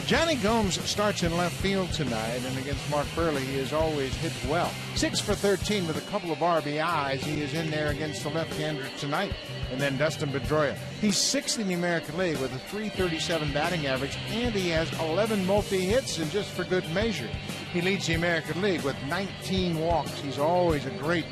Johnny Gomes starts in left field tonight, and against Mark Burley, he has always hit well. 6 for 13 with a couple of RBIs. He is in there against the left-hander tonight. And then Dustin Pedroia. He's 6th in the American League with a .337 batting average, and he has 11 multi-hits, and just for good measure, he leads the American League with 19 walks. He's always a great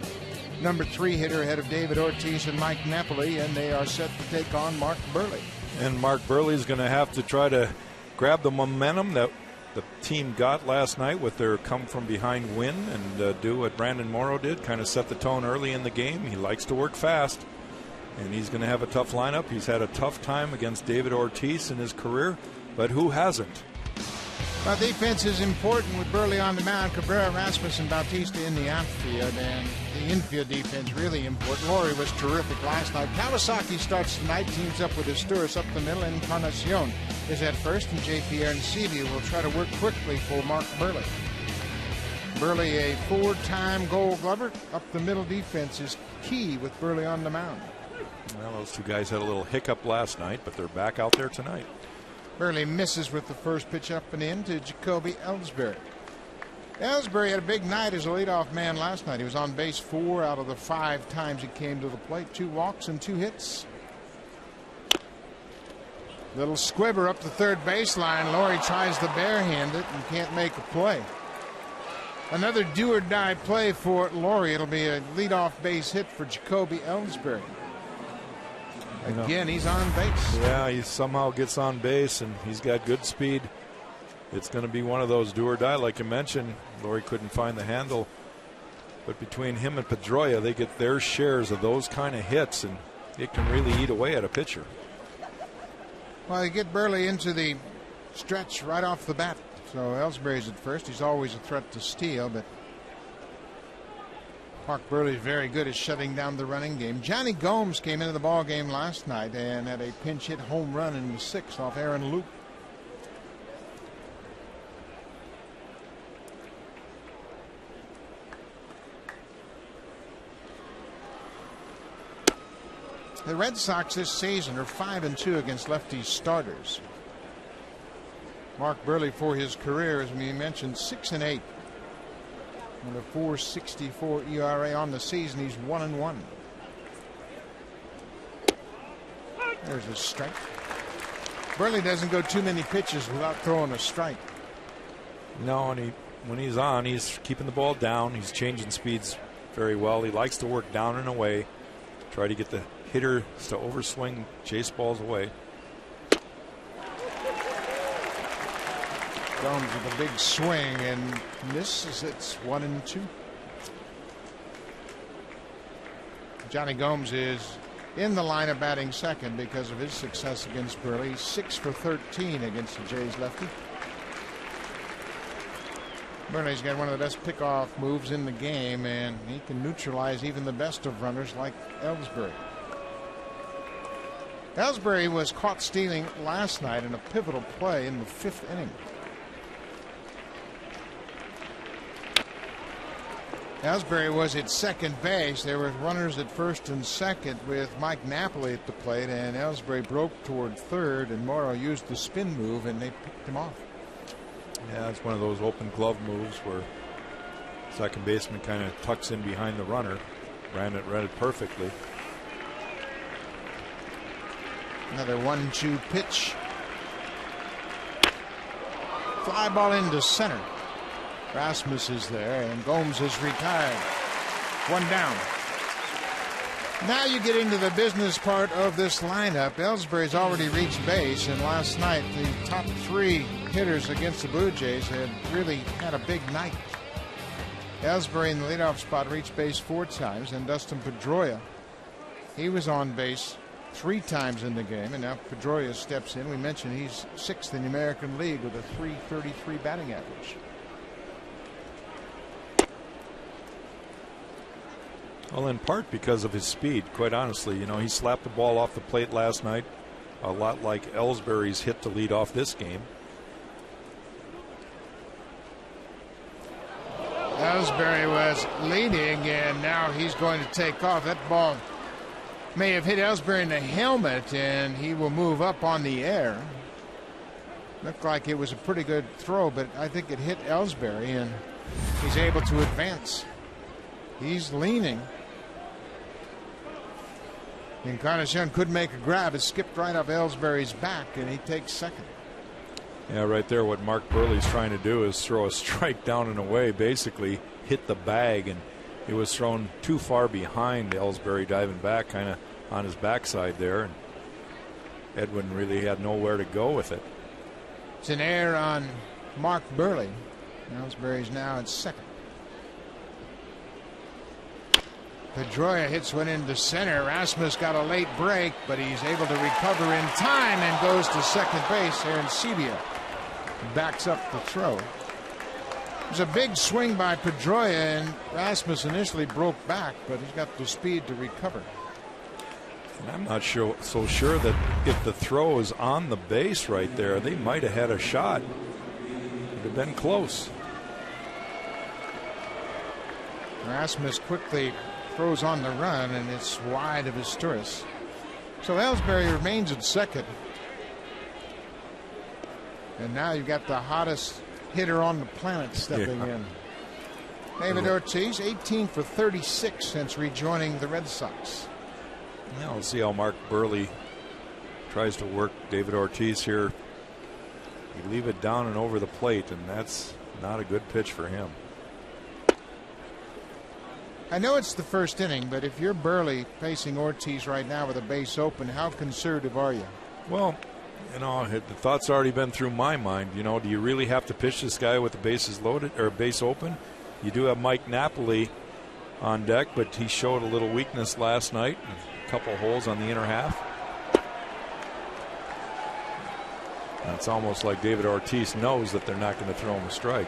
number 3 hitter ahead of David Ortiz and Mike Napoli, and they are set to take on Mark Burley. And Mark Burley's going to have to try to grab the momentum that the team got last night with their come-from-behind win and do what Brandon Morrow did, kind of set the tone early in the game. He likes to work fast, and he's going to have a tough lineup. He's had a tough time against David Ortiz in his career, but who hasn't? Well, defense is important with Burley on the mound, Cabrera, Rasmussen, Bautista in the outfield, and the infield defense really important. Laurie was terrific last night. Kawasaki starts tonight, teams up with Asturias up the middle. Encarnacion is at first, and J.P. Arencibia will try to work quickly for Mark Burley. Burley, a 4-time Gold Glover. Up the middle defense is key with Burley on the mound. Well, those two guys had a little hiccup last night, but they're back out there tonight. Burley misses with the first pitch up and in to Jacoby Ellsbury. Ellsbury had a big night as a leadoff man last night. He was on base 4 out of the 5 times he came to the plate. 2 walks and 2 hits. Little squibber up the third baseline. Laurie tries to barehand it and can't make a play. Another do-or-die play for Laurie. It'll be a leadoff base hit for Jacoby Ellsbury. Again, he's on base. Yeah, he somehow gets on base, and he's got good speed. It's going to be one of those do or die, like you mentioned. Laurie couldn't find the handle, but between him and Pedroia, they get their shares of those kind of hits, and it can really eat away at a pitcher. Well, they get Burley into the stretch right off the bat. So Ellsbury's at first. He's always a threat to steal, but Mark Burley is very good at shutting down the running game. Johnny Gomes came into the ball game last night and had a pinch hit home run in the 6th off Aaron Loup. The Red Sox this season are 5-2 against lefty starters. Mark Burley for his career, as we mentioned, 6-8. With a .464 ERA on the season, he's 1-1. There's a strike. Burley doesn't go too many pitches without throwing a strike. No, and when he's on, he's keeping the ball down. He's changing speeds very well. He likes to work down and away, try to get the hitter to overswing, chase balls away. Gomes with a big swing and misses. It's 1-2. Johnny Gomes is in the lineup batting second because of his success against Burley. 6 for 13 against the Jays lefty. Burley's got one of the best pickoff moves in the game, and he can neutralize even the best of runners like Ellsbury. Ellsbury was caught stealing last night in a pivotal play in the 5th inning. Ellsbury was at second base. There were runners at first and second with Mike Napoli at the plate, and Ellsbury broke toward third, and Morrow used the spin move, and they picked him off. Yeah, it's one of those open glove moves where second baseman kind of tucks in behind the runner. Read it perfectly. Another 1-2 pitch. Fly ball into center. Rasmus is there, and Gomes is retired. 1 down. Now you get into the business part of this lineup. Ellsbury's already reached base, and last night the top 3 hitters against the Blue Jays had really had a big night. Ellsbury in the leadoff spot reached base 4 times, and Dustin Pedroia, he was on base 3 times in the game, and now Pedroia steps in. We mentioned he's 6th in the American League with a .333 batting average. Well, in part because of his speed, quite honestly. You know, he slapped the ball off the plate last night, a lot like Ellsbury's hit to lead off this game. Ellsbury was leading, and now he's going to take off. That ball may have hit Ellsbury in the helmet, and he will move up on the air. Looked like it was a pretty good throw, but I think it hit Ellsbury, and he's able to advance. He's leaning. Encarnacion could make a grab. It skipped right off Ellsbury's back, and he takes second. Yeah, right there what Mark Burley's trying to do is throw a strike down and away, basically hit the bag, and it was thrown too far behind Ellsbury diving back kind of on his backside there, and Edwin really had nowhere to go with it. It's an error on Mark Burley. Ellsbury's now at second. Pedroia hits one into center. Rasmus got a late break, but he's able to recover in time and goes to second base. Aaron Sebia backs up the throw. It was a big swing by Pedroia, and Rasmus initially broke back, but he's got the speed to recover. And I'm not so sure that if the throw is on the base right there, they might have had a shot. It would have been close. Rasmus quickly throws on the run, and it's wide of Asturias. So Ellsbury remains at second. And now you've got the hottest hitter on the planet stepping in. David Ortiz, 18 for 36 since rejoining the Red Sox. Now we'll see how Mark Burley tries to work David Ortiz here. You leave it down and over the plate, and that's not a good pitch for him. I know it's the first inning, but if you're Burley facing Ortiz right now with a base open, how conservative are you? Well, you know, the thought's already been through my mind. You know, do you really have to pitch this guy with the bases loaded or base open? You do have Mike Napoli on deck, but he showed a little weakness last night. A couple holes on the inner half. And it's almost like David Ortiz knows that they're not going to throw him a strike.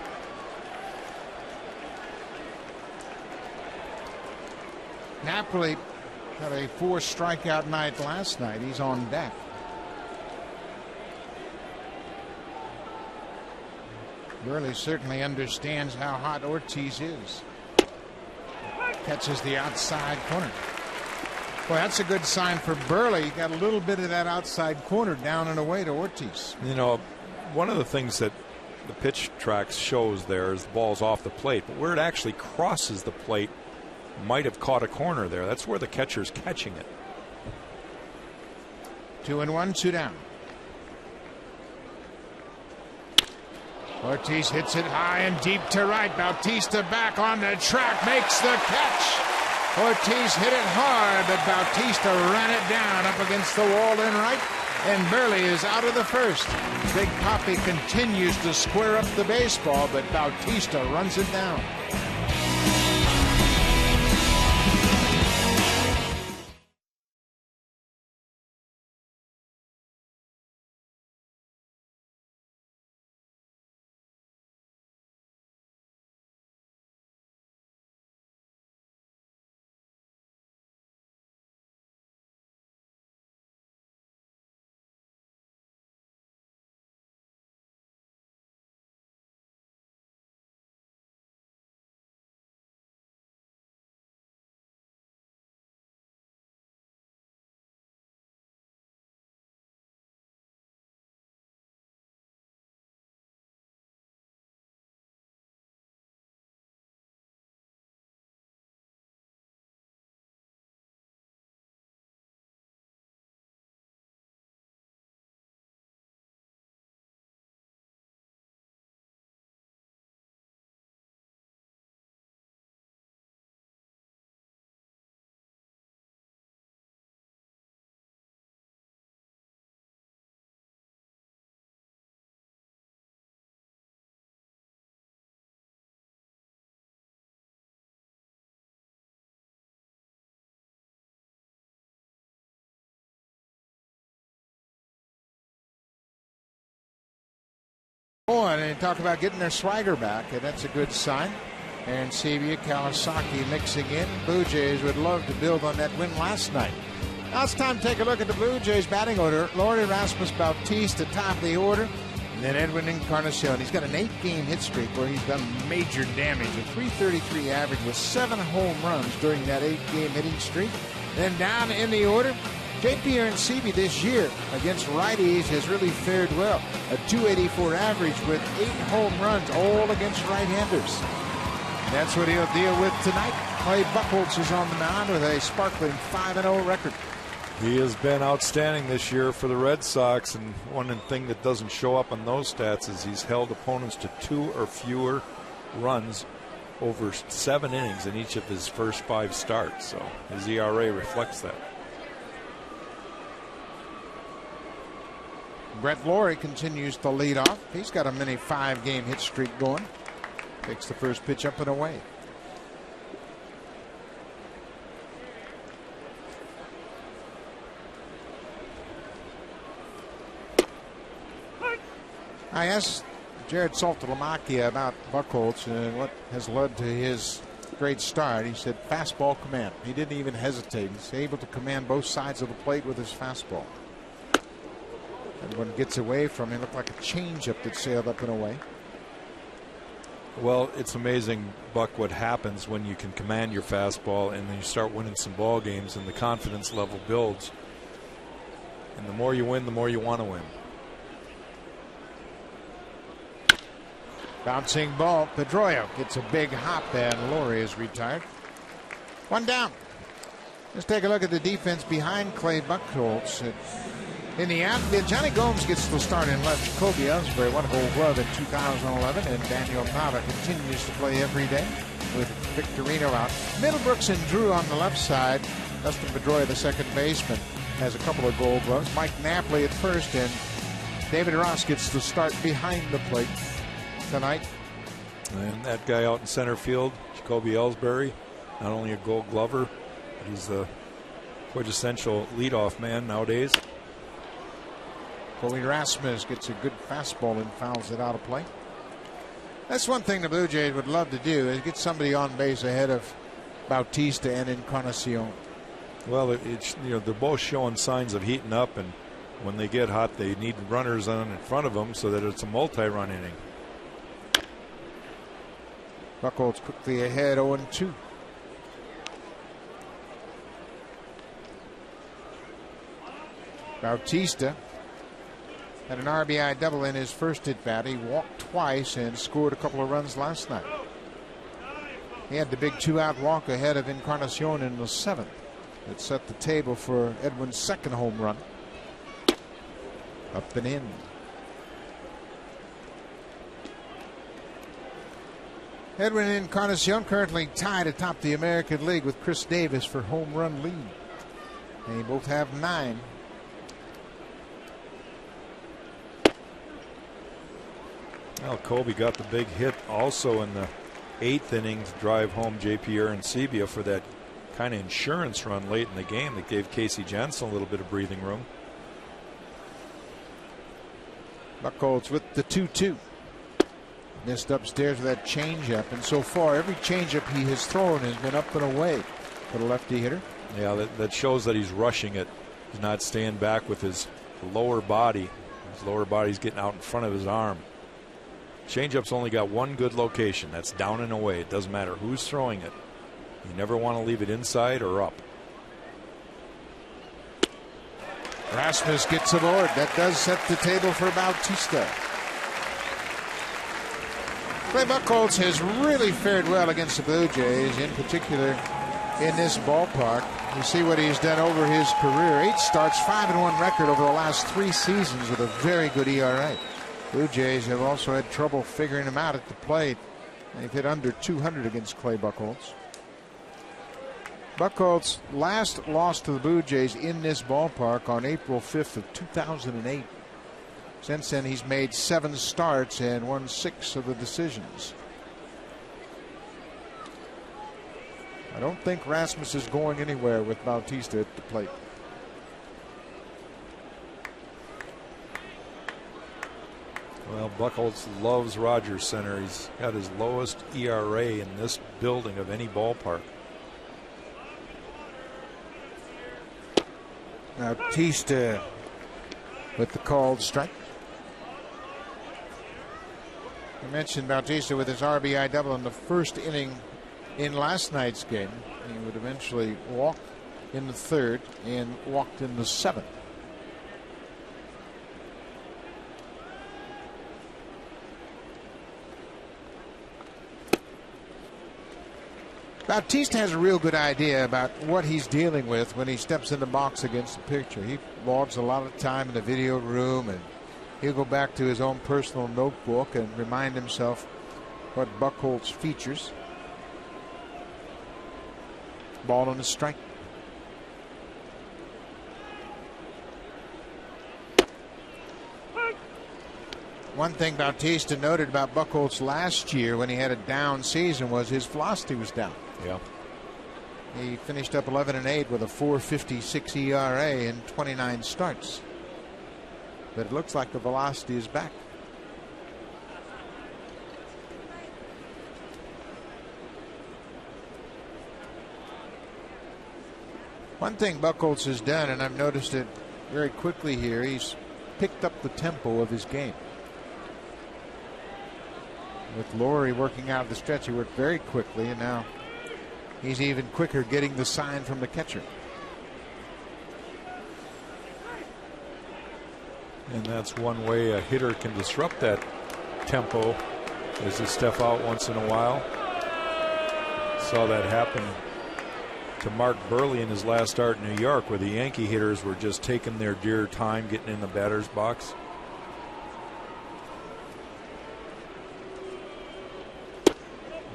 Napoli had a 4 strikeout night last night. He's on deck. Burley certainly understands how hot Ortiz is. Catches the outside corner. Boy, that's a good sign for Burley. He got a little bit of that outside corner down and away to Ortiz. You know, one of the things that the pitch tracks shows there is the ball's off the plate, but where it actually crosses the plate might have caught a corner there. That's where the catcher's catching it. 2-1, 2 down. Ortiz hits it high and deep to right. Bautista back on the track, makes the catch. Ortiz hit it hard, but Bautista ran it down up against the wall in right, and Burley is out of the first. Big Papi continues to square up the baseball, but Bautista runs it down. And talk about getting their swagger back, and that's a good sign. And Sebia, Kawasaki mixing in. Blue Jays would love to build on that win last night. Now it's time to take a look at the Blue Jays batting order. Lord Rasmus Bautista top of the order, and then Edwin Encarnacion. He's got an 8-game hit streak where he's done major damage. A .333 average with 7 home runs during that 8-game hitting streak. Then down in the order, JP Seavey this year against righties has really fared well. A .284 average with 8 home runs, all against right-handers. That's what he'll deal with tonight. Clay Buchholz is on the mound with a sparkling 5-0 record. He has been outstanding this year for the Red Sox, and one thing that doesn't show up on those stats is he's held opponents to 2 or fewer runs over 7 innings in each of his first 5 starts. So his ERA reflects that. Brett Laurie continues to lead off. He's got a mini 5-game hit streak going. Takes the first pitch up and away. I asked Jared Saltalamacchia about Buchholz and what has led to his great start. He said fastball command. He didn't even hesitate. He's able to command both sides of the plate with his fastball. And when it gets away from him, it looked like a changeup that sailed up and away. Well, it's amazing, Buck, what happens when you can command your fastball and then you start winning some ball games and the confidence level builds. And the more you win, the more you want to win. Bouncing ball. Pedroia gets a big hop and Laurie is retired. 1 down. Let's take a look at the defense behind Clay Buchholz. In the outfield, Johnny Gomes gets to start in left. Jacoby Ellsbury won a Gold Glove in 2011, and Daniel Nava continues to play every day with Victorino out. Middlebrooks and Drew on the left side. Dustin Pedroia, the second baseman, has a couple of Gold Gloves. Mike Napoli at first, and David Ross gets to start behind the plate tonight. And that guy out in center field, Jacoby Ellsbury, not only a Gold Glover, but he's the quintessential leadoff man nowadays. Colby Rasmus gets a good fastball and fouls it out of play. That's one thing the Blue Jays would love to do, is get somebody on base ahead of Bautista and Encarnacion. Well, they're both showing signs of heating up, and when they get hot, they need runners on in front of them so that it's a multi-run inning. Buchholz quickly ahead, 0-2. Bautista had an RBI double in his first at bat. He walked twice and scored a couple of runs last night. He had the big 2-out walk ahead of Encarnacion in the 7th. It set the table for Edwin's second home run. Up and in. Edwin Encarnacion currently tied atop the American League with Chris Davis for home run lead. They both have 9. Well, Colby got the big hit also in the 8th inning to drive home JP Arencibia for that kind of insurance run late in the game that gave Casey Janssen a little bit of breathing room. Buchholz with the 2-2. Missed upstairs with that changeup, and so far every changeup he has thrown has been up and away for the lefty hitter. Yeah, that shows that he's rushing it. He's not staying back with his lower body. His lower body's getting out in front of his arm. Changeup's only got one good location. That's down and away. It doesn't matter who's throwing it. You never want to leave it inside or up. Rasmus gets aboard. That does set the table for Bautista. Clay Buchholz has really fared well against the Blue Jays, in particular in this ballpark. You see what he's done over his career. 8 starts, 5-1 record over the last 3 seasons with a very good ERA. Blue Jays have also had trouble figuring him out at the plate. They've hit under 200 against Clay Buchholz. Buchholz last lost to the Blue Jays in this ballpark on April 5th of 2008. Since then, he's made 7 starts and won 6 of the decisions. I don't think Rasmus is going anywhere with Bautista at the plate. Well, Buchholz loves Rogers Center. He's got his lowest ERA in this building of any ballpark. Bautista with the called strike. I mentioned Bautista with his RBI double in the first inning in last night's game. He would eventually walk in the third and walked in the seventh. Bautista has a real good idea about what he's dealing with when he steps in the box against the pitcher. He logs a lot of time in the video room, and he'll go back to his own personal notebook and remind himself what Buchholz features. Ball on the strike. One thing Bautista noted about Buchholz last year when he had a down season was his velocity was down. Yeah. He finished up 11-8 with a 4.56 ERA in 29 starts. But it looks like the velocity is back. One thing Buchholz has done, and I've noticed it very quickly here, he's picked up the tempo of his game. With Laurie working out of the stretch, he worked very quickly, and now he's even quicker getting the sign from the catcher. And that's one way a hitter can disrupt that tempo, is to step out once in a while. Saw that happen to Mark Burley in his last start in New York, where the Yankee hitters were just taking their dear time getting in the batter's box.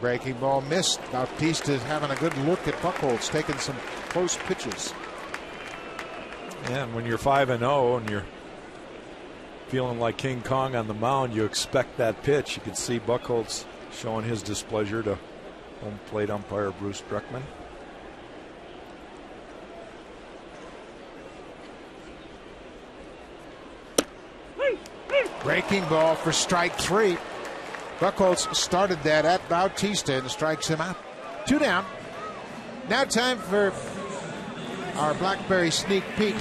Breaking ball missed. Bautista is having a good look at Buchholz, taking some close pitches. Yeah, and when you're 5-0 and you're feeling like King Kong on the mound, you expect that pitch. You could see Buchholz showing his displeasure to home plate umpire Bruce Druckmann. Breaking ball for strike three. Buchholz started that at Bautista and strikes him out. 2 down. Now time for our Blackberry sneak peek.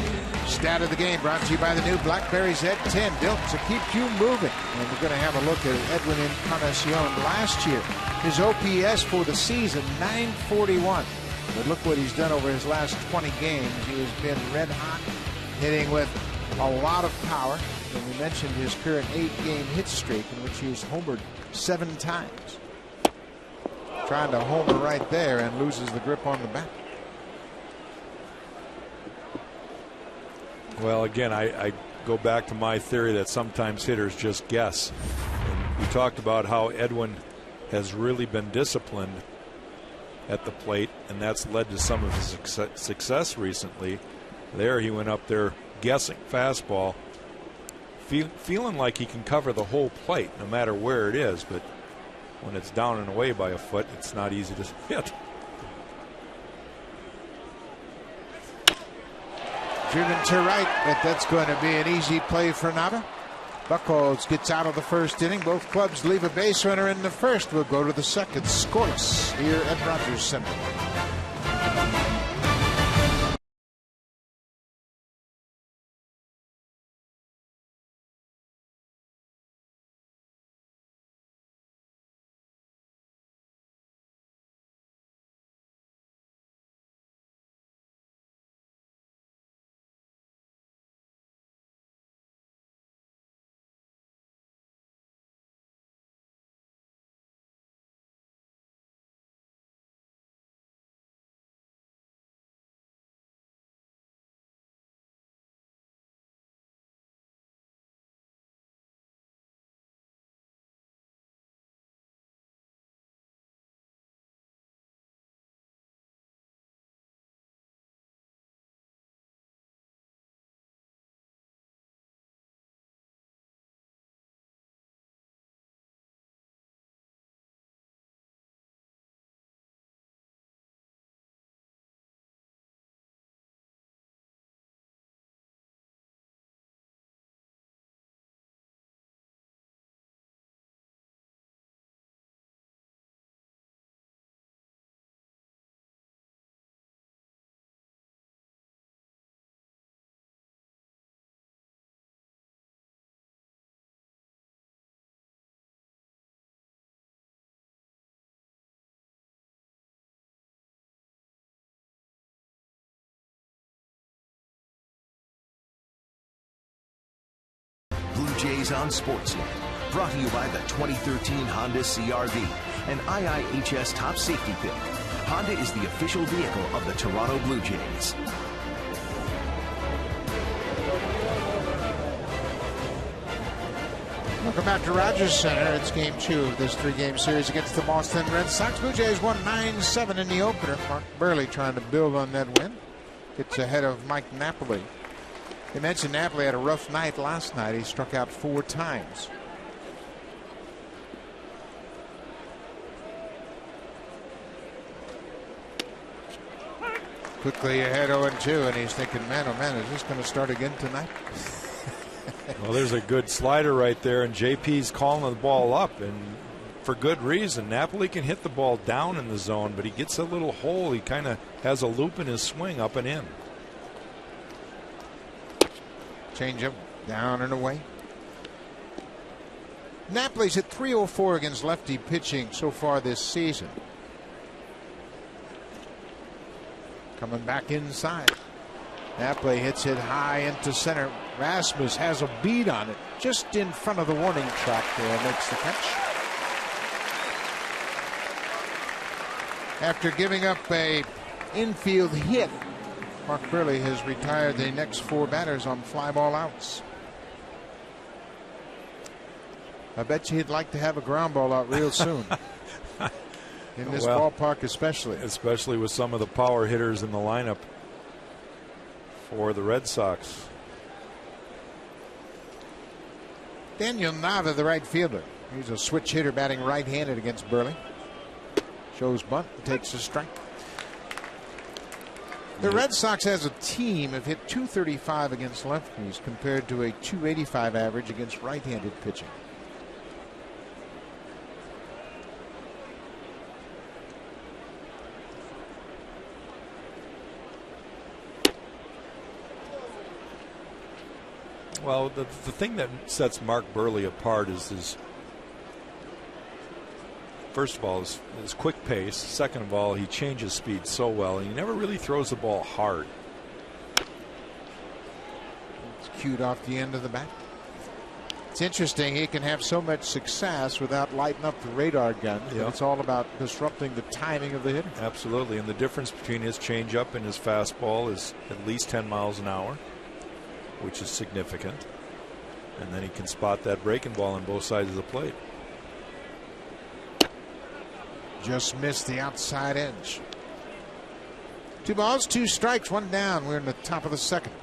Stat of the game brought to you by the new Blackberry Z10, built to keep you moving. And we're going to have a look at Edwin Encarnacion last year. His OPS for the season, 941. But look what he's done over his last 20 games. He has been red hot, hitting with a lot of power. And we mentioned his current 8-game hit streak in which he's homered 7 times. Trying to homer right there and loses the grip on the bat. Well, again, I go back to my theory that sometimes hitters just guess. And we talked about how Edwin has really been disciplined at the plate, and that's led to some of his success recently. There he went up there guessing fastball, feeling like he can cover the whole plate no matter where it is, but when it's down and away by a foot, it's not easy to hit. Driven to right, but that's going to be an easy play for Nava. Buchholz gets out of the first inning. Both clubs leave a base runner in the first. We'll go to the second. Scoreless here at Rogers Center. Jays on Sportsnet. Brought to you by the 2013 Honda CR-V, an IIHS top safety pick. Honda is the official vehicle of the Toronto Blue Jays. Welcome back to Rogers Center. It's game 2 of this 3-game series against the Boston Red Sox. Blue Jays won 9-7 in the opener. Mark Burley trying to build on that win. Gets ahead of Mike Napoli. They mentioned Napoli had a rough night last night. He struck out 4 times. Quickly ahead 0-2, and he's thinking, man, oh man, is this going to start again tonight? Well, there's a good slider right there, and JP's calling the ball up, and for good reason. Napoli can hit the ball down in the zone, but he gets a little hole. He kind of has a loop in his swing up and in. Change up, down and away. Napoli's hit .304 against lefty pitching so far this season. Coming back inside. Napoli hits it high into center. Rasmus has a bead on it just in front of the warning track there. Makes the catch. After giving up a infield hit, Mark Burley has retired the next 4 batters on fly ball outs. I bet you he'd like to have a ground ball out real soon. In this ballpark especially. Especially with some of the power hitters in the lineup for the Red Sox. Daniel Nava, the right fielder. He's a switch hitter batting right-handed against Burley. Shows bunt, takes a strike. The Red Sox as a team have hit .235 against lefties compared to a .285 average against right-handed pitching. Well, the thing that sets Mark Burley apart is his, first of all, his quick pace. Second of all, he changes speed so well. He never really throws the ball hard. It's cued off the end of the bat. It's interesting. He can have so much success without lighting up the radar gun. Yep. It's all about disrupting the timing of the hitter. Absolutely. And the difference between his changeup and his fastball is at least 10 miles an hour, which is significant. And then he can spot that breaking ball on both sides of the plate. Just missed the outside edge. 2 balls, 2 strikes, 1 down. We're in the top of the second.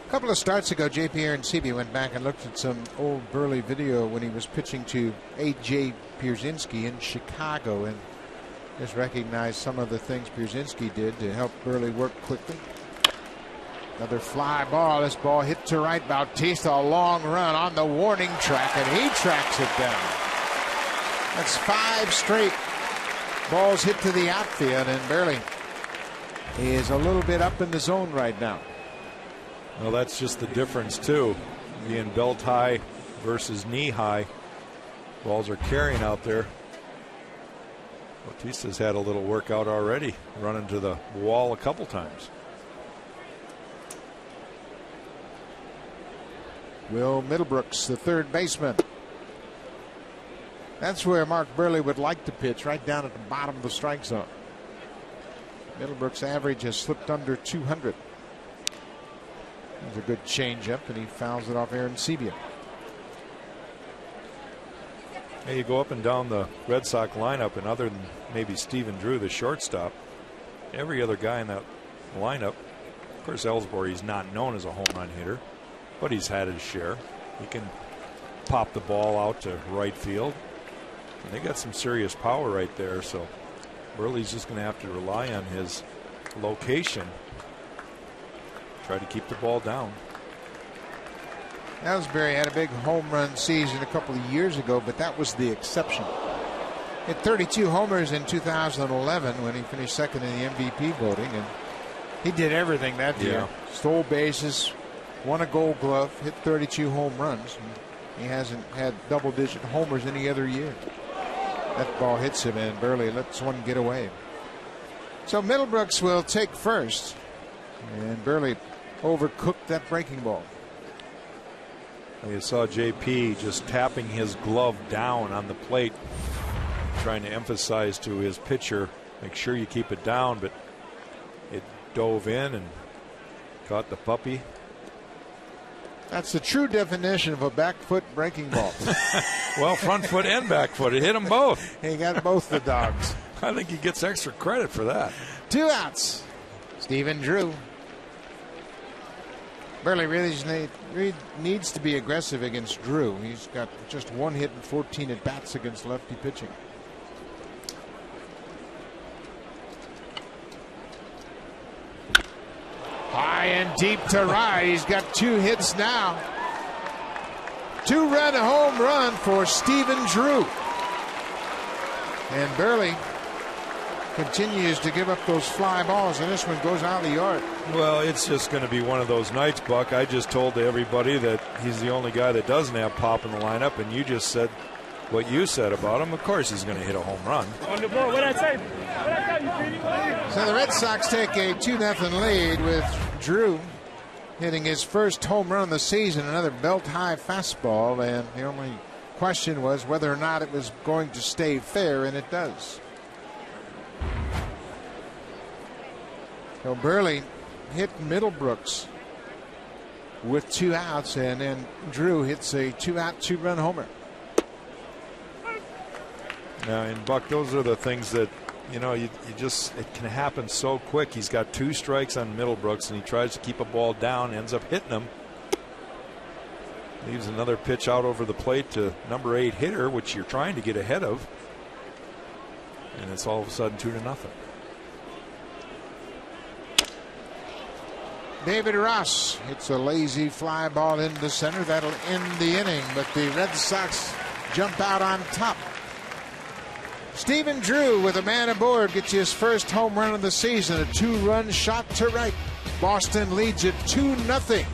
A couple of starts ago, JP Aronsebi went back and looked at some old Burley video when he was pitching to A.J. Pierzynski in Chicago, and just recognized some of the things Pierzynski did to help Burley work quickly. Another fly ball. This ball hit to right. Bautista, a long run on the warning track, and he tracks it down. That's 5 straight balls hit to the outfield, and Burley is a little bit up in the zone right now. Well, that's just the difference, too. Being belt high versus knee high. Balls are carrying out there. Bautista's had a little workout already, running to the wall a couple times. Will Middlebrooks, the third baseman. That's where Mark Burley would like to pitch, right down at the bottom of the strike zone. Middlebrooks' average has slipped under 200. There's a good changeup, and he fouls it off Aronsebi. Hey, you go up and down the Red Sox lineup, and other than maybe Stephen Drew, the shortstop, every other guy in that lineup, of course, Ellsbury, he's not known as a home run hitter, but he's had his share. He can pop the ball out to right field. And they got some serious power right there, so Burley's just going to have to rely on his location. Try to keep the ball down. Ellsbury had a big home run season a couple of years ago, but that was the exception. Hit 32 homers in 2011 when he finished second in the MVP voting, and he did everything that year. Stole bases, won a Gold Glove, hit 32 home runs. And he hasn't had double-digit homers any other year. That ball hits him, and Burley lets one get away. So Middlebrooks will take first, and Burley overcooked that breaking ball. You saw JP just tapping his glove down on the plate, trying to emphasize to his pitcher, make sure you keep it down, but it dove in and caught the puppy. That's the true definition of a back foot breaking ball. Well, front foot and back foot. It hit them both. He got both the dogs. I think he gets extra credit for that. 2 outs. Stephen Drew. Burley really needs to be aggressive against Drew. He's got just 1 hit and 14 at bats against lefty pitching. High and deep to right. He's got 2 hits now. 2-run home run for Stephen Drew. And Burley continues to give up those fly balls, and this one goes out of the yard. Well, it's just going to be one of those nights, Buck. I just told everybody that he's the only guy that doesn't have pop in the lineup, and you just said what you said about him. Of course he's going to hit a home run. On the board, what I say? What I tell you, Petey? So the Red Sox take a 2-0 lead with Drew hitting his first home run of the season, another belt-high fastball, and the only question was whether or not it was going to stay fair, and it does. So Burley hit Middlebrooks with 2 outs, and then Drew hits a 2-out, 2-run homer. Now, and Buck, those are the things that, you know, you just, it can happen so quick. He's got 2 strikes on Middlebrooks, and he tries to keep a ball down, ends up hitting him. Leaves another pitch out over the plate to number 8 hitter, which you're trying to get ahead of. And it's all of a sudden 2-0. David Ross hits a lazy fly ball into center. That'll end the inning, but the Red Sox jump out on top. Stephen Drew with a man aboard gets his first home run of the season, a 2-run shot to right. Boston leads it 2-0.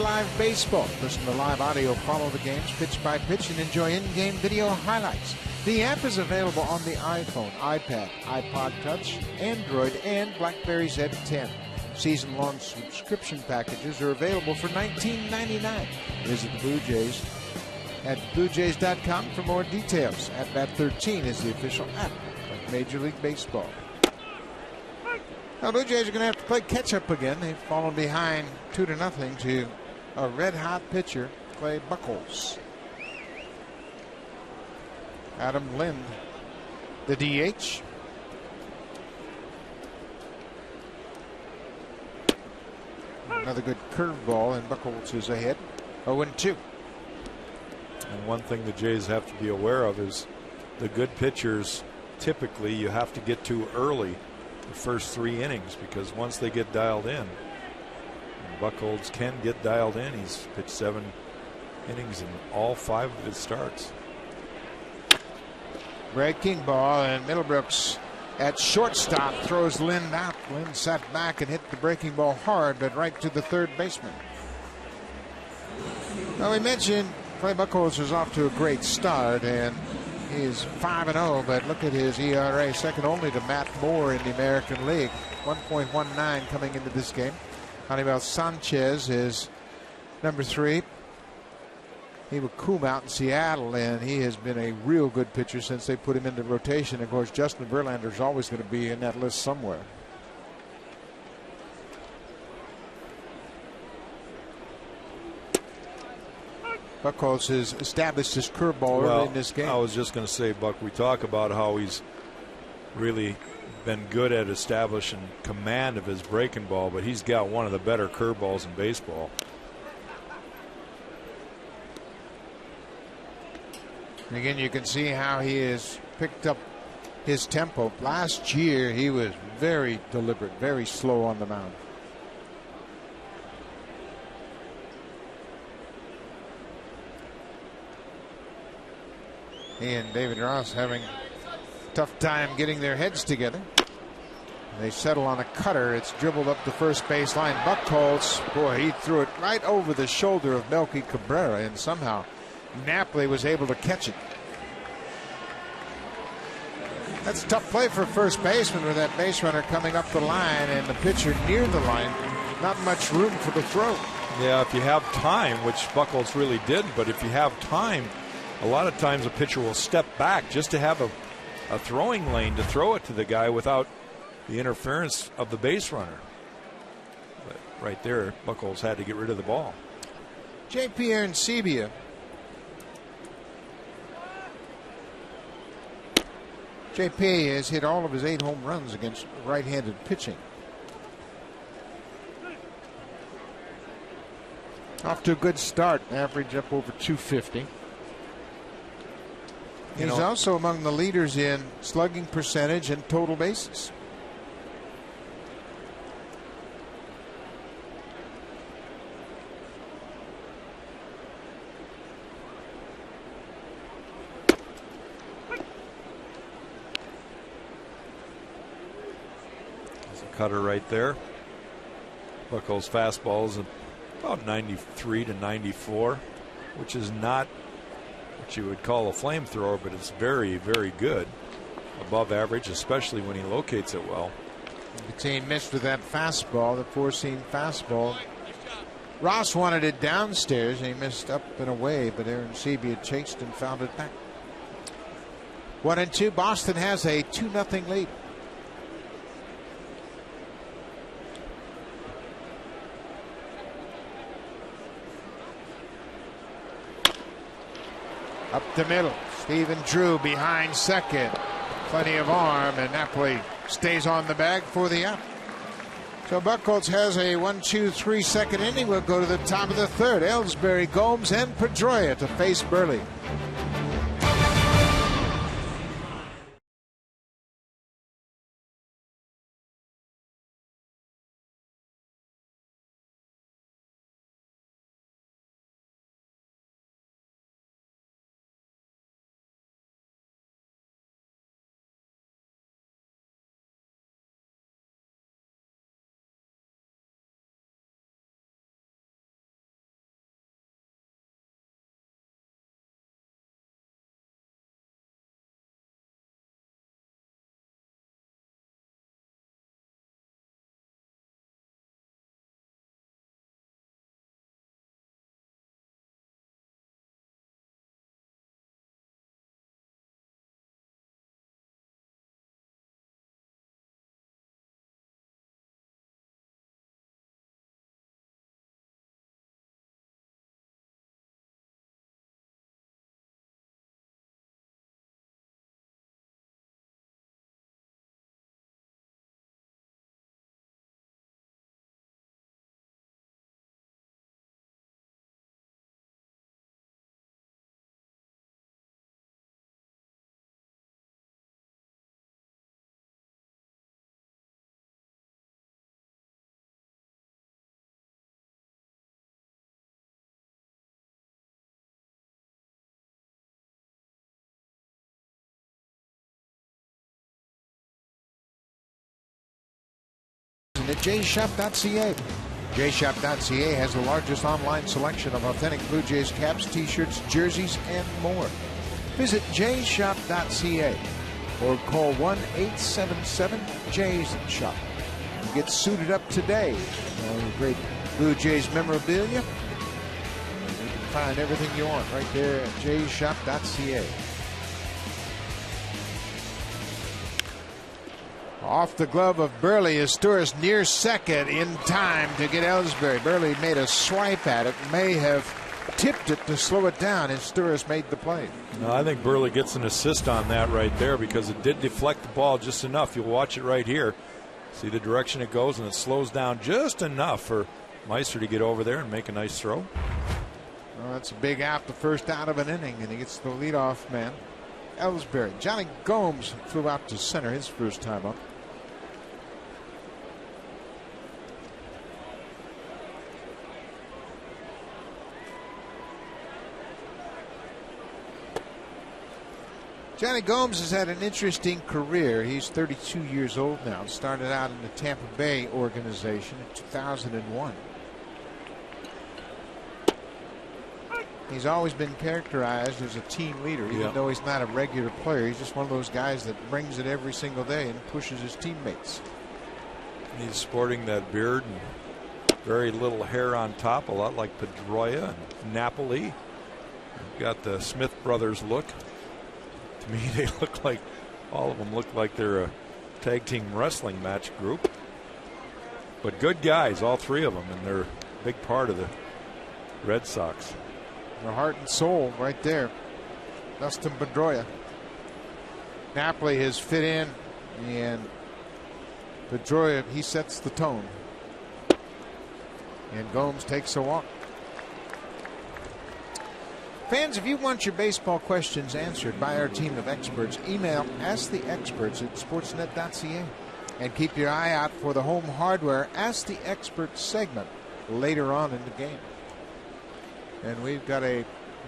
Live baseball. Listen to live audio, follow the games pitch by pitch, and enjoy in-game video highlights. The app is available on the iPhone, iPad, iPod Touch, Android, and BlackBerry Z10. Season-long subscription packages are available for $19.99. Visit the Blue Jays at BlueJays.com for more details. At Bat 13 is the official app of Major League Baseball. Now, Blue Jays are going to have to play catch-up again. They've fallen behind 2-0 to a red-hot pitcher, Clay Buchholz. Adam Lind, the DH. Another good curveball, and Buchholz is ahead. 0-2. And one thing the Jays have to be aware of is the good pitchers, typically you have to get to early the first 3 innings, because once they get dialed in, Buchholz can get dialed in. He's pitched 7 innings in all 5 of his starts. Breaking ball, and Middlebrooks at shortstop throws Lind out. Lind sat back and hit the breaking ball hard, but right to the third baseman. Well, we mentioned Clay Buchholz is off to a great start, and he's 5-0, but look at his ERA, second only to Matt Moore in the American League. 1.19 coming into this game. Anibal Sanchez is number 3. He would Coom out in Seattle, and he has been a real good pitcher since they put him into rotation. Of course, Justin Verlander is always going to be in that list somewhere. Buchholz has established his curveball early in this game. I was just going to say, Buck, we talk about how he's really been good at establishing command of his breaking ball, but he's got one of the better curveballs in baseball. And again, you can see how he has picked up his tempo. Last year, he was very deliberate, very slow on the mound. He and David Ross having a tough time getting their heads together. They settle on a cutter. It's dribbled up the first base line. Buchholz, boy, he threw it right over the shoulder of Melky Cabrera, and somehow Napoli was able to catch it. That's a tough play for first baseman with that base runner coming up the line and the pitcher near the line. Not much room for the throw. Yeah, if you have time, which Buchholz really didn't, but if you have time, a lot of times a pitcher will step back just to have a throwing lane to throw it to the guy without the interference of the base runner. But right there, Buchholz had to get rid of the ball. J.P. Arancibia. J.P. has hit all of his 8 home runs against right-handed pitching. Off to a good start, average up over 250. He's also among the leaders in slugging percentage and total bases. There's a cutter right there. Buchholz fastball is about 93 to 94, which is not what you would call a flamethrower, but it's very, very good. Above average, especially when he locates it well. The team missed with that fastball, the 4-seam fastball. Ross wanted it downstairs, and he missed up and away, but Arancibia chased and found it back. 1-2. Boston has a 2-0 lead. Up the middle, Stephen Drew behind second. Plenty of arm, and Napoli stays on the bag for the out. So Buchholz has a 1-2-3 second inning. We'll go to the top of the third. Ellsbury, Gomes, and Pedroia to face Burley. at jshop.ca. jshop.ca has the largest online selection of authentic Blue Jays caps, t-shirts, jerseys, and more. Visit jshop.ca or call 1-877-JAYS-SHOP. Get suited up today. Great Blue Jays memorabilia. You can find everything you want right there at jshop.ca. Off the glove of Burley is Sturis near second in time to get Ellsbury. Burley made a swipe at it, may have tipped it to slow it down, and Sturis made the play. No, I think Burley gets an assist on that right there because it did deflect the ball just enough. You'll watch it right here. See the direction it goes, and it slows down just enough for Meister to get over there and make a nice throw. Well, that's a big out, the first out of an inning, and he gets the leadoff man, Ellsbury. Johnny Gomes flew out to center his first time up. Johnny Gomes has had an interesting career. He's 32 years old now. Started out in the Tampa Bay organization in 2001. He's always been characterized as a team leader, even though he's not a regular player. He's just one of those guys that brings it every single day and pushes his teammates. He's sporting that beard and very little hair on top, a lot like Pedroia and Napoli. Got the Smith brothers look. To me, they look like, all of them look like they're a tag team wrestling match group. But good guys, all three of them, and they're a big part of the Red Sox. Their heart and soul right there. Dustin Pedroia. Napoli has fit in, and Pedroia, he sets the tone. And Gomes takes a walk. Fans, if you want your baseball questions answered by our team of experts, email asktheexperts@sportsnet.ca. And keep your eye out for the Home Hardware Ask the Experts segment later on in the game. And we've got a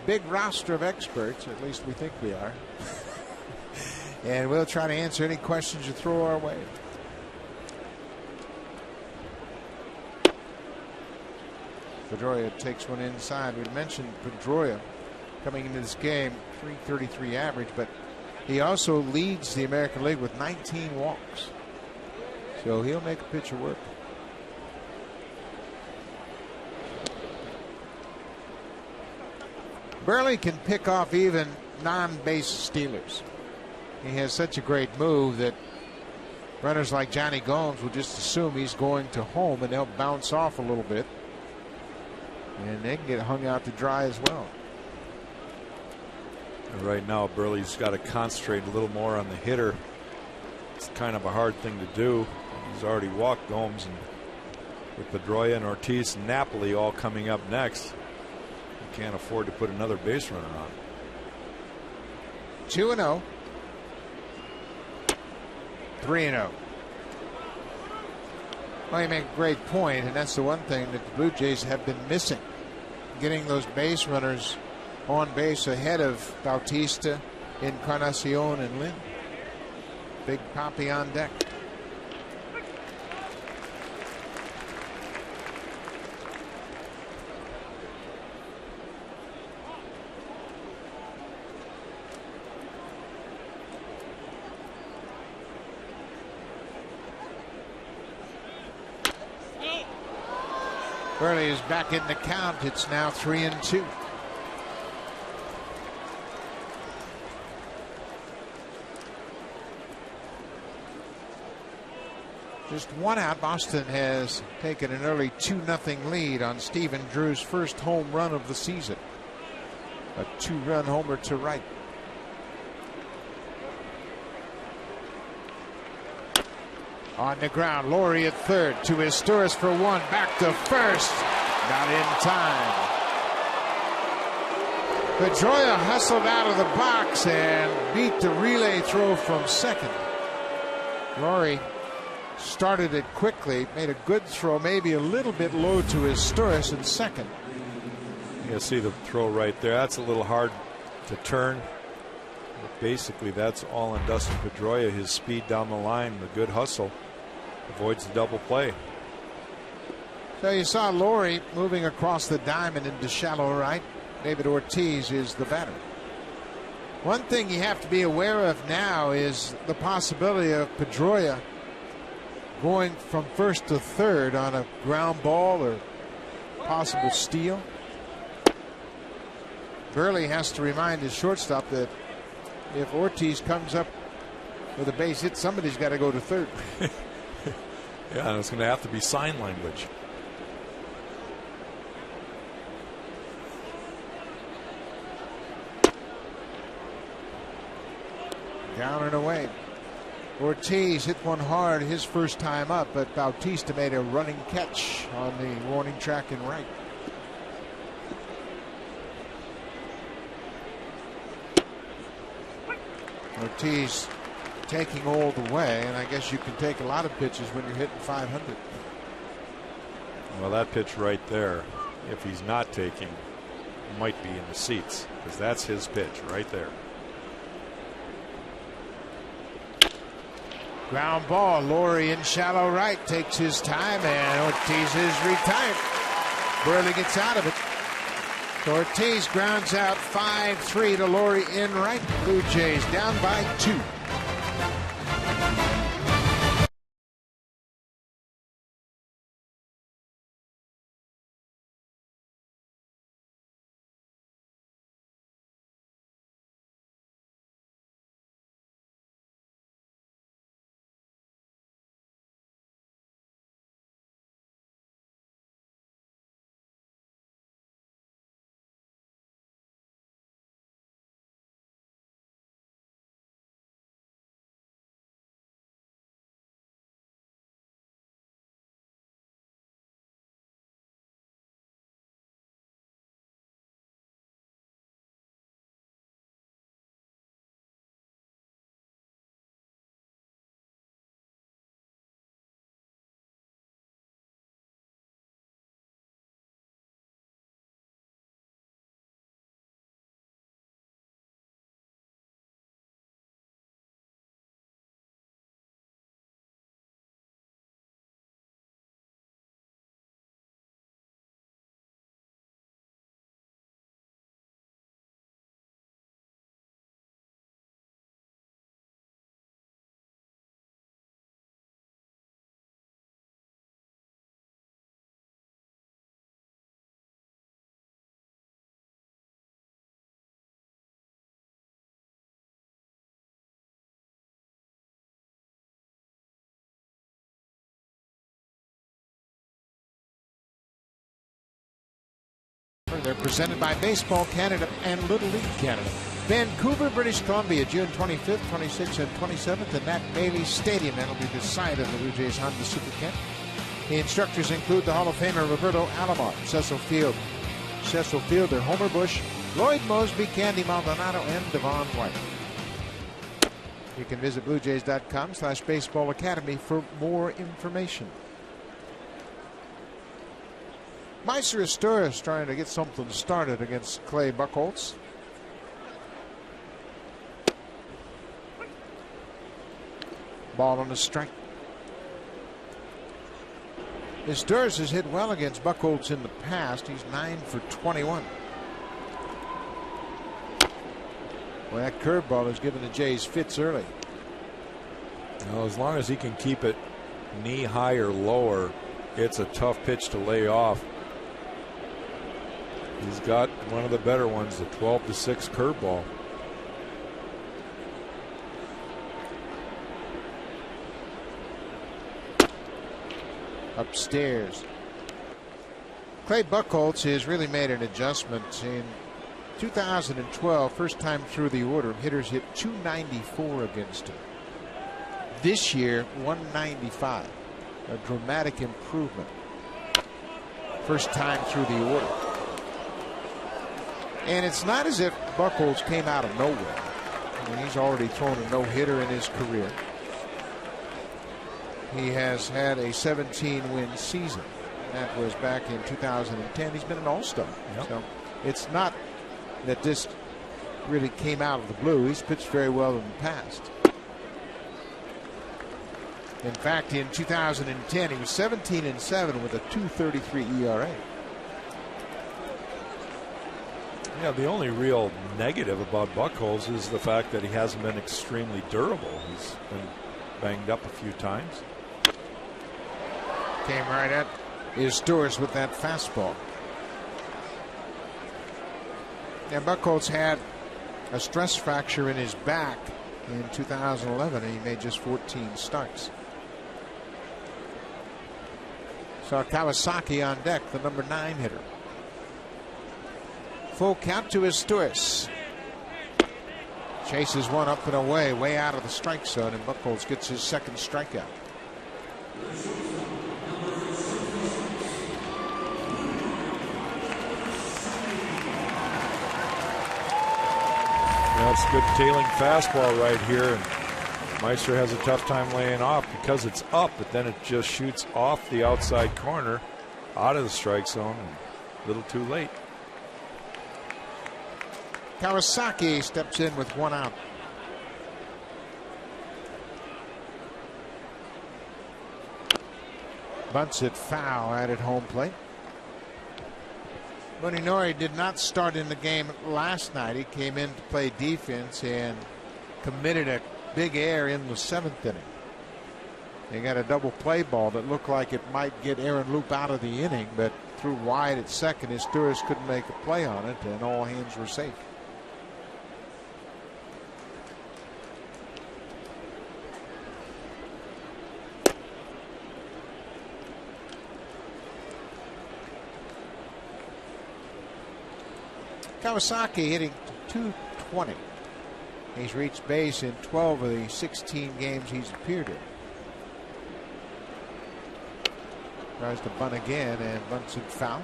big roster of experts, at least we think we are. And we'll try to answer any questions you throw our way. Pedroia takes one inside. We mentioned Pedroia coming into this game, .333 average, but he also leads the American League with 19 walks. So he'll make a pitcher work. Burley can pick off even non-base stealers. He has such a great move that runners like Johnny Gomes will just assume he's going to home, and they'll bounce off a little bit, and they can get hung out to dry as well. Right now, Burley's got to concentrate a little more on the hitter. It's kind of a hard thing to do. He's already walked Gomes, and with Pedroia and Ortiz and Napoli all coming up next, he can't afford to put another base runner on. 2-0. 3-0. Well, you make a great point, and that's the one thing that the Blue Jays have been missing. Getting those base runners on base ahead of Bautista, Encarnacion, and Lynn. Big Papi on deck. Burley is back in the count. It's now 3-2. Just one out. Boston has taken an early 2-0 lead on Stephen Drew's first home run of the season. A 2-run homer to right. On the ground, Laurie at third. To his Sturis for one. Back to first. Not in time. Pedroia hustled out of the box and beat the relay throw from second. Laurie started it quickly, made a good throw, maybe a little bit low to his Sturis in second. You see the throw right there. That's a little hard to turn. But basically, that's all on Dustin Pedroia. His speed down the line, the good hustle, avoids the double play. So you saw Laurie moving across the diamond into shallow right. David Ortiz is the batter. One thing you have to be aware of now is the possibility of Pedroia going from first to third on a ground ball or possible steal. Burley has to remind his shortstop that if Ortiz comes up with a base hit, somebody's got to go to third. Yeah, and it's going to have to be sign language. Down and away. Ortiz hit one hard his first time up, but Bautista made a running catch on the warning track in right. Ortiz taking all the way, and I guess you can take a lot of pitches when you're hitting 500. Well, that pitch right there, if he's not taking, might be in the seats, because that's his pitch right there. Ground ball. Laurie in shallow right takes his time, and Ortiz is retired. Burley gets out of it. Ortiz grounds out 5-3 to Laurie in right. Blue Jays down by 2. They're presented by Baseball Canada and Little League Canada. Vancouver, British Columbia, June 25th, 26th, and 27th at Nat Bailey Stadium. That'll be the site of the Blue Jays Honda Super Camp. The instructors include the Hall of Famer Roberto Alomar, Cecil Fielder, Homer Bush, Lloyd Mosby, Candy Maldonado, and Devon White. You can visit BlueJays.com/Baseball Academy for more information. Meiser Asturias trying to get something started against Clay Buchholz. Ball on the strike. Asturias has hit well against Buchholz in the past. He's 9 for 21. Well, that curveball has given the Jays fits early. Well, as long as he can keep it knee high or lower, it's a tough pitch to lay off. He's got one of the better ones, the 12-6 curveball. Upstairs. Clay Buchholz has really made an adjustment. In 2012, first time through the order, hitters hit 294 against him. This year, 195. A dramatic improvement. First time through the order. And it's not as if Buchholz came out of nowhere. I mean, he's already thrown a no-hitter in his career. He has had a 17-win season. That was back in 2010. He's been an all-star. Yep. So it's not that this really came out of the blue. He's pitched very well in the past. In fact, in 2010, he was 17-7 with a 2.33 ERA. Yeah, the only real negative about Buchholz is the fact that he hasn't been extremely durable. He's been banged up a few times. Came right at Izturis with that fastball. Yeah, Buchholz had a stress fracture in his back in 2011, and he made just 14 starts. Saw Kawasaki on deck, the number 9 hitter. Full count to Izturis. Chases one up and away, way out of the strike zone, and Buchholz gets his second strikeout. That's a good tailing fastball right here, and Meister has a tough time laying off because it's up, but then it just shoots off the outside corner out of the strike zone, and a little too late. Kawasaki steps in with one out. Bunts it foul out at home plate. Molinari did not start in the game last night. He came in to play defense and committed a big error in the 7th inning. They got a double play ball that looked like it might get Aaron Loop out of the inning, but threw wide at second. Izturis couldn't make a play on it, and all hands were safe. Kawasaki hitting .220. He's reached base in 12 of the 16 games he's appeared in. Tries to bunt again and bunts it foul.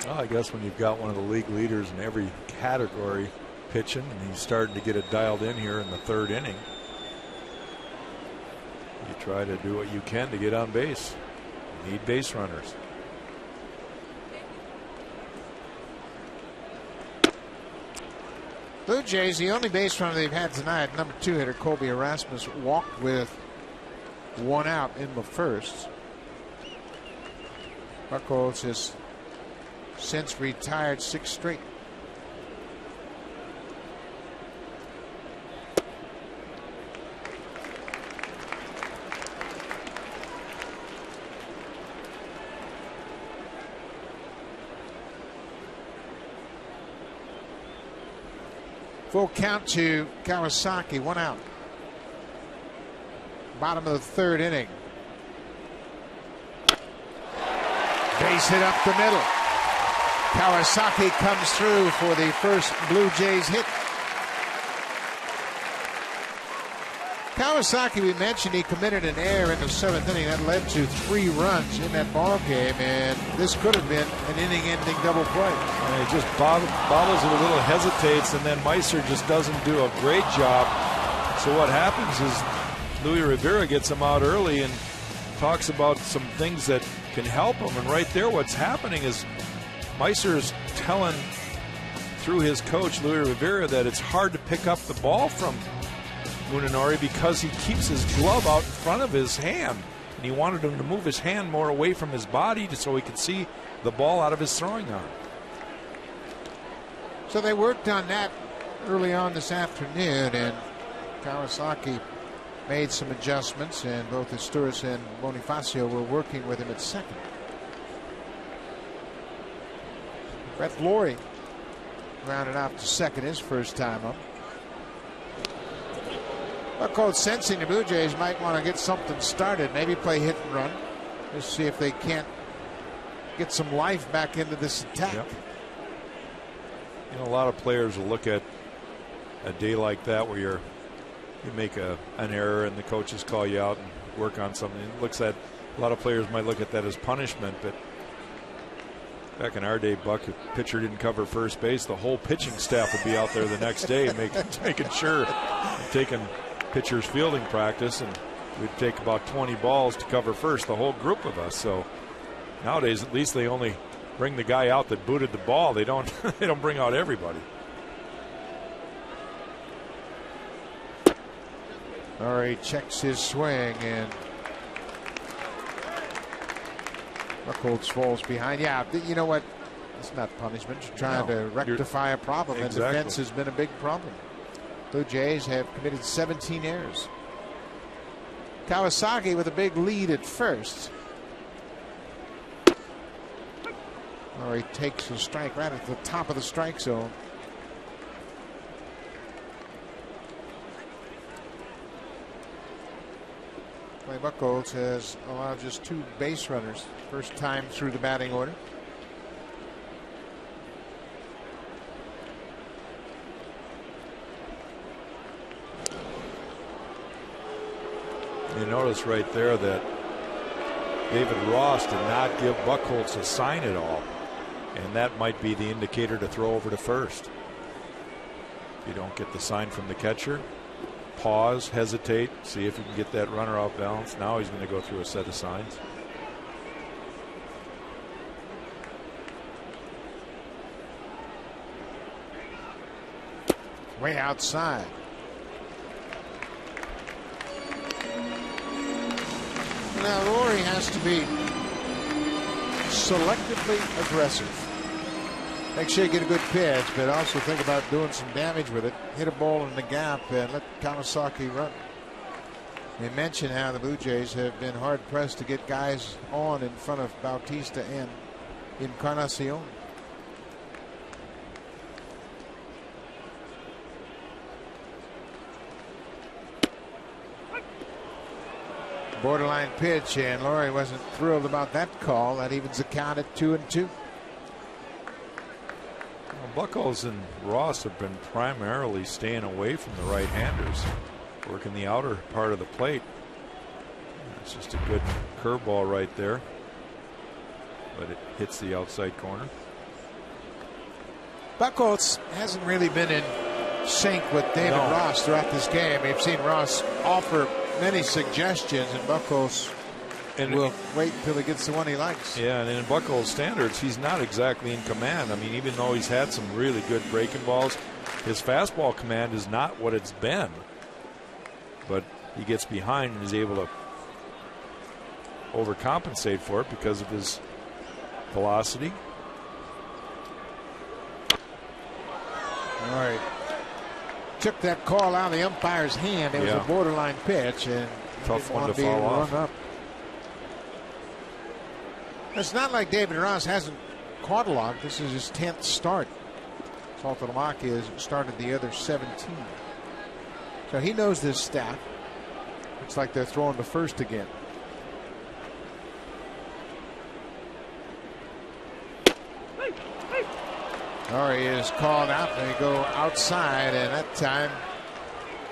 Well, I guess when you've got one of the league leaders in every category pitching, and he's starting to get it dialed in here in the 3rd inning, you try to do what you can to get on base. You need base runners. Blue Jays, the only base runner they've had tonight, number 2 hitter Colby Erasmus, walked with one out in the 1st. Buchholz has since retired 6 straight. Full count to Kawasaki, one out. Bottom of the 3rd inning. Base hit up the middle. Kawasaki comes through for the first Blue Jays hit. Kawasaki, we mentioned, he committed an error in the 7th inning that led to 3 runs in that ball game, and this could have been an inning-ending double play. And he just bobbles it a little, hesitates, and then Meister just doesn't do a great job. So what happens is Luis Rivera gets him out early and talks about some things that can help him. And right there, what's happening is Meister is telling through his coach Luis Rivera that it's hard to pick up the ball from Molinari because he keeps his glove out in front of his hand, and he wanted him to move his hand more away from his body so he could see the ball out of his throwing arm. So they worked on that early on this afternoon, and Kawasaki made some adjustments, and both Izturis and Bonifacio were working with him at second. Brett Laurie rounded out to second his first time up. Buchholz sensing the Blue Jays might want to get something started, maybe play hit and run, just see if they can't get some life back into this attack. Yep. You know, a lot of players will look at a day like that where you make an error and the coaches call you out and work on something. It looks at a lot of players might look at that as punishment, but back in our day, Buck, if pitcher didn't cover first base, the whole pitching staff would be out there the next day making sure, taking pitcher's fielding practice, and we'd take about 20 balls to cover first, the whole group of us. So nowadays, at least they only bring the guy out that booted the ball. They don't they don't bring out everybody. Laurie checks his swing, and Buchholz falls behind. Yeah, you know what? It's not punishment. You're trying to rectify a problem, and defense has been a big problem. Blue Jays have committed 17 errors. Kawasaki with a big lead at first. Laurie takes a strike right at the top of the strike zone. Clay Buchholz has allowed just 2 base runners. First time through the batting order. You notice right there that David Ross did not give Buchholz a sign at all. And that might be the indicator to throw over to first. If you don't get the sign from the catcher, pause, hesitate, see if you can get that runner off balance. Now he's going to go through a set of signs. Way outside. Now Laurie has to be selectively aggressive. Make sure you get a good pitch, but also think about doing some damage with it. Hit a ball in the gap and let Kawasaki run. We mentioned how the Blue Jays have been hard pressed to get guys on in front of Bautista and Encarnacion. Borderline pitch, and Laurie wasn't thrilled about that call. That evens the count at 2-2. Well, Buchholz and Ross have been primarily staying away from the right-handers, working the outer part of the plate. It's just a good curveball right there, but it hits the outside corner. Buchholz hasn't really been in sync with David Ross throughout this game. We've seen Ross offer many suggestions, and Buchholz will wait until he gets the one he likes. Yeah, and in Buchholz standards, he's not exactly in command. I mean, even though he's had some really good breaking balls, his fastball command is not what it's been. But he gets behind and is able to overcompensate for it because of his velocity. All right. Took that call out of the umpire's hand. It was a borderline pitch, and tough one to fall off. Up. It's not like David Ross hasn't caught a lot. This is his 10th start. Saltalamacchia has started the other 17. So he knows this staff. It's like they're throwing the first again. Laurie is called out. They go outside, and that time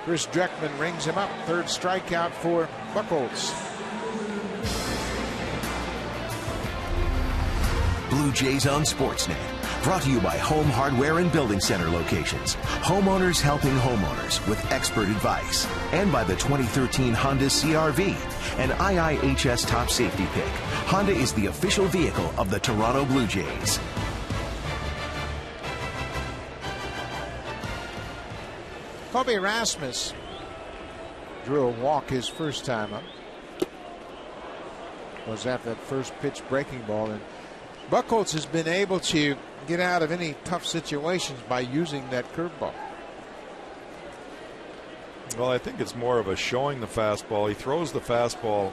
Chris Dreckman rings him up. 3rd strikeout for Buchholz. Blue Jays on Sportsnet. Brought to you by Home Hardware and Building Center locations. Homeowners helping homeowners with expert advice. And by the 2013 Honda CR-V, an IIHS top safety pick. Honda is the official vehicle of the Toronto Blue Jays. Kobe Rasmus drew a walk his first time up. Was after that first pitch breaking ball, and Buchholz has been able to get out of any tough situations by using that curveball. Well, I think it's more of a showing the fastball. He throws the fastball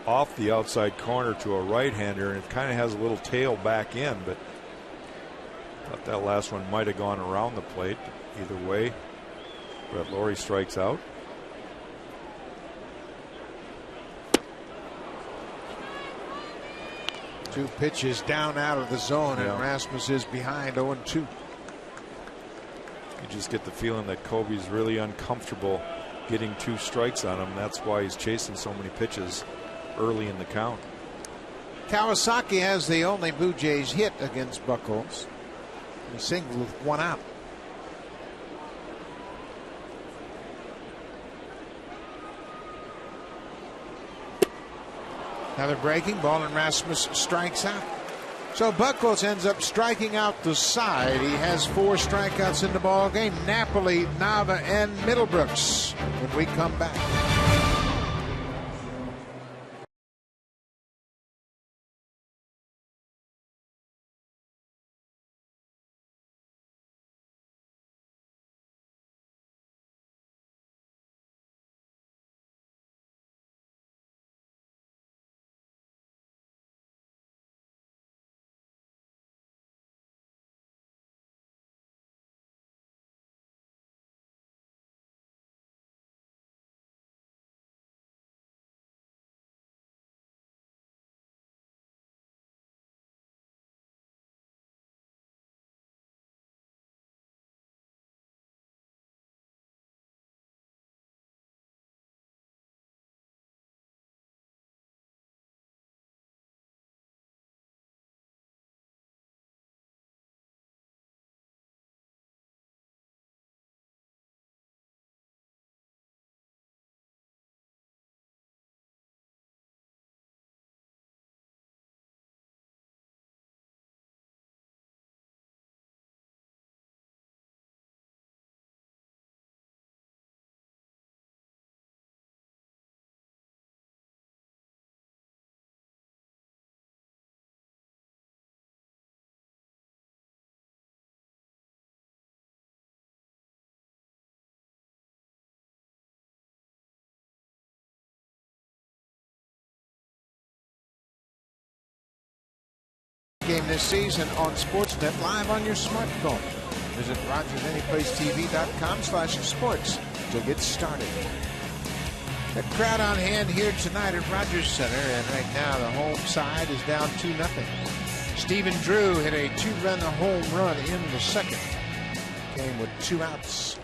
off the outside corner to a right-hander, and it kind of has a little tail back in, but I thought that last one might have gone around the plate. Either way, Brett Laurie strikes out. Two pitches down out of the zone, and Rasmus is behind 0-2. You just get the feeling that Kobe's really uncomfortable getting 2 strikes on him. That's why he's chasing so many pitches early in the count. Kawasaki has the only Blue Jays hit against Buchholz. He singled with 1 out. Another breaking ball, and Rasmus strikes out. So Buchholz ends up striking out the side. He has 4 strikeouts in the ball game. Napoli, Nava, and Middlebrooks when we come back. Game this season on Sportsnet live on your smartphone. Visit RogersAnyPlaceTV.com/sports to get started. The crowd on hand here tonight at Rogers Center, and right now the home side is down 2-0. Stephen Drew hit a 2-run home run in the second. Came with 2 outs.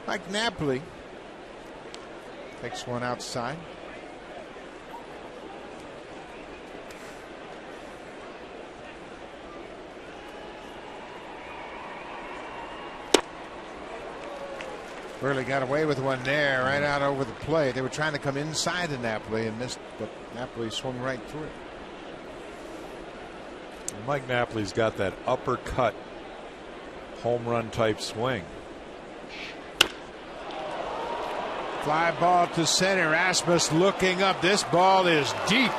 Mike Napoli takes one outside. Burley got away with one there, right out over the plate. They were trying to come inside the Napoli and missed, but Napoli swung right through it. Mike Napoli's got that uppercut home run type swing. Fly ball to center. Rasmus looking up. This ball is deep.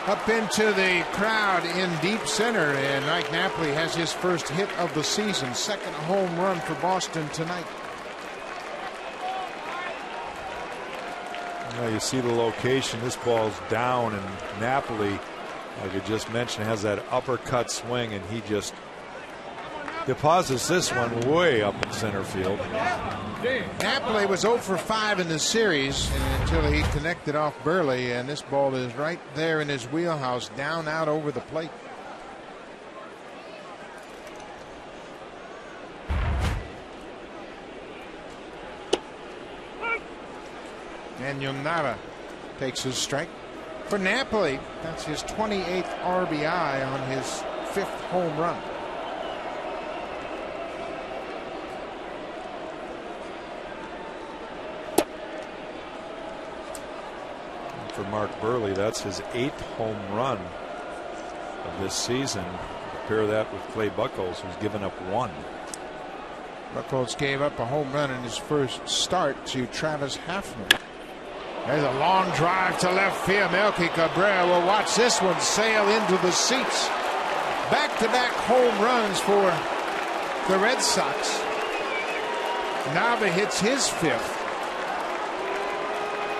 Up into the crowd in deep center, and Mike Napoli has his first hit of the season. Second home run for Boston tonight. Well, you see the location. This ball's down, and Napoli, like I just mentioned, has that uppercut swing, and he just deposits this one way up in center field. Napoli was 0 for 5 in the series until he connected off Burley, and this ball is right there in his wheelhouse, down out over the plate. And Yonara takes his strike. For Napoli, that's his 28th RBI on his 5th home run. And for Mark Burley, that's his 8th home run of this season. Compare that with Clay Buchholz, who's given up 1. Buchholz gave up a home run in his first start to Travis Hafner. There's a long drive to left field. Melky Cabrera will watch this one sail into the seats. Back-to-back home runs for the Red Sox. Nava hits his 5th.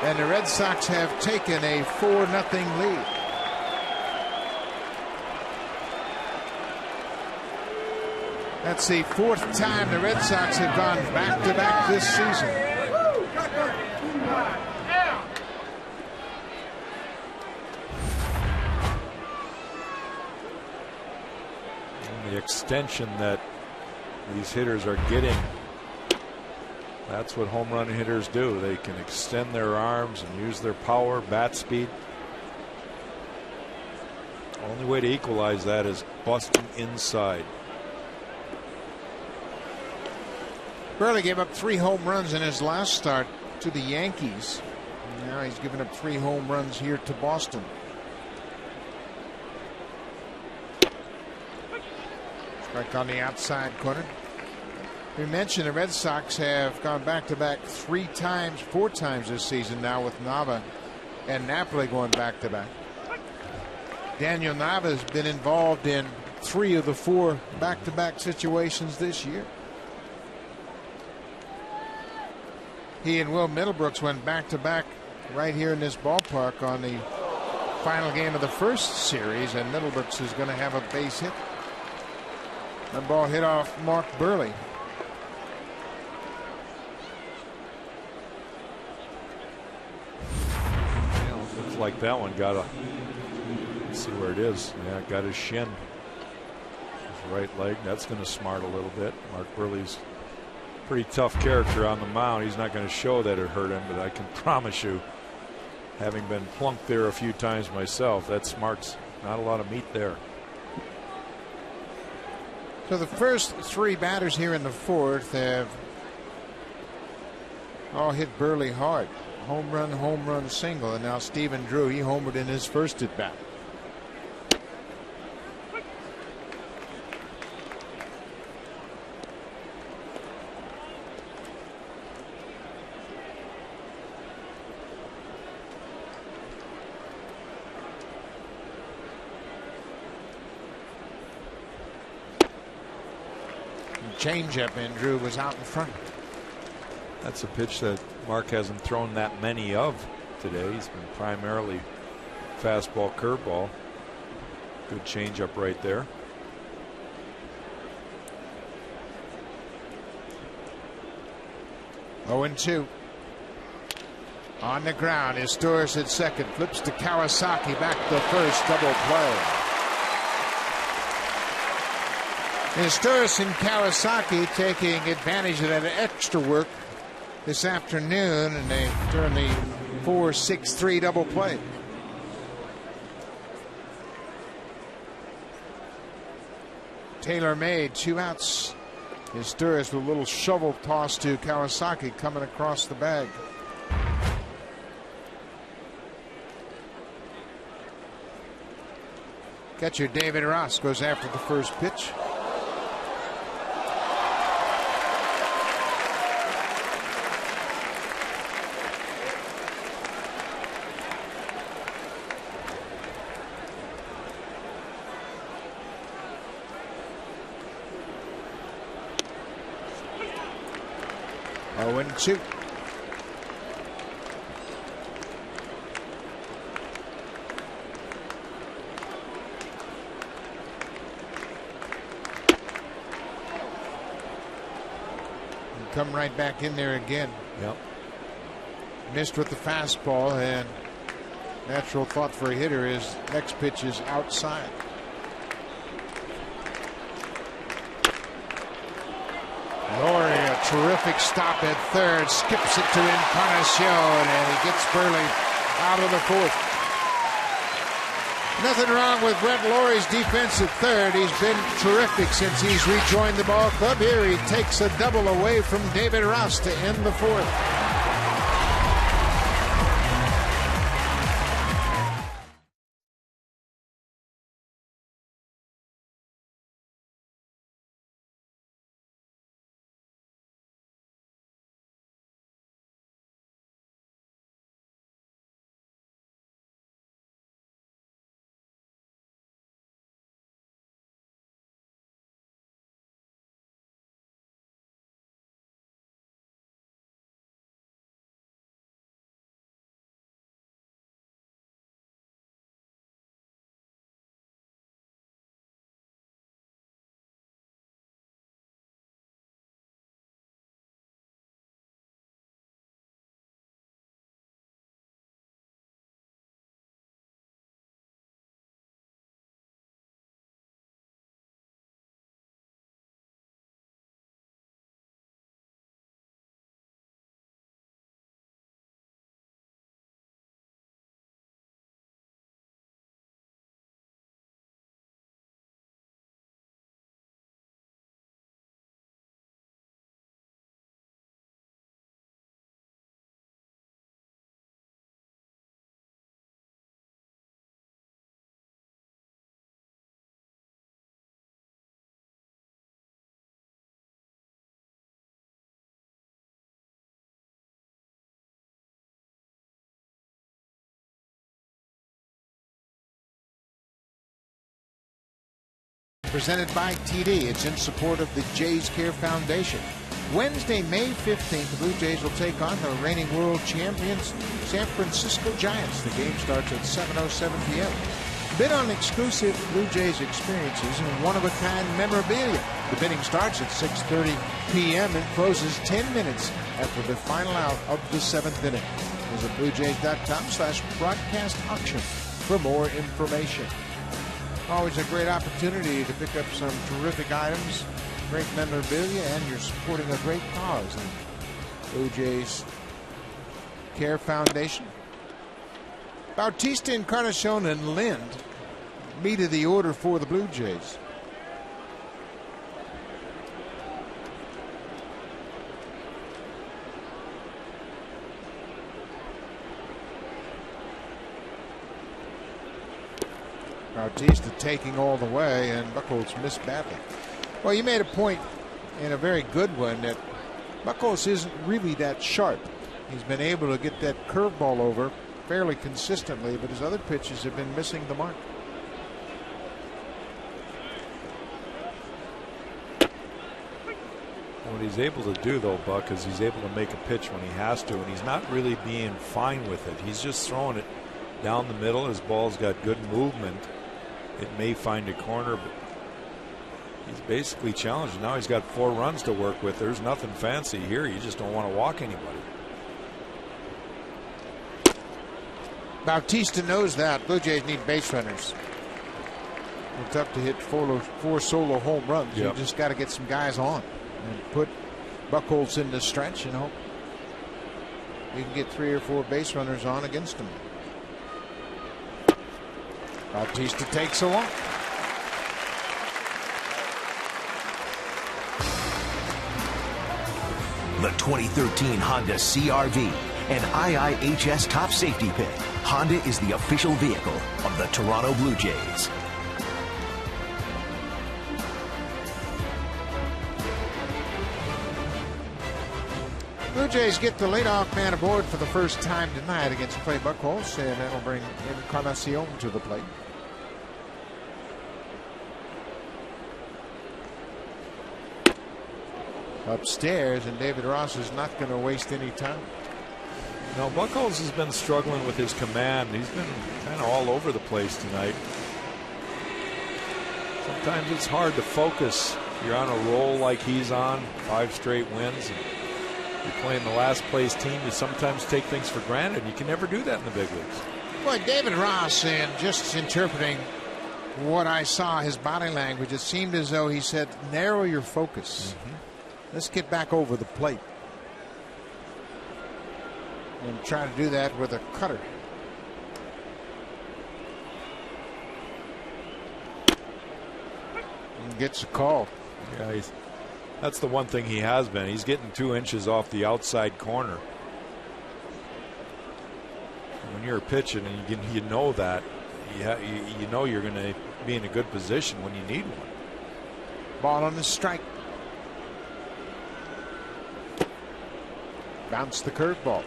And the Red Sox have taken a 4-0 lead. That's the 4th time the Red Sox have gone back-to-back this season. The extension that these hitters are getting, that's what home run hitters do. They can extend their arms and use their power, bat speed. Only way to equalize that is busting inside. Burley gave up 3 home runs in his last start to the Yankees. Now he's given up 3 home runs here to Boston. Right on the outside corner. We mentioned the Red Sox have gone back-to-back 4 times this season now, with Nava and Napoli going back-to-back. Daniel Nava has been involved in 3 of the 4 back-to-back situations this year. He and Will Middlebrooks went back-to-back right here in this ballpark on the final game of the first series, and Middlebrooks is going to have a base hit. That ball hit off Mark Burley. Looks like that one got a. Let's see where it is. Yeah, got his shin. His right leg. That's going to smart a little bit. Mark Burley's a pretty tough character on the mound. He's not going to show that it hurt him, but I can promise you, having been plunked there a few times myself, that smarts. Not a lot of meat there. So the first 3 batters here in the 4th have all hit Burley hard. Home run, single. And now Stephen Drew, he homered in his first at bat. Changeup, and Drew was out in front. That's a pitch that Mark hasn't thrown that many of today. He's been primarily fastball, curveball. Good changeup right there. Oh, 0-2. On the ground is Storis at second. Flips to Kawasaki, back to first. Double play. Storis and Kawasaki taking advantage of that extra work this afternoon, and they turn the 4-6-3 double play. Taylor made 2 outs. Storis with a little shovel toss to Kawasaki coming across the bag. Catcher David Ross goes after the first pitch. Oh, 2. Come right back in there again. Yep. Missed with the fastball, and natural thought for a hitter is next pitch is outside. Laurie, a terrific stop at third, skips it to Encarnacion, and he gets Burley out of the 4th. Nothing wrong with Brett Laurie's defense at third. He's been terrific since he's rejoined the ball club. Here he takes a double away from David Ross to end the 4th. presented by TD. It's in support of the Jays Care Foundation. Wednesday, May 15th, the Blue Jays will take on the reigning world champions, San Francisco Giants. The game starts at 7:07 p.m. Bid on exclusive Blue Jays experiences and one-of-a-kind memorabilia. The bidding starts at 6:30 p.m. and closes 10 minutes after the final out of the 7th inning. Visit bluejays.com/broadcast auction for more information. Always a great opportunity to pick up some terrific items, great memorabilia, and you're supporting a great cause. The Blue Jays Care Foundation. Bautista, Encarnacion, and Lind, meat of the order for the Blue Jays. Bautista taking all the way, and Buchholz missed badly. Well, you made a point, and a very good one, that Buchholz isn't really that sharp. He's been able to get that curveball over fairly consistently, but his other pitches have been missing the mark. What he's able to do, though, Buck, is he's able to make a pitch when he has to, and he's not really being fine with it. He's just throwing it down the middle. His ball's got good movement. It may find a corner, but he's basically challenged. Now he's got 4 runs to work with. There's nothing fancy here. You just don't want to walk anybody. Bautista knows that. Blue Jays need base runners. It's tough to hit 4 solo home runs. Yep. You just got to get some guys on and put Buchholz in the stretch and hope you can get 3 or 4 base runners on against him. Bautista takes a walk. The 2013 Honda CR-V, an IIHS top safety pick. Honda is the official vehicle of the Toronto Blue Jays. Blue Jays get the leadoff man aboard for the first time tonight against Clay Buchholz, and that'll bring Encarnacion to the plate. Upstairs, and David Ross is not going to waste any time. Now, Buchholz has been struggling with his command. He's been kind of all over the place tonight. Sometimes it's hard to focus. You're on a roll like he's on, 5 straight wins. You're playing the last place team. You sometimes take things for granted. You can never do that in the big leagues. Boy, David Ross, and just interpreting what I saw, his body language, it seemed as though he said, narrow your focus. Let's get back over the plate. And try to do that with a cutter. And gets a call. Yeah, that's the one thing he has been. He's getting 2 inches off the outside corner. When you're pitching and you know that, you know you're going to be in a good position when you need one. Ball on the strike. Bounce the curveball.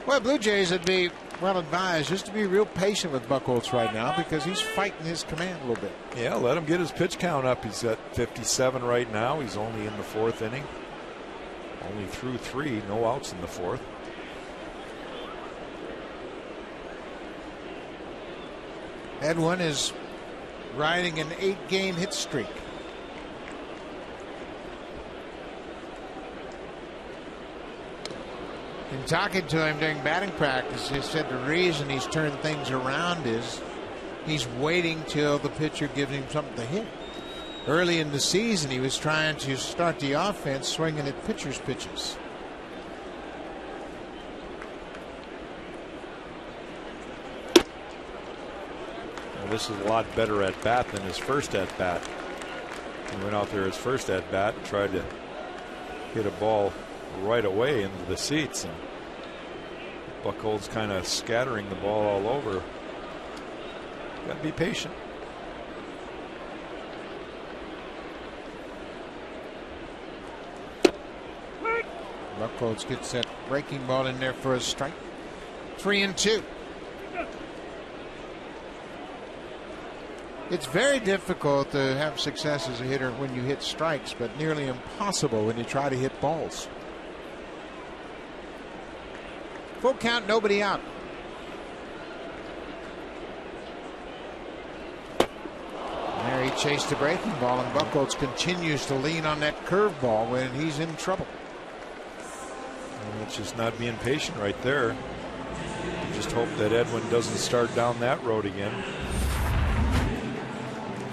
Well, Blue Jays would be well advised just to be real patient with Buchholz right now, because he's fighting his command a little bit. Yeah, let him get his pitch count up. He's at 57 right now. He's only in the 4th inning. Only threw 3, no outs in the 4th. Edwin is riding an 8-game hit streak. In talking to him during batting practice, he said the reason he's turned things around is he's waiting till the pitcher gives him something to hit. Early in the season, he was trying to start the offense swinging at pitchers' pitches. Well, this is a lot better at bat than his first at bat. He went out there his first at bat and tried to hit a ball right away into the seats, and Buchholz kind of scattering the ball all over. Got to be patient. Buchholz gets that breaking ball in there for a strike. 3-2. It's very difficult to have success as a hitter when you hit strikes, but nearly impossible when you try to hit balls. Full count, nobody out. There he chased a breaking ball, and Buchholz continues to lean on that curveball when he's in trouble. Well, it's just not being patient right there. Just hope that Edwin doesn't start down that road again.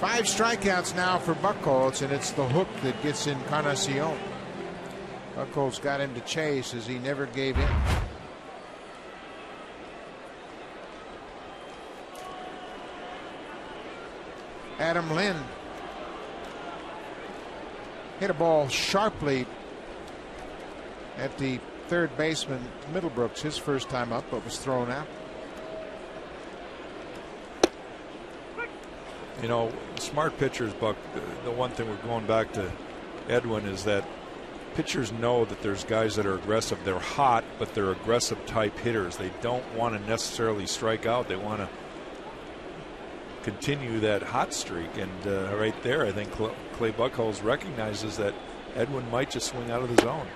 5 strikeouts now for Buchholz, and it's the hook that gets Encarnacion. Buchholz got him to chase as he never gave in. Adam Lind hit a ball sharply at the third baseman Middlebrooks his first time up, but was thrown out. You know, smart pitchers, Buck, the one thing we're going back to Edwin is that pitchers know that there's guys that are aggressive. They're hot, but they're aggressive type hitters. They don't want to necessarily strike out. They want to continue that hot streak. And right there, I think Clay Buchholz recognizes that Edwin might just swing out of the zone.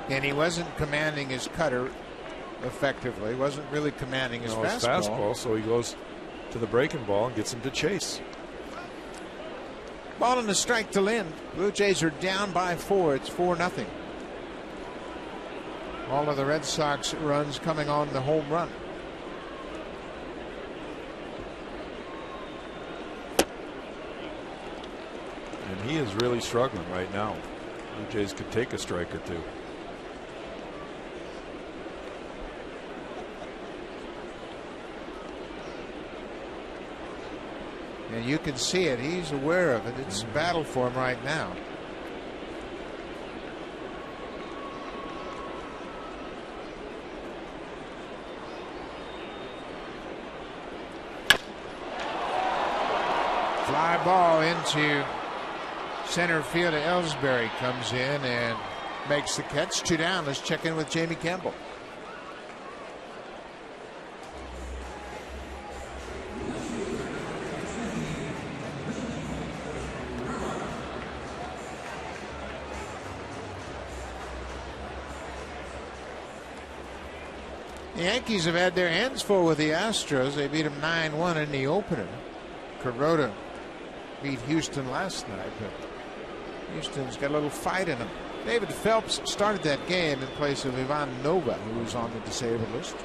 And he wasn't commanding his cutter effectively. He wasn't really commanding his fastball. So he goes to the breaking ball and gets him to chase. Ball and a strike to Lind. Blue Jays are down by 4. It's 4-0. All of the Red Sox runs coming on the home run. And he is really struggling right now. Blue Jays could take a strike or two. And you can see it. He's aware of it. It's a battle for him right now. Fly ball into center field. Ellsbury comes in and makes the catch. 2 down. Let's check in with Jamie Campbell. The Yankees have had their hands full with the Astros. They beat them 9-1 in the opener. Kuroda beat Houston last night, but Houston's got a little fight in them. David Phelps started that game in place of Ivan Nova, who was on the disabled list.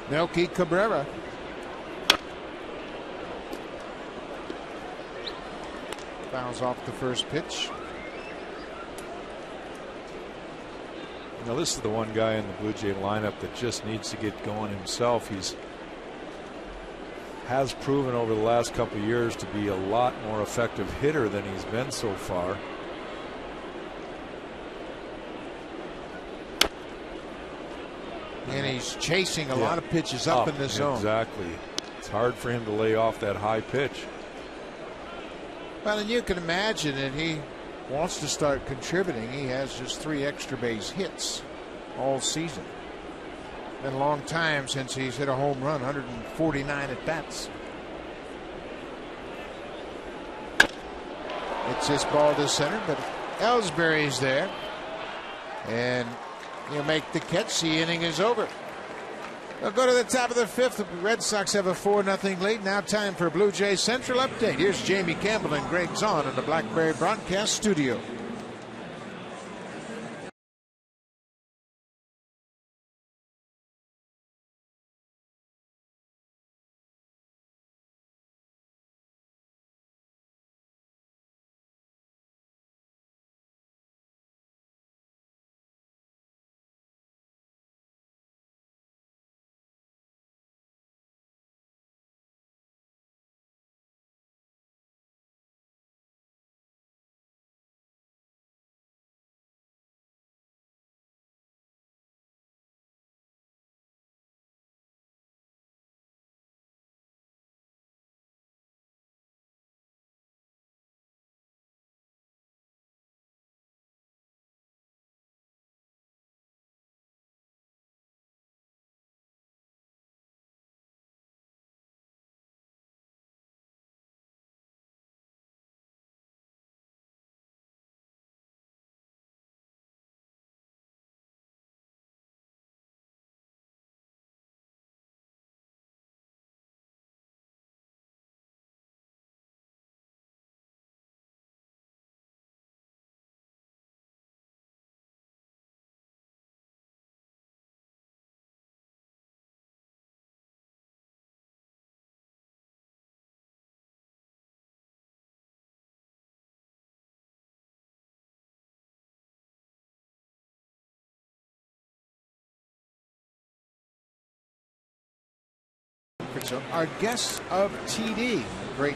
Melky Cabrera. Fouls off the first pitch. Now this is the one guy in the Blue Jay lineup that just needs to get going himself. Has proven over the last couple of years to be a lot more effective hitter than he's been so far. And he's chasing a lot of pitches up in the zone. Exactly. It's hard for him to lay off that high pitch. Well, and you can imagine that he wants to start contributing. He has just 3 extra base hits all season. Been a long time since he's hit a home run. 149 at bats. It's this ball to center, but Ellsbury's there, and he'll make the catch. The inning is over. We'll go to the top of the 5th. The Red Sox have a 4-0 lead. Now time for a Blue Jays Central update. Here's Jamie Campbell and Greg Zahn in the Blackberry Broadcast Studio. So our guests of TD. Great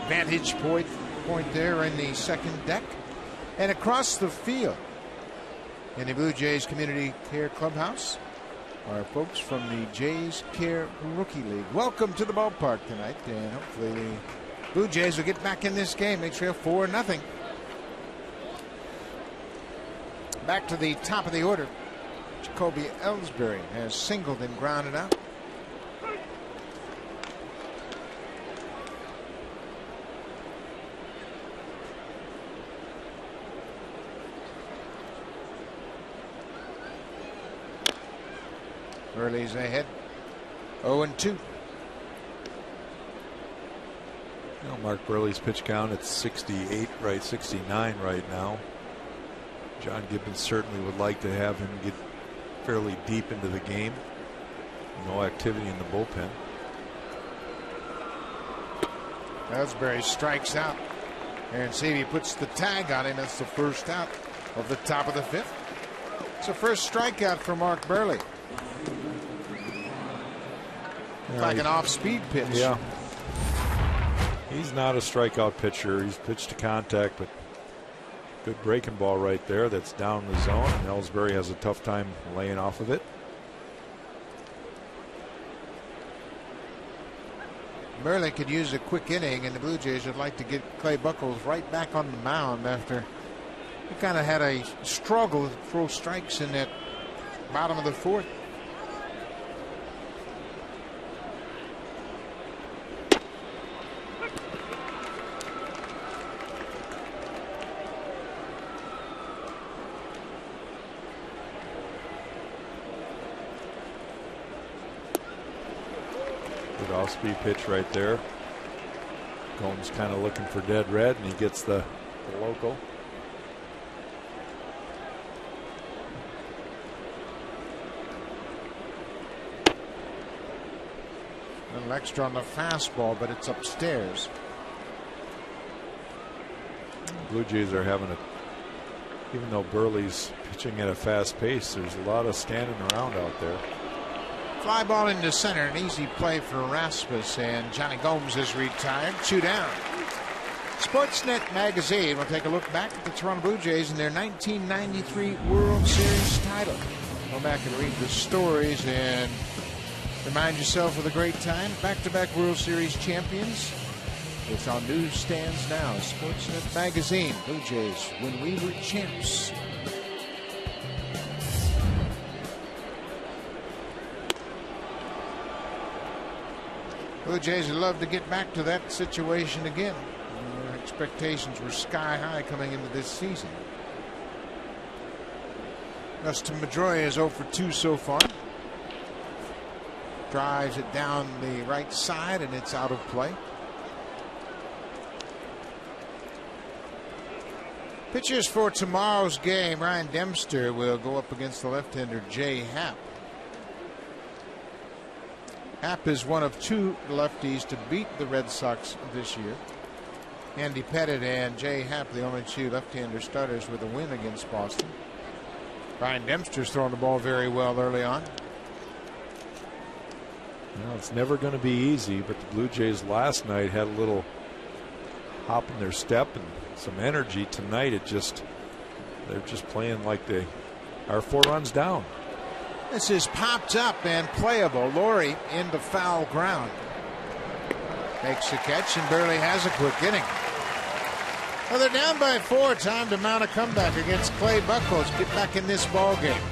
vantage point there in the second deck. And across the field in the Blue Jays Community Care Clubhouse are folks from the Jays Care Rookie League. Welcome to the ballpark tonight, and hopefully the Blue Jays will get back in this game. They trail 4-0. Back to the top of the order. Jacoby Ellsbury has singled and grounded out. Burley's ahead. 0-2. Mark Burley's pitch count at 68, right, 69 right now. John Gibbons certainly would like to have him get fairly deep into the game. No activity in the bullpen. Ellsbury strikes out. And Seavey puts the tag on him. That's the first out of the top of the fifth. It's a first strikeout for Mark Burley. Like an off-speed pitch. Yeah. He's not a strikeout pitcher. He's pitched to contact, but good breaking ball right there. That's down the zone. And Ellsbury has a tough time laying off of it. Burley could use a quick inning, and the Blue Jays would like to get Clay Buchholz right back on the mound after he kind of had a struggle to throw strikes in that bottom of the fourth. Off-speed pitch right there. Gomes kind of looking for dead red, and he gets the local. A little extra on the fastball, but it's upstairs. Blue Jays are having even though Burley's pitching at a fast pace, there's a lot of standing around out there. Fly ball into center, an easy play for Rasmus, and Johnny Gomes is retired. 2 down. Sportsnet magazine will take a look back at the Toronto Blue Jays and their 1993 World Series title. Go back and read the stories and remind yourself of the great time. Back-to-back World Series champions. It's on newsstands now. Sportsnet magazine. Blue Jays when we were champs. Blue Jays would love to get back to that situation again. Their expectations were sky high coming into this season. Dustin Pedroia is 0 for 2 so far. Drives it down the right side, and it's out of play. Pitchers for tomorrow's game. Ryan Dempster will go up against the left-hander Jay Happ. Happ is one of 2 lefties to beat the Red Sox this year. Andy Pettitte and Jay Happ, the only 2 left-hander starters with a win against Boston. Ryan Dempster's throwing the ball very well early on. Well, it's never going to be easy, but the Blue Jays last night had a little hop in their step and some energy. Tonight they're just playing like they are 4 runs down. This is popped up and playable. Laurie into foul ground. Makes the catch, and Burley has a quick inning. Well, they're down by 4. Time to mount a comeback against Clay Buchholz. Get back in this ball game.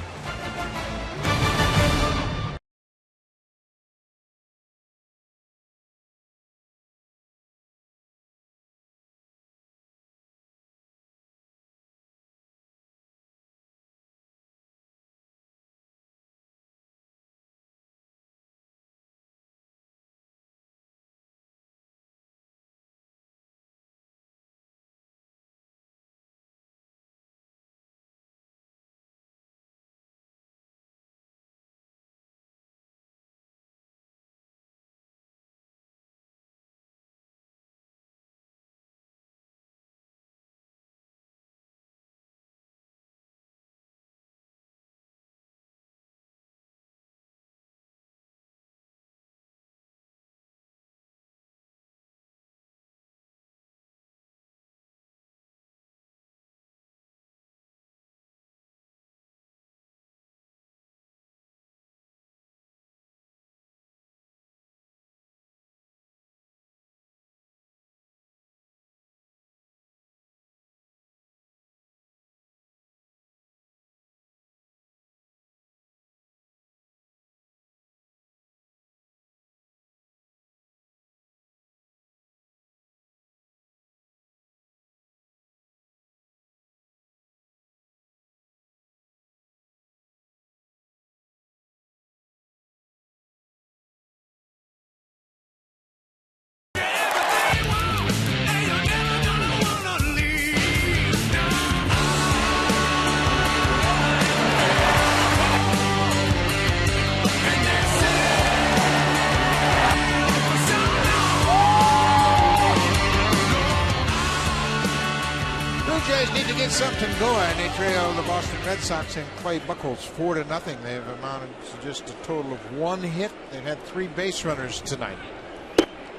get something going. They trail the Boston Red Sox and Clay Buchholz 4-0. They've amounted to just a total of 1 hit. They've had 3 base runners tonight.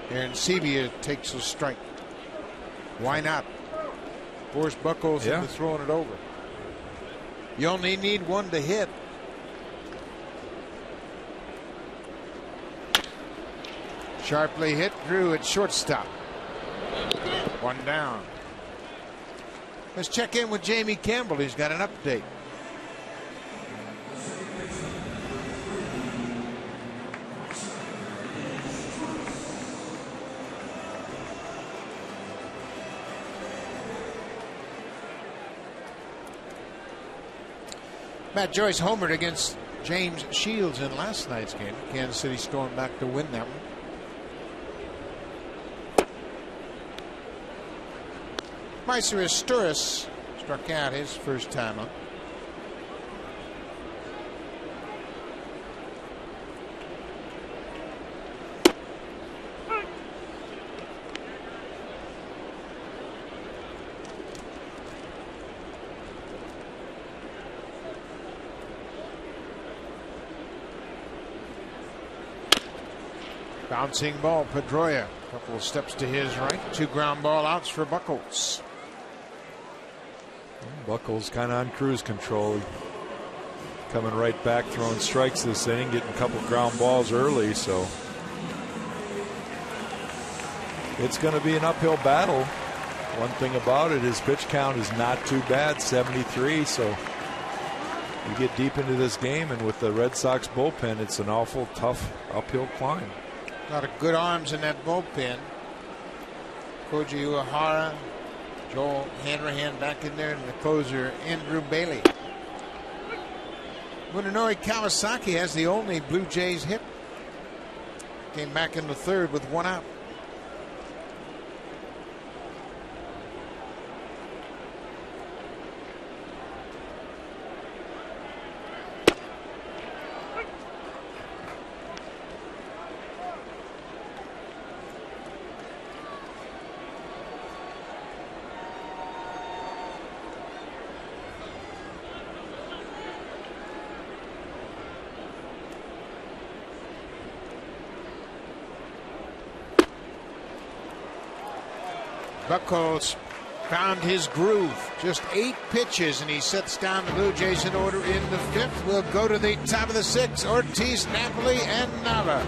Aaron Sebia takes a strike. Why not? Force Buchholz into throwing it over. You only need 1 to hit. Sharply hit. Drew at shortstop. 1 down. Let's check in with Jamie Campbell. He's got an update. Matt Joyce homered against James Shields in last night's game. Kansas City stormed back to win that one. Meiser Asturis struck out his first time up. Bouncing ball, Pedroia. A couple of steps to his right. 2 ground ball outs for Buchholz. Buchholz kind of on cruise control. Coming right back, throwing strikes this inning, getting a couple ground balls early, so it's going to be an uphill battle. One thing about it, his pitch count is not too bad, 73, so you get deep into this game, and with the Red Sox bullpen, it's an awful tough uphill climb. A lot of good arms in that bullpen. Koji Uehara, Joel Hanrahan back in there, and the closer Andrew Bailey. Munenori Kawasaki has the only Blue Jays hit. Came back in the 3rd with 1 out. Buchholz found his groove. Just 8 pitches, and he sets down the Blue Jays in order in the 5th. We'll go to the top of the 6th. Ortiz, Napoli, and Nava.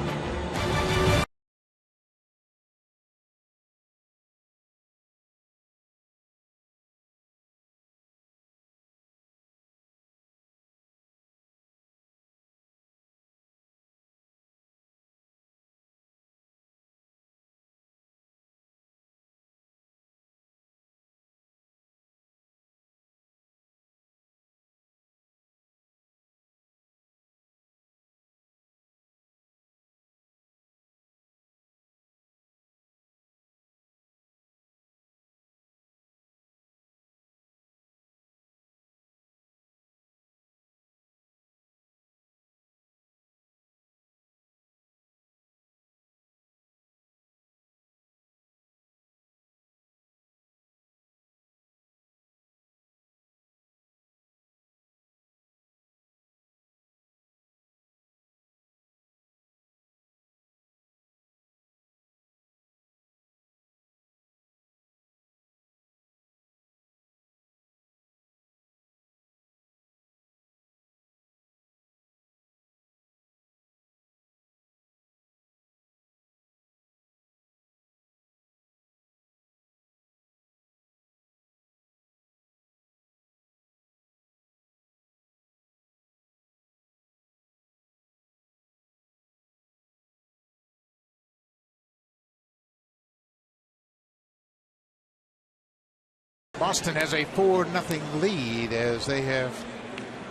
Boston has a 4-0 lead as they have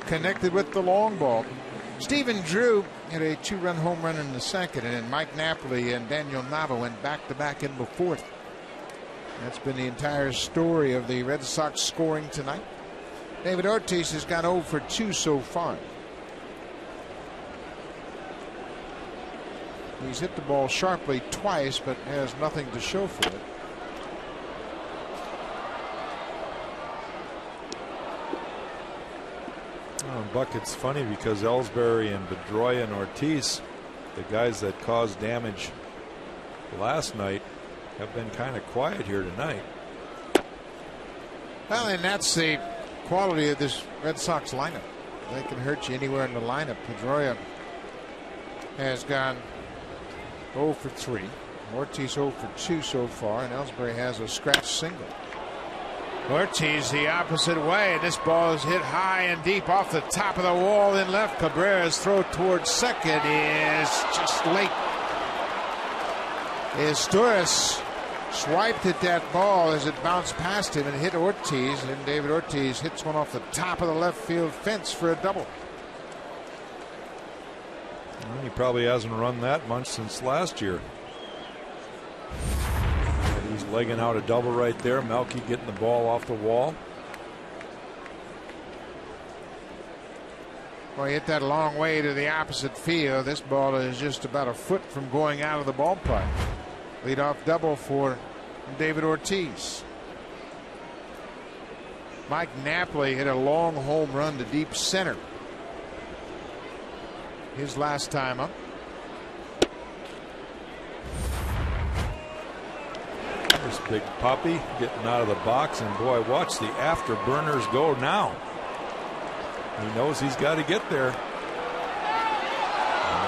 connected with the long ball. Stephen Drew had a 2-run home run in the 2nd, and then Mike Napoli and Daniel Nava went back-to-back in the 4th. That's been the entire story of the Red Sox scoring tonight. David Ortiz has gone 0 for 2 so far. He's hit the ball sharply twice, but has nothing to show for it. And Buck, it's funny because Ellsbury and Pedroia and Ortiz, the guys that caused damage last night, have been kind of quiet here tonight. Well, and that's the quality of this Red Sox lineup. They can hurt you anywhere in the lineup. Pedroia has gone 0 for 3. Ortiz 0 for 2 so far, and Ellsbury has a scratch single. Ortiz the opposite way, and this ball is hit high and deep off the top of the wall in left. Cabrera's throw towards second is just late. Torres swiped at that ball as it bounced past him and hit Ortiz, and David Ortiz hits one off the top of the left field fence for a double. Well, he probably hasn't run that much since last year. He's legging out a double right there. Melky getting the ball off the wall. Well, he hit that long way to the opposite field. This ball is just about a foot from going out of the ballpark. Leadoff double for David Ortiz. Mike Napoli hit a long home run to deep center his last time up. There's Big Puppy getting out of the box, and boy, watch the afterburners go now. He knows he's got to get there. And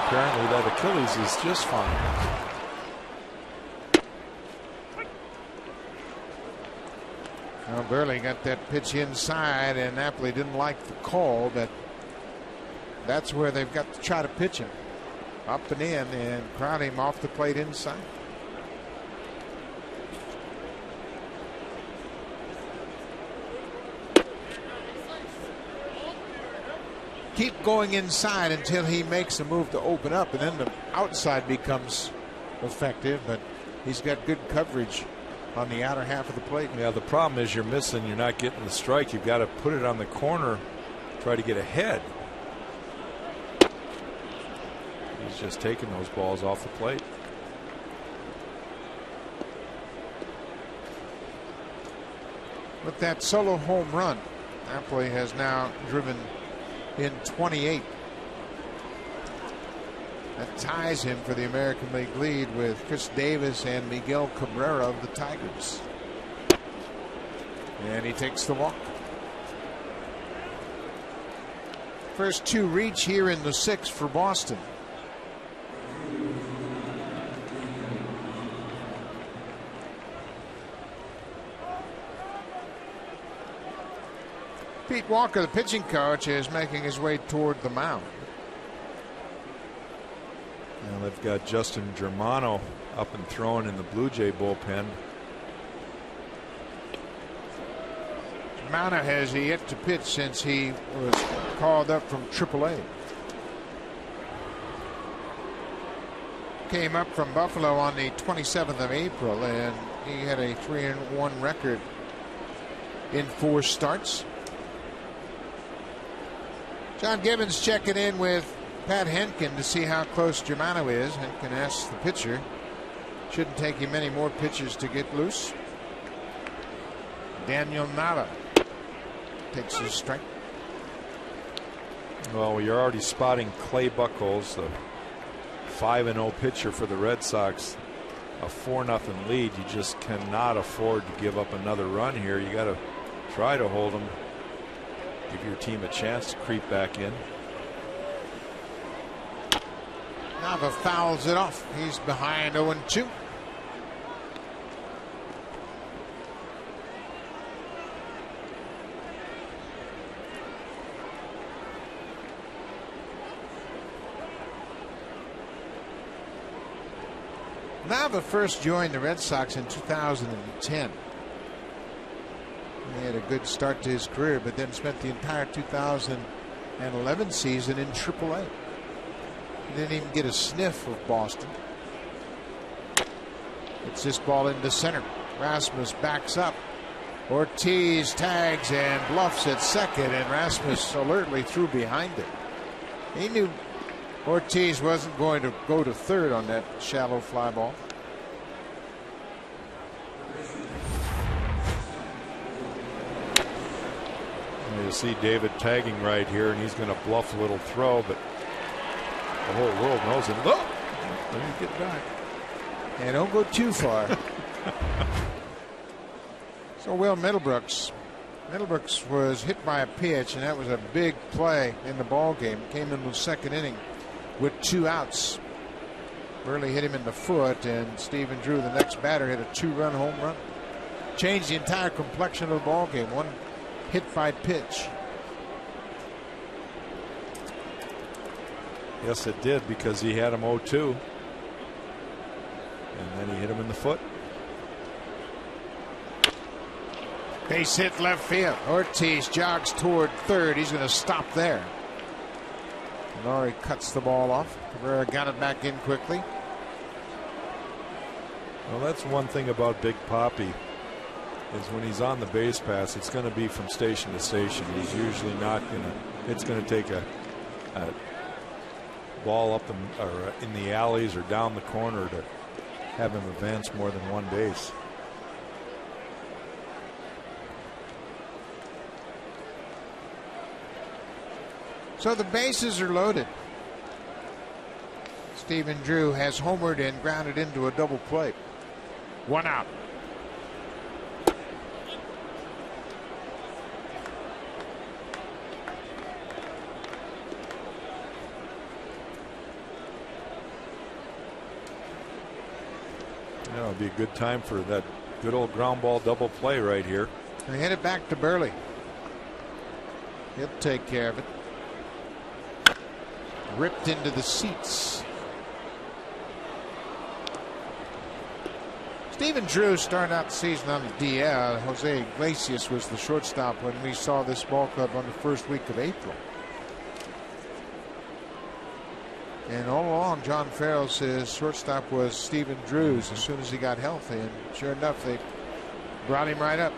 apparently that Achilles is just fine. Well, Burley got that pitch inside, and Napoli didn't like the call, but that's where they've got to try to pitch him. Up and in, and crowd him off the plate inside. Keep going inside until he makes a move to open up, and then the outside becomes effective, but he's got good coverage on the outer half of the plate. Yeah, the problem is you're missing, you're not getting the strike. You've got to put it on the corner, try to get ahead. He's just taking those balls off the plate. With that solo home run, Napoli has now driven in 28. That ties him for the American League lead with Chris Davis and Miguel Cabrera of the Tigers. And he takes the walk. First two reach here in the sixth for Boston. Pete Walker, the pitching coach, is making his way toward the mound. Well, they've got Justin Germano up and throwing in the Blue Jay bullpen. Germano has yet to pitch since he was called up from AAA. Came up from Buffalo on the 27th of April, and he had a 3-1 record in 4 starts. John Gibbons checking in with Pat Henkin to see how close Germano is. Henkin asks the pitcher, shouldn't take him many more pitches to get loose. Daniel Nava takes his strike. Well, you're already spotting Clay Buchholz, the 5-0 pitcher for the Red Sox, a 4-0 lead. You just cannot afford to give up another run here. You got to try to hold them. Give your team a chance to creep back in. Nava fouls it off. He's behind 0-2. Nava first joined the Red Sox in 2010. He had a good start to his career, but then spent the entire 2011 season in AAA. He didn't even get a sniff of Boston. It's this ball into center. Rasmus backs up. Ortiz tags and bluffs at second, and Rasmus alertly threw behind it. He knew Ortiz wasn't going to go to third on that shallow fly ball. see David tagging right here, and he's going to bluff a little throw, but the whole world knows it. Oh, let me get back. And don't go too far. So Will Middlebrooks was hit by a pitch, and that was a big play in the ball game. Came in the second inning with 2 outs. Burley hit him in the foot, and Stephen Drew, the next batter, hit a 2-run home run. Changed the entire complexion of the ball game. One hit by pitch. Yes, it did, because he had him 0-2. And then he hit him in the foot. Base hit left field. Ortiz jogs toward third. He's going to stop there. Laurie cuts the ball off. Cabrera got it back in quickly. Well, that's one thing about Big Papi, is when he's on the base pass, it's going to be from station to station. He's usually not going to. It's going to take a ball up or in the alleys or down the corner to have him advance more than one base. So the bases are loaded. Stephen Drew has homered and grounded into a double play. 1 out. It'll be a good time for that good old ground ball double play right here. They hit it back to Burley. He'll take care of it. Ripped into the seats. Stephen Drew started out the season on the DL. Jose Iglesias was the shortstop when we saw this ball club on the first week of April. And all along, John Farrell says shortstop was Stephen Drew's as soon as he got healthy. And sure enough, they brought him right up.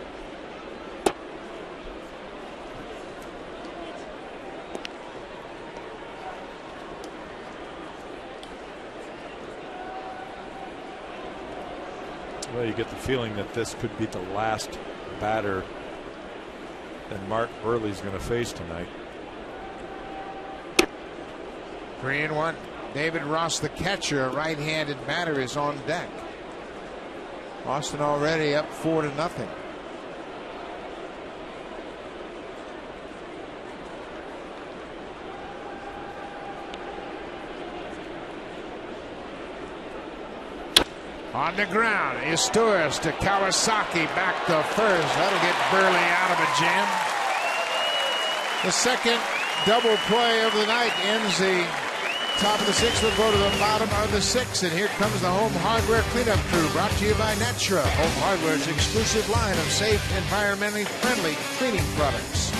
Well, you get the feeling that this could be the last batter that Mark Burley's going to face tonight. 3-1. David Ross, the catcher, a right-handed batter, is on deck. Boston already up 4-0. On the ground, Isturiz to Kawasaki, back to first. That'll get Burley out of a jam. The second double play of the night ends the top of the 6th. We'll go to the bottom of the 6th, and here comes the Home Hardware Cleanup Crew, brought to you by Netra, Home Hardware's exclusive line of safe, environmentally friendly cleaning products.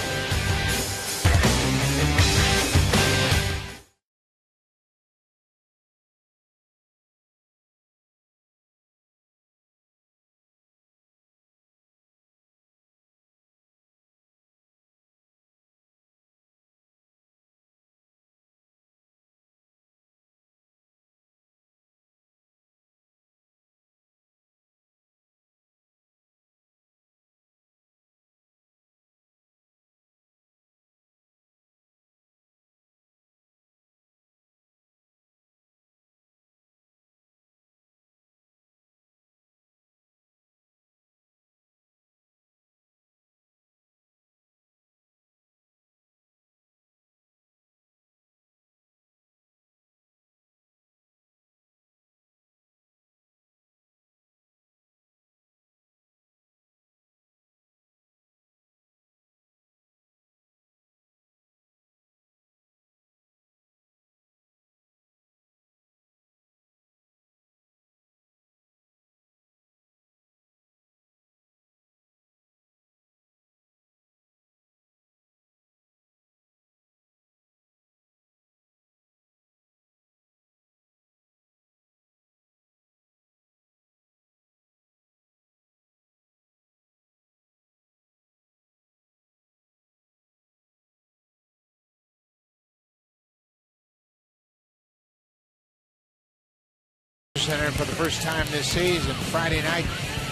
Center for the first time this season. Friday night,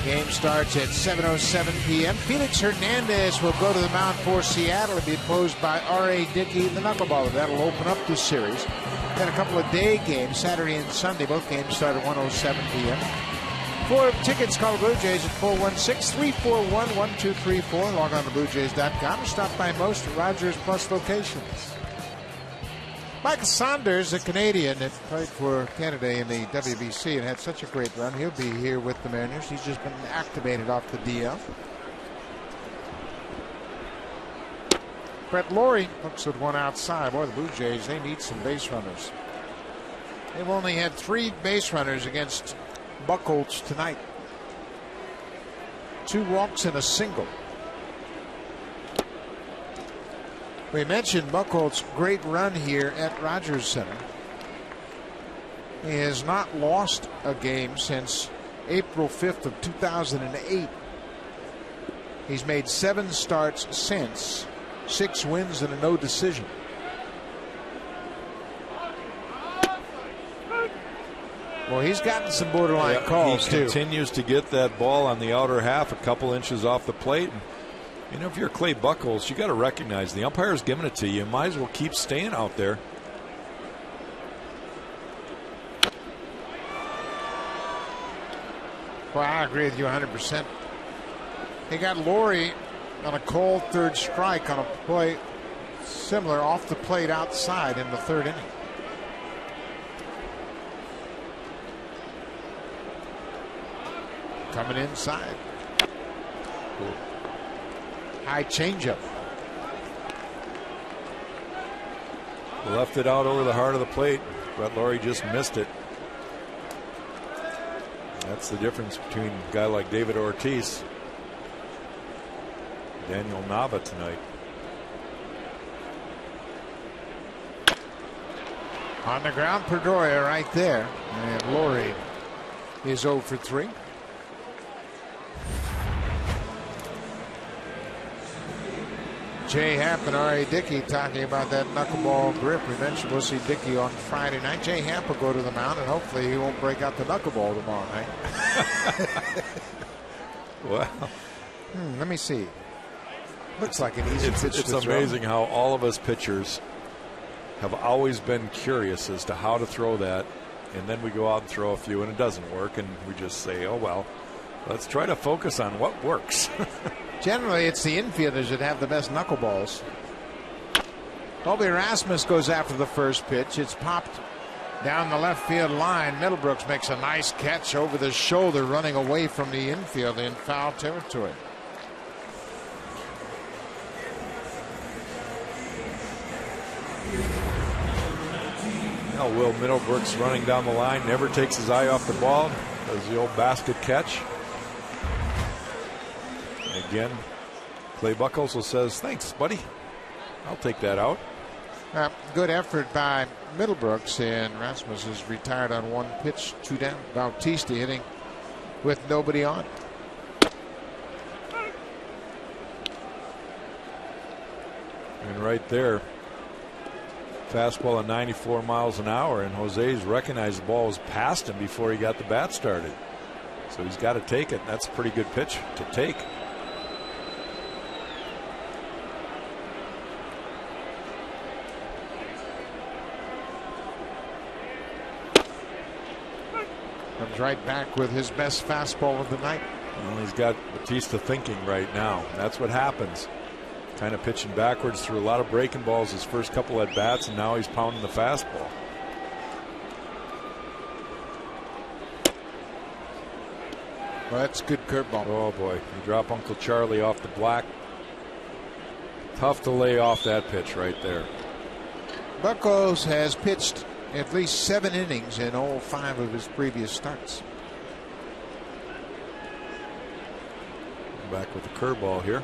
Game starts at 7:07 p.m. Felix Hernandez will go to the mound for Seattle and be opposed by R.A. Dickey, the knuckleballer. That'll open up the series. Then a couple of day games, Saturday and Sunday. Both games start at 1:07 p.m. For tickets, call the Blue Jays at 416-341-1234. Log on to BlueJays.com or stop by most Rogers Plus locations. Michael Saunders, a Canadian that played for Canada in the WBC and had such a great run. He'll be here with the Mariners. He's just been activated off the DL. Brett Laurie looks at one outside. Boy, the Blue Jays, they need some base runners. They've only had 3 base runners against Buchholz tonight. 2 walks and a single. We mentioned Buchholz's great run here at Rogers Center. He has not lost a game since April 5th of 2008. He's made 7 starts since, 6 wins and a no decision. Well, he's gotten some borderline calls too. He continues to get that ball on the outer half, a couple inches off the plate. And, you know, if you're Clay Buchholz, you got to recognize the umpire's giving it to you. You might as well keep staying out there. Well, I agree with you 100%. He got Laurie on a cold third strike on a play similar off the plate outside in the 3rd inning. Coming inside. High changeup. Left it out over the heart of the plate. Brett Laurie just missed it. That's the difference between a guy like David Ortiz, Daniel Nava tonight. On the ground, Pedroia right there. And Laurie is 0 for 3. Jay Happ and R.A. Dickey talking about that knuckleball grip. We mentioned we'll see Dickey on Friday night. Jay Happ will go to the mound, and hopefully he won't break out the knuckleball tomorrow night. Wow. Let me see. Looks like an easy pitch It's to amazing throw. how all of us pitchers have always been curious as to how to throw that, and then we go out and throw a few, and it doesn't work, and we just say, oh, well, let's try to focus on what works. Generally, it's the infielders that have the best knuckleballs. Colby Rasmus goes after the first pitch. It's popped down the left field line. Middlebrooks makes a nice catch over the shoulder, running away from the infield in foul territory. Now Will Middlebrooks running down the line, never takes his eye off the ball, does the old basket catch. And again, Clay Buchholz says, thanks, buddy. I'll take that out. Good effort by Middlebrooks, and Rasmus is retired on 1 pitch, 2 down. Bautista hitting with nobody on. And right there, fastball at 94 miles an hour, and Jose's recognized the ball was past him before he got the bat started. So he's got to take it. That's a pretty good pitch to take. Comes right back with his best fastball of the night. Well, he's got Bautista thinking right now. That's what happens. Kind of pitching backwards through a lot of breaking balls his first couple at bats, and now he's pounding the fastball. Well, that's a good curveball. Oh boy, you drop Uncle Charlie off the black. Tough to lay off that pitch right there. Buchholz has pitched at least 7 innings in all 5 of his previous starts. Back with the curveball here.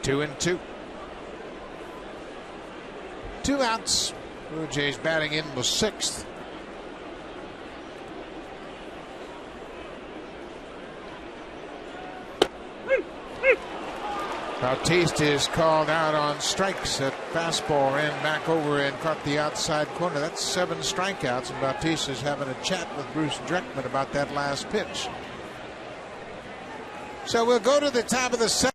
Two and 2. 2 outs. Blue Jays batting in the 6th. Bautista is called out on strikes. That fastball ran back over and caught the outside corner. That's 7 strikeouts, and Bautista's having a chat with Bruce Dreckman about that last pitch. So we'll go to the top of the 7th.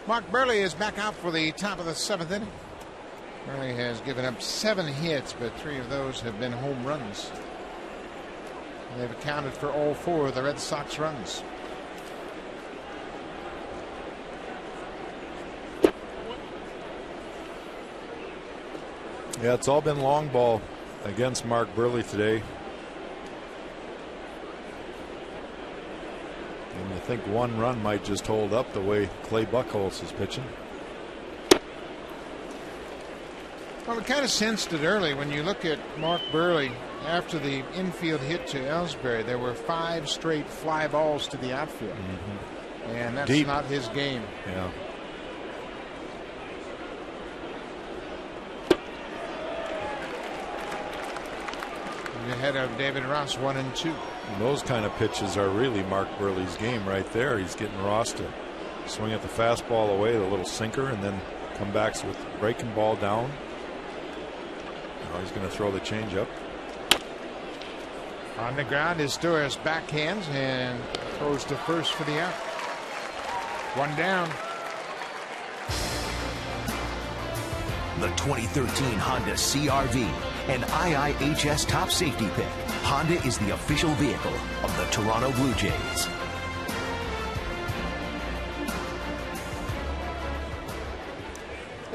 Mark Burley is back out for the top of the 7th inning. Burley has given up 7 hits, but 3 of those have been home runs. They've accounted for all 4 of the Red Sox runs. Yeah, it's all been long ball against Mark Burley today. And I think 1 run might just hold up the way Clay Buchholz is pitching. Well, we kind of sensed it early when you look at Mark Burley after the infield hit to Ellsbury. There were 5 straight fly balls to the outfield. And that's Deep. not his game. Yeah. Ahead of David Ross, 1 and 2. And those kind of pitches are really Mark Burley's game right there. He's getting Ross to swing at the fastball away, the little sinker, and then come back with breaking ball down. Now he's going to throw the changeup. On the ground is Stewart backhands and throws to first for the out. 1 down. The 2013 Honda CR-V, an IIHS top safety pick. Honda is the official vehicle of the Toronto Blue Jays.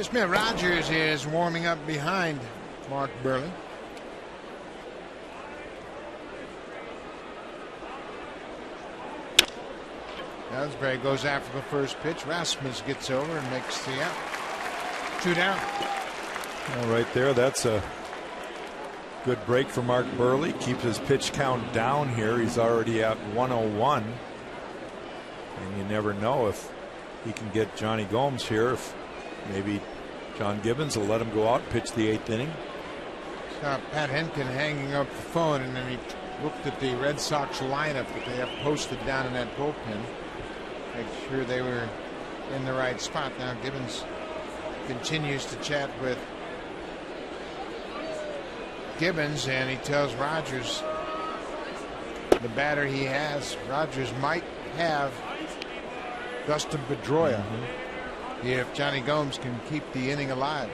Smith Rogers is warming up behind Mark Burley. Ellsbury goes after the first pitch. Rasmus gets over and makes the out. 2 down. Well, right there, that's a good break for Mark Burley. Keeps his pitch count down here. He's already at 101. And you never know if he can get Johnny Gomes here. If maybe John Gibbons will let him go out and pitch the 8th inning. Saw Pat Henkin hanging up the phone, and then he looked at the Red Sox lineup that they have posted down in that bullpen. Make sure they were in the right spot. Now Gibbons continues to chat with Gibbons, and he tells Rogers the batter he has. Rogers might have Dustin Pedroia if Johnny Gomes can keep the inning alive.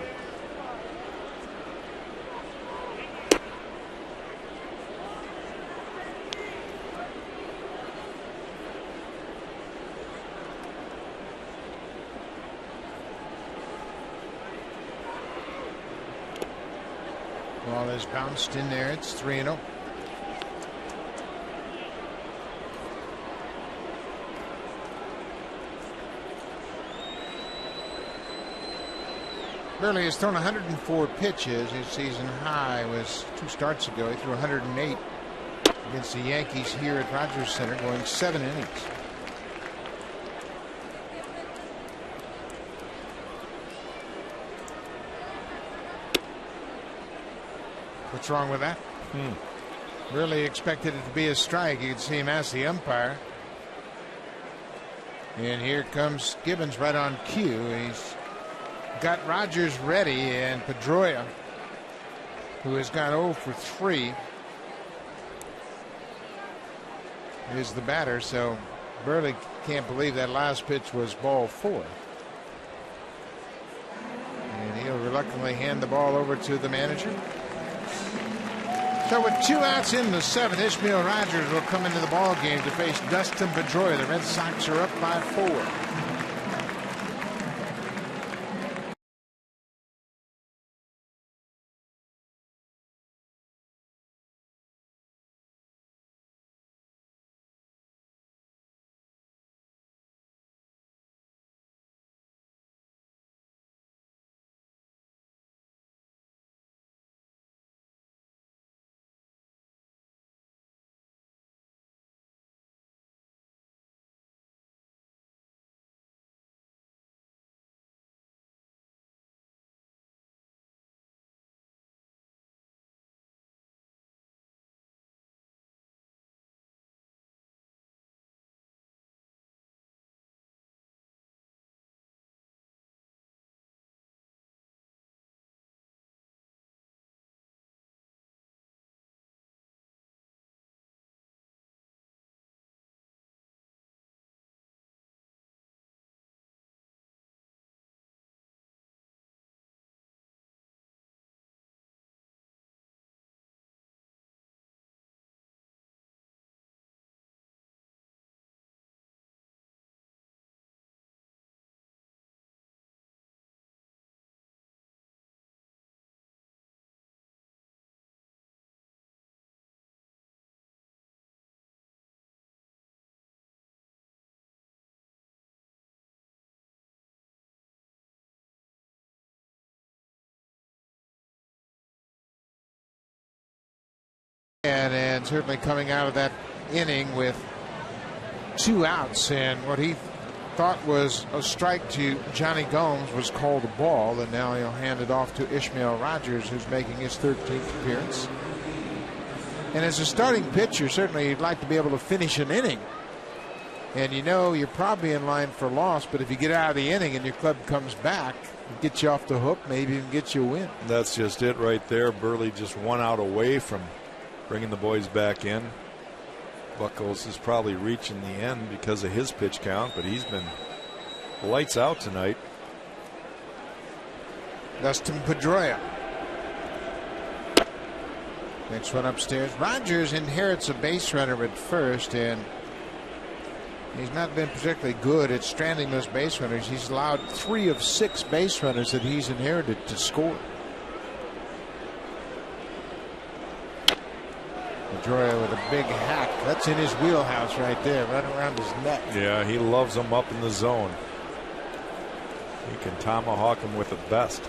Ball is bounced in there. It's 3-0. Burley has thrown 104 pitches. His season high was 2 starts ago. He threw 108 against the Yankees here at Rogers Center, going 7 innings. What's wrong with that? Really expected it to be a strike. You can see him ask the umpire. And here comes Gibbons right on cue. He's got Rogers ready, and Pedroia, who has gone 0 for 3, is the batter. So Burley can't believe that last pitch was ball 4. And he'll reluctantly hand the ball over to the manager. So with 2 outs in the 7th, Ishmael Rogers will come into the ball game to face Dustin Pedroia. The Red Sox are up by 4. And certainly coming out of that inning with 2 outs, and what he thought was a strike to Johnny Gomes was called a ball, and now he'll hand it off to Ishmael Rogers, who's making his 13th appearance. And as a starting pitcher, certainly you'd like to be able to finish an inning, and you know you're probably in line for loss, but if you get out of the inning and your club comes back, get you off the hook, maybe even get you a win. That's just it right there. Burley just 1 out away from bringing the boys back in. Buckles is probably reaching the end because of his pitch count, but he's been lights out tonight. Dustin Pedroia. Next one upstairs. Rogers inherits a base runner at first, and he's not been particularly good at stranding those base runners. He's allowed 3 of 6 base runners that he's inherited to score. Pedroia with a big hack. That's in his wheelhouse right there, right around his neck. Yeah, he loves them up in the zone. He can tomahawk them with the best.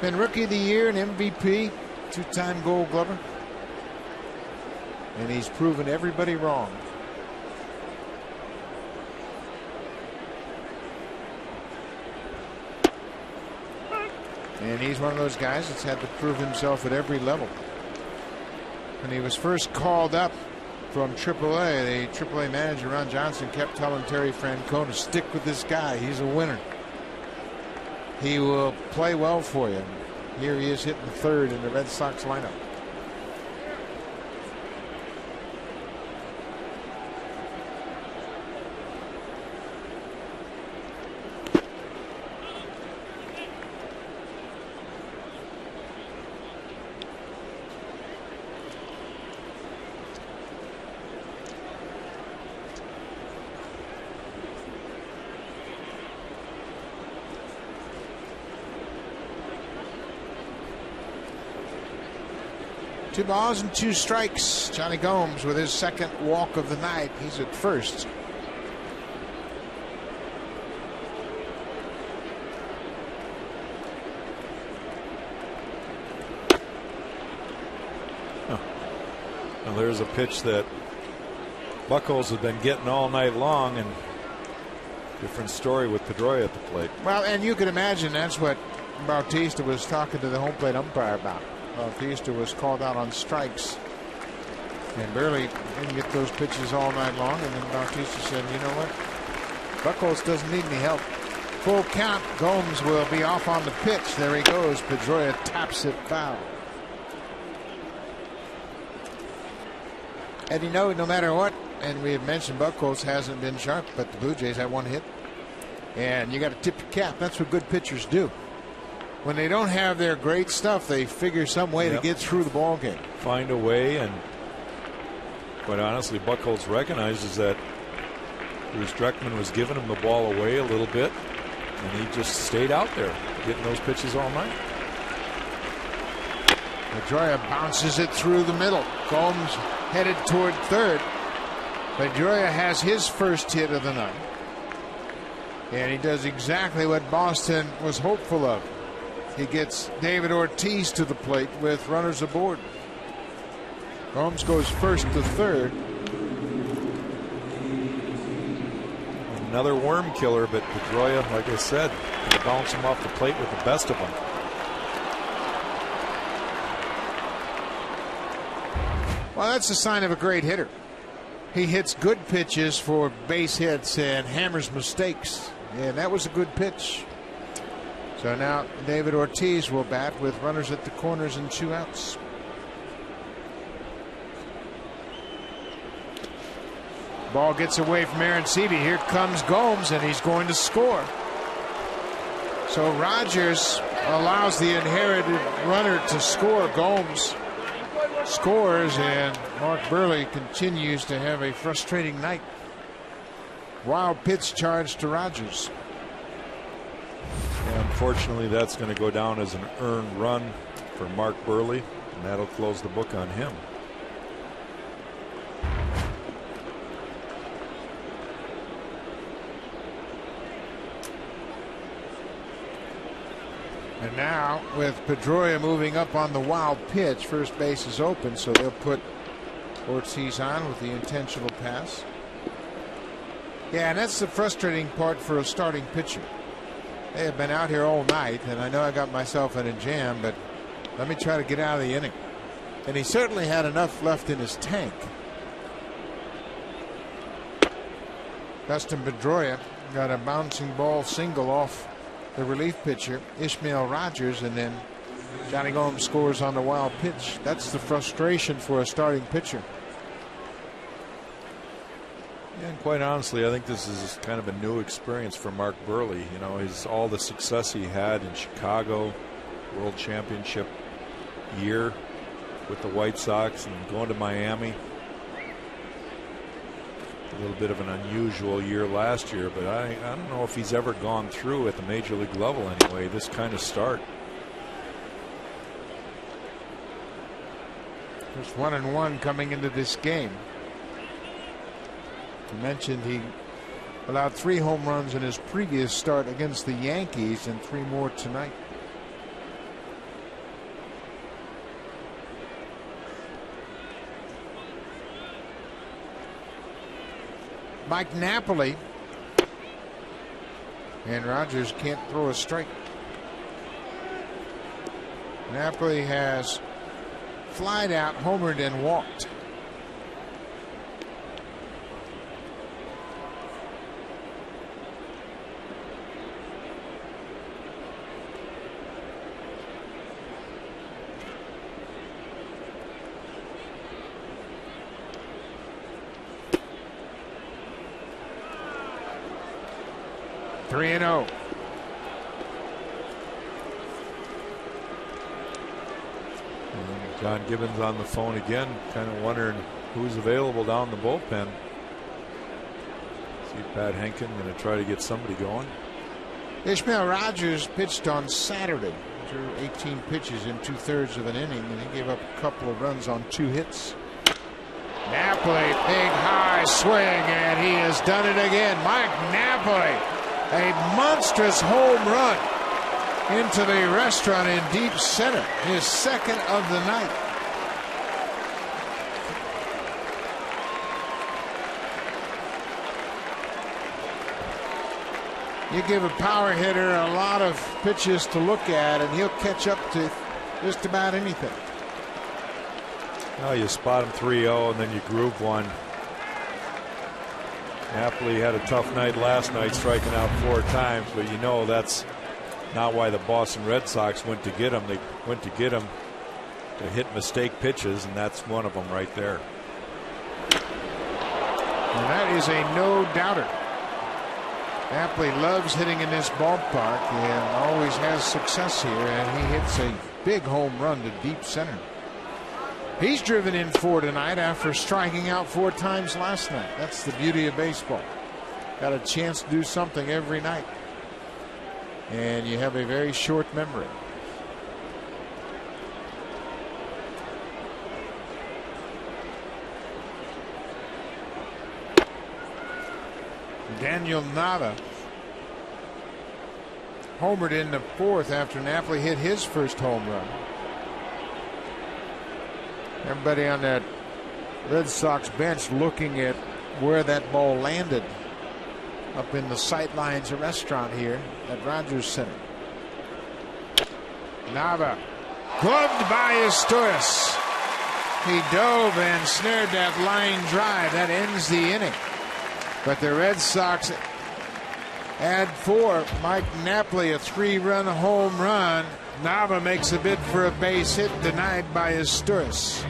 Been Rookie of the Year and MVP, 2-time Gold Glover. And he's proven everybody wrong. And he's one of those guys that's had to prove himself at every level. When he was first called up from AAA, the AAA manager Ron Johnson kept telling Terry Francona, stick with this guy. He's a winner. He will play well for you. Here he is hitting 3rd in the Red Sox lineup. Two balls and 2 strikes. Johnny Gomes with his 2nd walk of the night. He's at first. Well, there's a pitch that Buchholz has been getting all night long, and different story with Pedroia at the plate. Well, and you can imagine that's what Bautista was talking to the home plate umpire about. Bautista was called out on strikes, and Burley didn't get those pitches all night long, and then Bautista said, you know what, Buchholz doesn't need any help. Full count. Gomes will be off on the pitch. There he goes. Pedroia taps it foul. And you know, no matter what, and we have mentioned Buchholz hasn't been sharp, but the Blue Jays have one hit. And you got to tip your cap. That's what good pitchers do. When they don't have their great stuff, they figure some way to get through the ball game. Find a way, and quite honestly, Buchholz recognizes that Bruce Dreckman was giving him the ball away a little bit, and he just stayed out there getting those pitches all night. Pedroia bounces it through the middle. Gomes headed toward third. Pedroia has his first hit of the night, and he does exactly what Boston was hopeful of. He gets David Ortiz to the plate with runners aboard. Gomes goes first to third. Another worm killer, but Pedroia, like I said, bounce him off the plate with the best of them. Well, that's a sign of a great hitter. He hits good pitches for base hits and hammers mistakes, and that was a good pitch. So now David Ortiz will bat with runners at the corners and 2 outs. Ball gets away from Arancibia. Here comes Gomes, and he's going to score. So Rogers allows the inherited runner to score. Gomes scores, and Mark Burley continues to have a frustrating night. Wild pitch charge to Rogers. And unfortunately, that's going to go down as an earned run for Mark Burley, and that'll close the book on him. And now with Pedroia moving up on the wild pitch, first base is open, so they'll put Ortiz on with the intentional pass. Yeah, and that's the frustrating part for a starting pitcher. They have been out here all night, and I know I got myself in a jam, but let me try to get out of the inning. And he certainly had enough left in his tank. Dustin Pedroia got a bouncing ball single off the relief pitcher, Ishmael Rogers, and then Johnny Gomes scores on the wild pitch. That's the frustration for a starting pitcher. And quite honestly, I think this is kind of a new experience for Mark Burley. You know, all the success he had in Chicago, World Championship year with the White Sox, and going to Miami. A little bit of an unusual year last year, but I don't know if he's ever gone through at the major league level anyway, this kind of start. Just 1-1 coming into this game. I mentioned he allowed 3 home runs in his previous start against the Yankees and 3 more tonight. Mike Napoli, and Rogers can't throw a strike. Napoli has flied out, homered, and walked. Three and 0. John Gibbons on the phone again, kind of wondering who's available down the bullpen. See Pat Henkin going to try to get somebody going. Ishmael Rogers pitched on Saturday. Threw 18 pitches in 2/3 of an inning, and he gave up a couple of runs on 2 hits. Napoli, big high swing, and he has done it again. Mike Napoli, a monstrous home run into the restaurant in deep center, his second of the night. You give a power hitter a lot of pitches to look at, and he'll catch up to just about anything. Well, you spot him 3-0, and then you groove one. Napoli had a tough night last night, striking out 4 times, but you know that's not why the Boston Red Sox went to get him. They went to get him to hit mistake pitches, and that's one of them right there. And that is a no-doubter. Napoli loves hitting in this ballpark and always has success here, and he hits a big home run to deep center. He's driven in 4 tonight after striking out 4 times last night. That's the beauty of baseball. Got a chance to do something every night, and you have a very short memory. Daniel Nava homered in the 4th after Napoli hit his first home run. Everybody on that Red Sox bench looking at where that ball landed up in the Sightlines restaurant here at Rogers Center. Nava gloved by Asturias. He dove and snared that line drive. That ends the inning. But the Red Sox add 4. Mike Napoli a 3-run home run. Nava makes a bid for a base hit, denied by Asturias.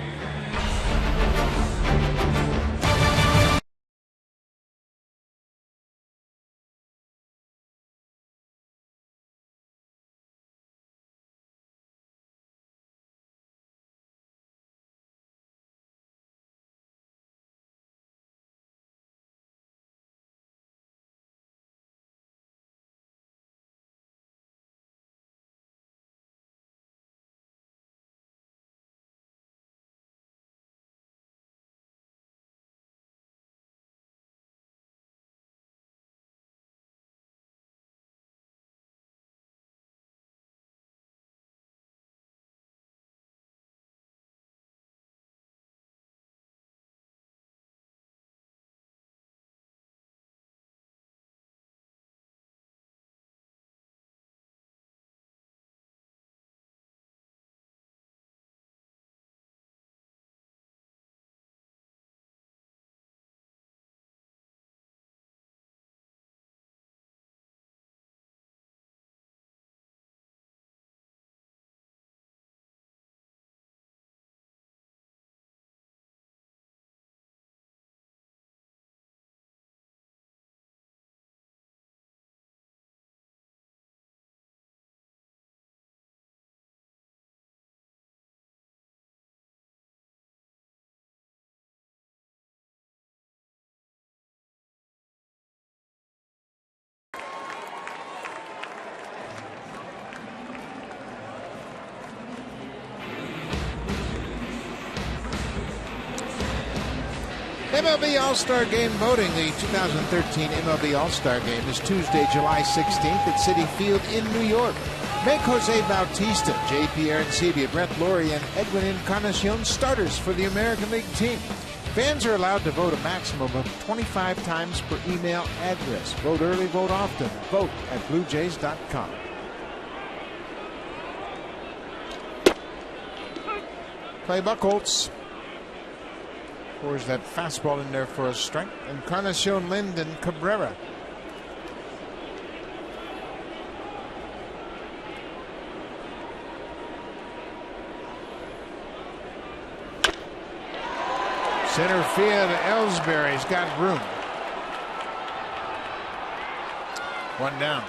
MLB All-Star Game voting. The 2013 MLB All-Star Game is Tuesday, July 16th at Citi Field in New York. Make Jose Bautista, J.P. Arancibia, Brett Lawrie, and Edwin Encarnacion starters for the American League team. Fans are allowed to vote a maximum of 25 times per email address. Vote early, vote often. Vote at BlueJays.com. Clay Buchholz pours that fastball in there for a strike. Encarnacion, Linden, Cabrera. Center field, Ellsbury's got room. 1 down.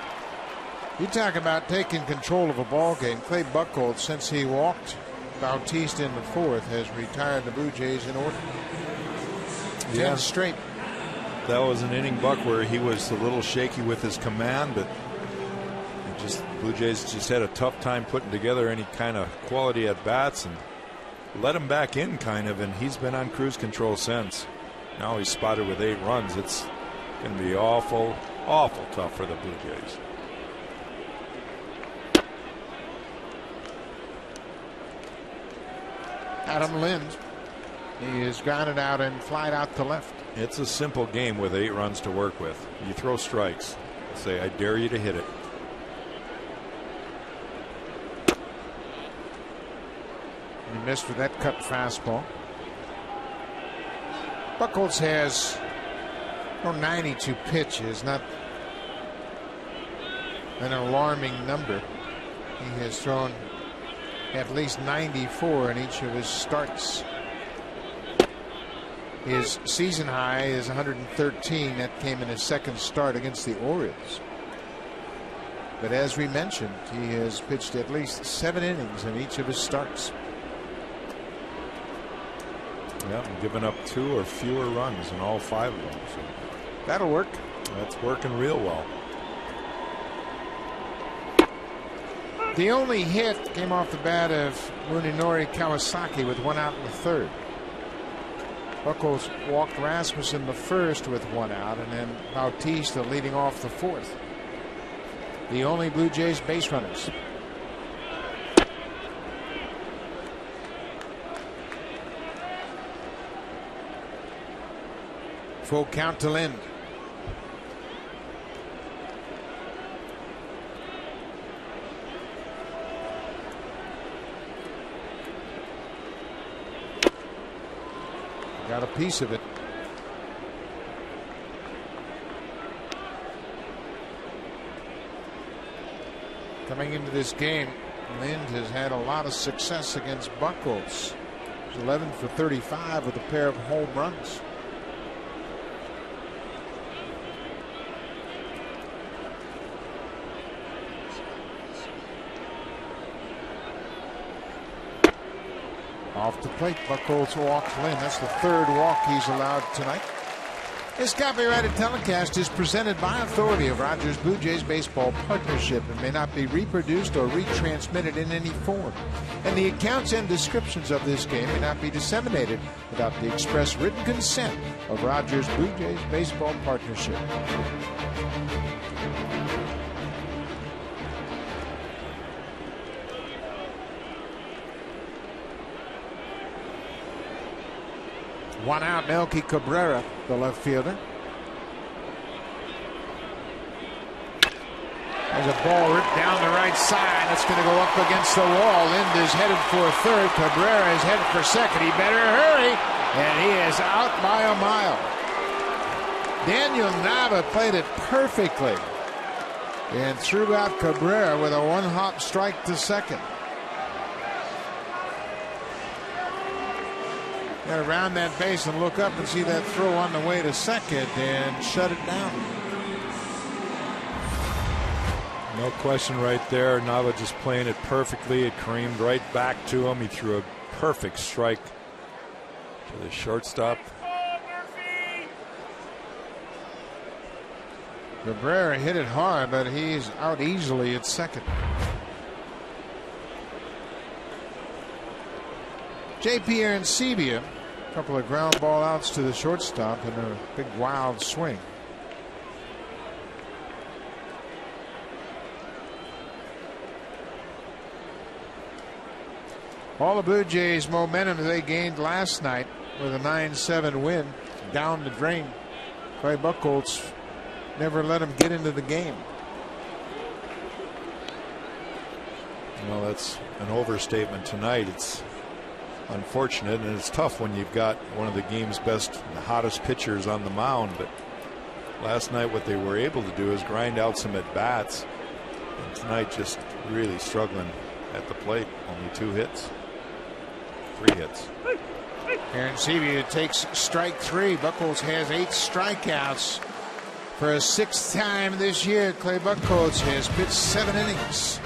You talk about taking control of a ball game. Clay Buchholz, since he walked Bautista in the 4th, has retired the Blue Jays in order. 10 straight. That was an inning, Buck, where he was a little shaky with his command, but Blue Jays just had a tough time putting together any kind of quality at bats and let him back in kind of, and he's been on cruise control since. Now he's spotted with 8 runs. It's going to be awful, awful tough for the Blue Jays. Adam Lind. He is grounded out and flied out to left. It's a simple game with 8 runs to work with. You throw strikes. say, I dare you to hit it. He missed with that cut fastball. Buchholz has 92 pitches, not an alarming number. He has thrown at least 94 in each of his starts. His season high is 113. That came in his second start against the Orioles. But as we mentioned, he has pitched at least 7 innings in each of his starts. Yeah, and given up 2 or fewer runs in all 5 of them. So that'll work. That's working real well. The only hit came off the bat of Munenori Kawasaki with 1 out in the 3rd. Buchholz walked Rasmussen the 1st with 1 out, and then Bautista leading off the 4th. The only Blue Jays base runners. Full count to Lind. Got a piece of it. Coming into this game, Lind has had a lot of success against Buchholz. He's 11 for 35 with a pair of home runs. Off the plate, Buchholz walks Lind. That's the 3rd walk he's allowed tonight. This copyrighted telecast is presented by authority of Rogers Blue Jays Baseball Partnership and may not be reproduced or retransmitted in any form. And the accounts and descriptions of this game may not be disseminated without the express written consent of Rogers Blue Jays Baseball Partnership. One out, Melky Cabrera, the left fielder. There's a ball ripped down the right side. That's going to go up against the wall. Lind is headed for 3rd. Cabrera is headed for 2nd. He better hurry. And he is out by a mile. Daniel Nava played it perfectly and threw out Cabrera with a 1-hop strike to 2nd. Got to round that base and look up and see that throw on the way to 2nd and shut it down. No question right there. Nava just playing it perfectly. It creamed right back to him. He threw a perfect strike to the shortstop. Cabrera hit it hard, but he's out easily at 2nd. J.P. Arancibia, a couple of ground ball outs to the shortstop and a big wild swing. All the Blue Jays momentum they gained last night with a 9-7 win down the drain. Clay Buchholz never let him get into the game. Well, that's an overstatement tonight. It's unfortunate, and it's tough when you've got one of the game's best, the hottest pitchers on the mound. But last night, what they were able to do is grind out some at bats, and tonight just really struggling at the plate. Only 2 hits, 3 hits. Arancibia takes strike 3. Buchholz has 8 strikeouts. For a 6th time this year, Clay Buchholz has pitched 7 innings.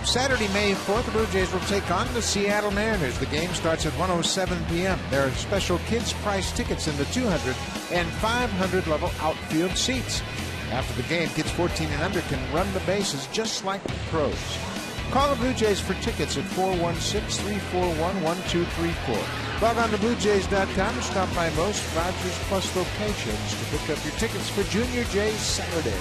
Saturday, May 4th, the Blue Jays will take on the Seattle Mariners. The game starts at 1:07 p.m. There are special kids' price tickets in the 200 and 500 level outfield seats. After the game, kids 14 and under can run the bases just like the pros. Call the Blue Jays for tickets at 416-341-1234. Log on to BlueJays.com and stop by most Rogers Plus locations to pick up your tickets for Junior Jays Saturday.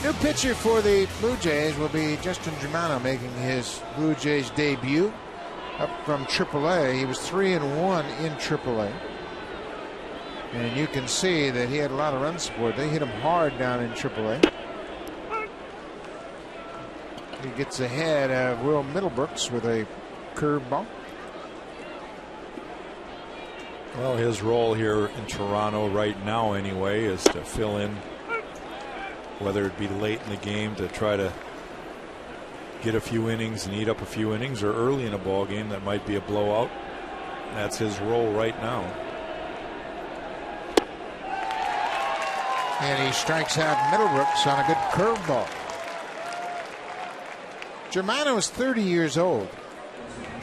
New pitcher for the Blue Jays will be Justin Germano, making his Blue Jays debut up from AAA. He was 3-1 in AAA. And you can see that he had a lot of run support. They hit him hard down in AAA. He gets ahead of Will Middlebrooks with a curveball. Well, his role here in Toronto right now anyway is to fill in, whether it be late in the game to try to get a few innings and eat up a few innings, or early in a ball game that might be a blowout. That's his role right now. And he strikes out Middlebrooks on a good curveball. Germano is 30 years old.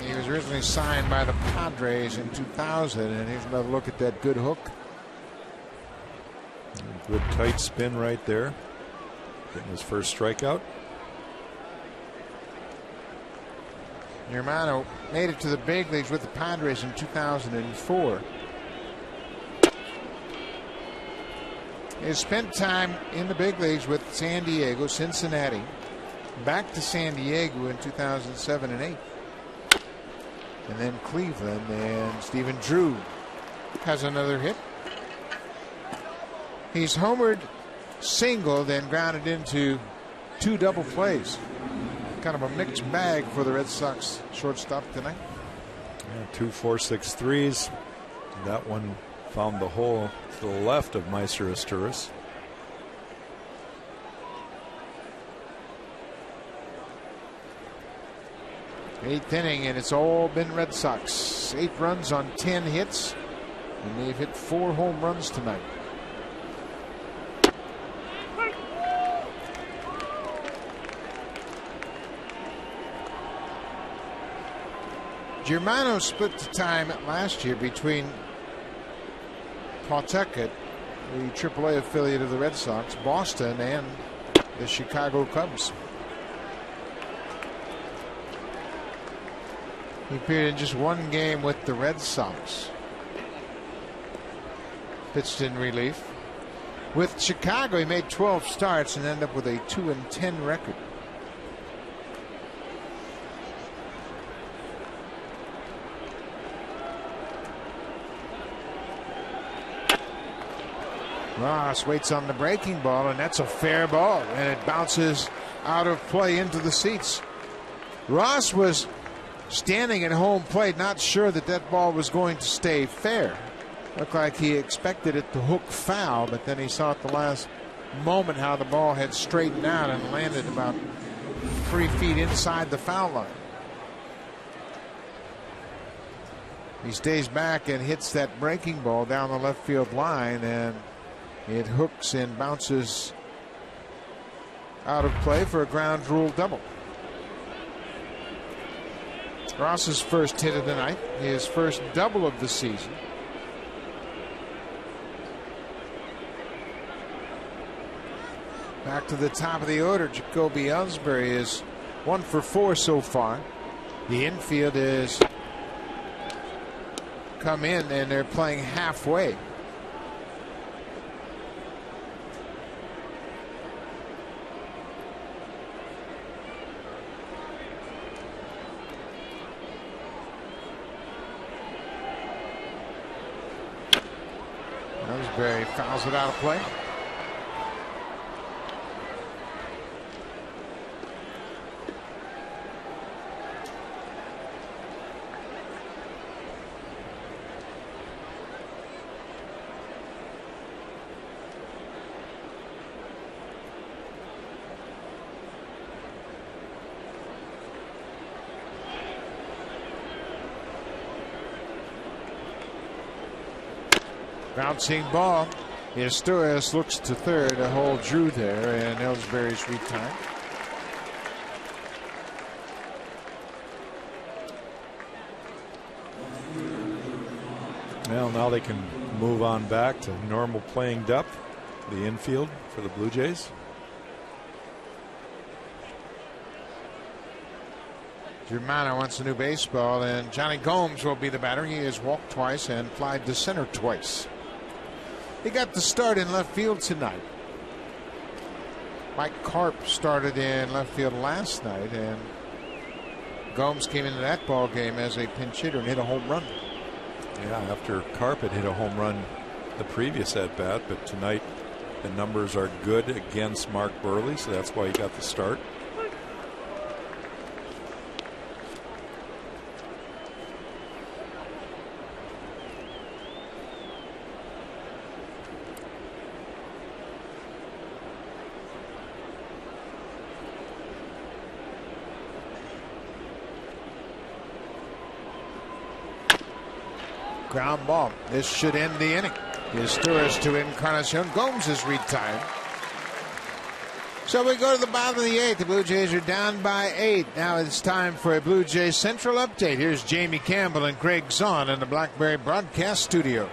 He was originally signed by the Padres in 2000, and here's another look at that good hook. Good tight spin right there. Getting his first strikeout. Germano made it to the big leagues with the Padres in 2004. He spent time in the big leagues with San Diego, Cincinnati, back to San Diego in 2007 and 8. And then Cleveland, and Stephen Drew has another hit. He's homered, singled, and grounded into 2 double plays. Kind of a mixed bag for the Red Sox shortstop tonight. Yeah, 2 4.63s. That one found the hole to the left of Meister Asturias. Eighth inning, and it's all been Red Sox. 8 runs on 10 hits, and they've hit 4 home runs tonight. Germano split the time last year between Pawtucket, the AAA affiliate of the Red Sox, Boston, and the Chicago Cubs. He appeared in just 1 game with the Red Sox. Pitched in relief. With Chicago, he made 12 starts and ended up with a 2-10 record. Ross waits on the breaking ball, and that's a fair ball, and it bounces out of play into the seats. Ross was standing at home plate, not sure that that ball was going to stay fair. Looked like he expected it to hook foul, but then he saw at the last moment how the ball had straightened out and landed about 3 feet inside the foul line. He stays back and hits that breaking ball down the left field line, and it hooks and bounces out of play for a ground rule double. Ross's first hit of the night, his first double of the season. Back to the top of the order, Jacoby Ellsbury is 1 for 4 so far. The infield is come in, and they're playing halfway. Ellsbury fouls it out of play. Bouncing ball. Asturias looks to third to hold Drew there, and Ellsbury's retired. Well, now they can move on back to normal playing depth, the infield for the Blue Jays. Germano wants a new baseball, and Johnny Gomes will be the batter. He has walked twice and flied to center twice. He got the start in left field tonight. Mike Karp started in left field last night, and Gomes came into that ball game as a pinch hitter and hit a home run. Yeah, after Karp had hit a home run the previous at bat, but tonight the numbers are good against Mark Burley, so that's why he got the start. Ground ball. This should end the inning. His tourist to Encarnacion. Gomes is retired. So we go to the bottom of the 8th. The Blue Jays are down by 8. Now it's time for a Blue Jays Central update. Here's Jamie Campbell and Craig Zahn in the Blackberry Broadcast Studio.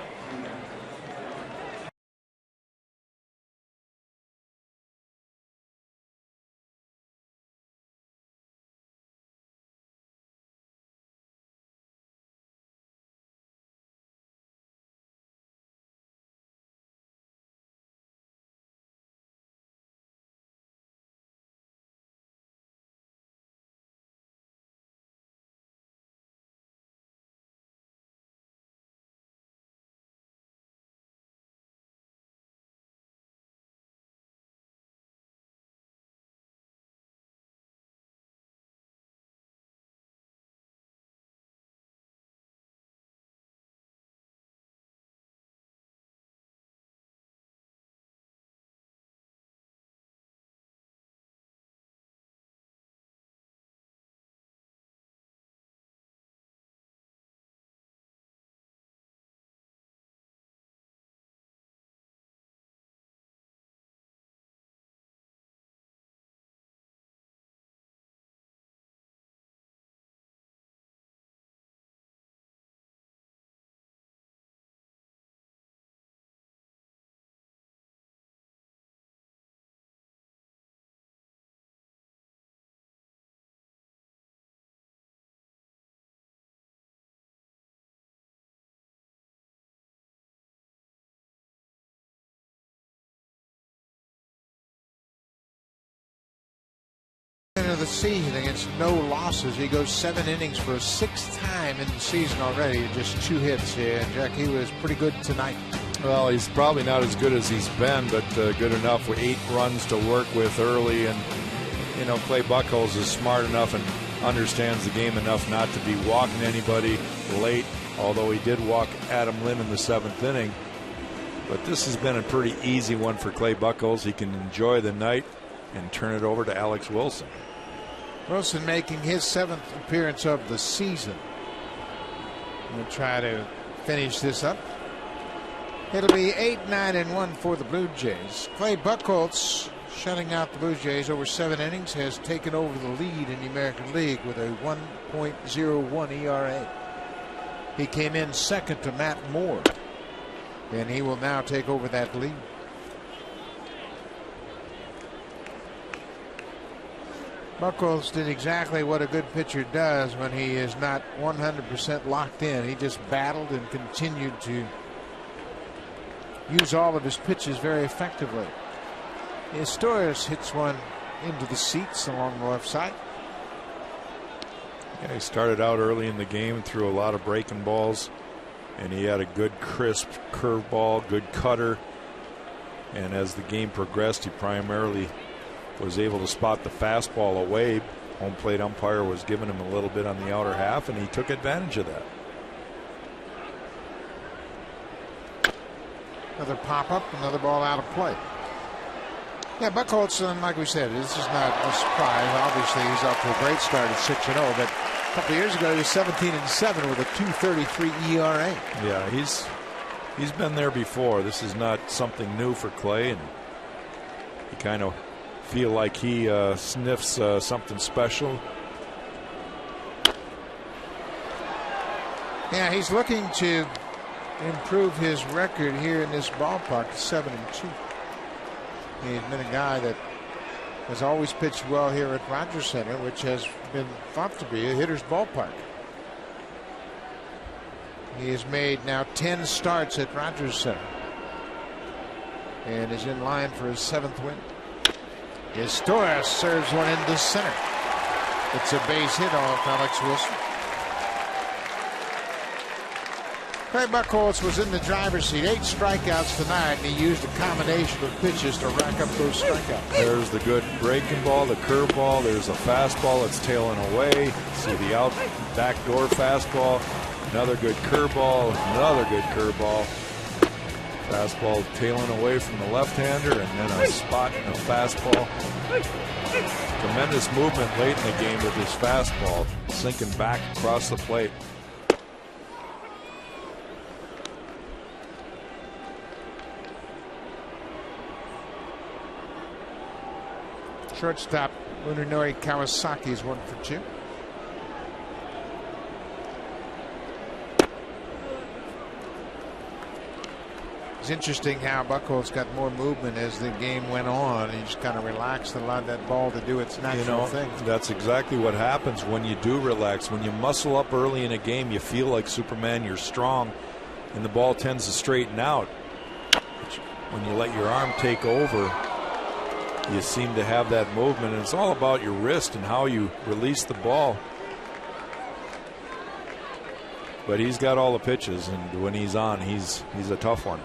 Of the season against no losses. He goes 7 innings for a 6th time in the season already, just 2 hits. And Jack, he was pretty good tonight. Well, he's probably not as good as he's been, but good enough with 8 runs to work with early. And you know, Clay Buchholz is smart enough and understands the game enough not to be walking anybody late, although he did walk Adam Lynn in the 7th inning. But this has been a pretty easy one for Clay Buchholz. He can enjoy the night and turn it over to Alex Wilson. Wilson making his 7th appearance of the season. We'll try to finish this up. It'll be 8-9-1 for the Blue Jays. Clay Buchholz, shutting out the Blue Jays over 7 innings, has taken over the lead in the American League with a 1.01 ERA. He came in second to Matt Moore, and he will now take over that lead. Buchholz did exactly what a good pitcher does when he is not 100% locked in. He just battled and continued to use all of his pitches very effectively. Torres hits one into the seats along the left side. Yeah, he started out early in the game, threw a lot of breaking balls, and he had a good crisp curveball, good cutter. And as the game progressed, he primarily was able to spot the fastball away. Home plate umpire was giving him a little bit on the outer half, and he took advantage of that. Another pop-up, another ball out of play. Yeah, Buchholz, like we said, this is not a surprise. Obviously, he's off to a great start at 6-0, but a couple of years ago, he was 17-7 with a 2.33 ERA. Yeah, he's been there before. This is not something new for Clay, and you kind of feel like he sniffs something special. Yeah, he's looking to improve his record here in this ballpark to 7-2. He's been a guy that has always pitched well here at Rogers Center, which has been thought to be a hitter's ballpark. He has made now 10 starts at Rogers Center and is in line for his 7th win. Torres serves one into center. It's a base hit off Alex Wilson. Craig Buchholz was in the driver's seat. 8 strikeouts tonight, and he used a combination of pitches to rack up those strikeouts. There's the good breaking ball, the curveball. There's a fastball that's tailing away. See the out backdoor fastball. Another good curveball. Another good curveball. Fastball tailing away from the left-hander, and then a spot and a fastball. Tremendous movement late in the game with his fastball sinking back across the plate. Shortstop Munenori Kawasaki is 1 for 2. It's interesting how Buchholz got more movement as the game went on. He just kind of relaxed and allowed that ball to do its natural thing. That's exactly what happens when you do relax. When you muscle up early in a game, you feel like Superman, you're strong, and the ball tends to straighten out. When you let your arm take over, you seem to have that movement, and it's all about your wrist and how you release the ball. But he's got all the pitches, and when he's on, he's a tough one.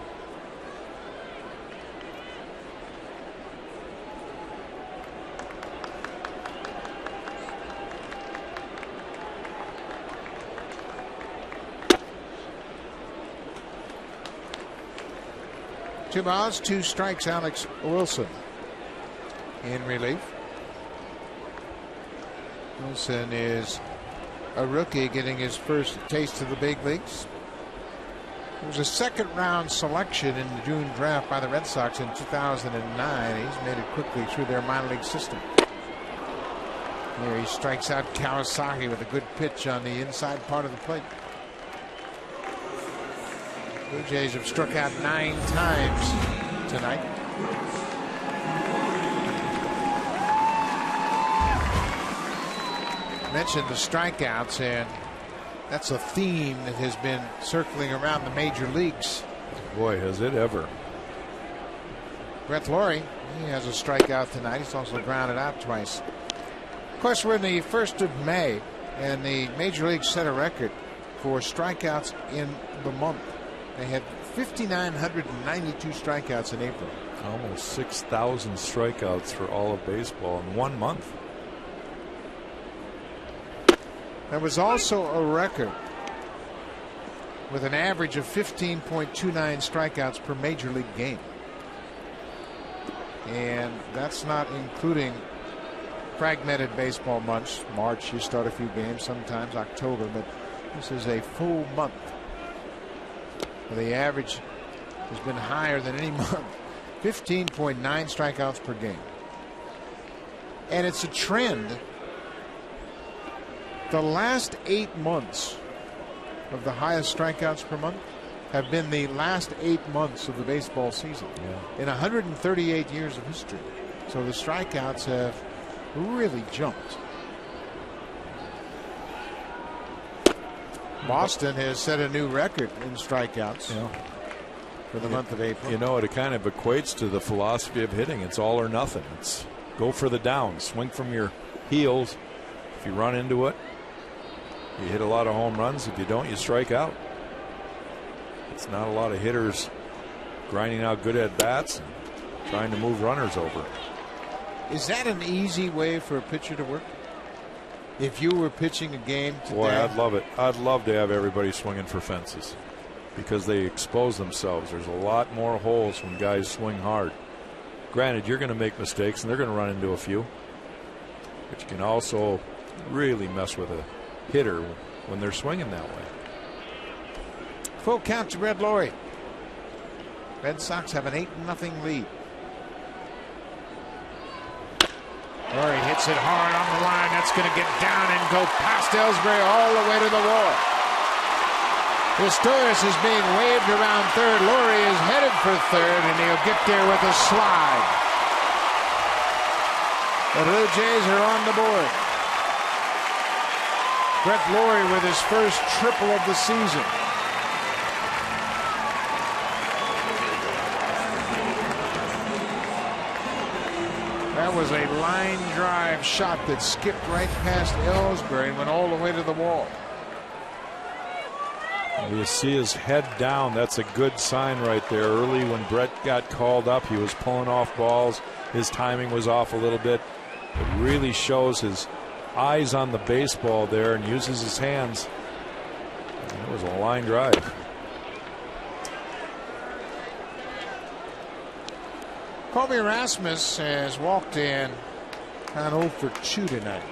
Two balls, 2 strikes, Alex Wilson in relief. Wilson is a rookie getting his first taste of the big leagues. He was a 2nd-round selection in the June draft by the Red Sox in 2009. He's made it quickly through their minor league system. Here he strikes out Kawasaki with a good pitch on the inside part of the plate. Blue Jays have struck out 9 times tonight. Mentioned the strikeouts, and that's a theme that has been circling around the major leagues. Boy, has it ever. Brett Laurie, he has a strikeout tonight. He's also grounded out twice. Of course, we're in the 1st of May, and the major leagues set a record for strikeouts in the month. They had 5,992 strikeouts in April. Almost 6,000 strikeouts for all of baseball in 1 month. There was also a record with an average of 15.29 strikeouts per major league game. And that's not including fragmented baseball months. March, you start a few games, sometimes October, but this is a full month. The average has been higher than any month. 15.9 strikeouts per game. And it's a trend. The last 8 months of the highest strikeouts per month have been the last 8 months of the baseball season in 138 years of history. So the strikeouts have really jumped. Boston has set a new record in strikeouts for the month of April. You know, it kind of equates to the philosophy of hitting. It's all or nothing. It's go for the down, swing from your heels. If you run into it, you hit a lot of home runs. If you don't, you strike out. It's not a lot of hitters grinding out good at bats and trying to move runners over. Is that an easy way for a pitcher to work? If you were pitching a game today? Boy, I'd love it. I'd love to have everybody swinging for fences because they expose themselves. There's a lot more holes when guys swing hard. Granted, you're going to make mistakes and they're going to run into a few, but you can also really mess with a hitter when they're swinging that way. Full count to Brett Laurie. Red Sox have an 8-0 lead. Laurie hits it hard on the line. That's going to get down and go past Ellsbury all the way to the wall. Pistorius is being waved around third. Laurie is headed for third, and he'll get there with a slide. The Blue Jays are on the board. Brett Laurie with his first triple of the season. That was a line drive shot that skipped right past Ellsbury and went all the way to the wall. You see his head down. That's a good sign right there. Early when Brett got called up, he was pulling off balls. His timing was off a little bit. It really shows his eyes on the baseball there and uses his hands. It was a line drive. Kobe Rasmus has walked in on 0 for 2 tonight.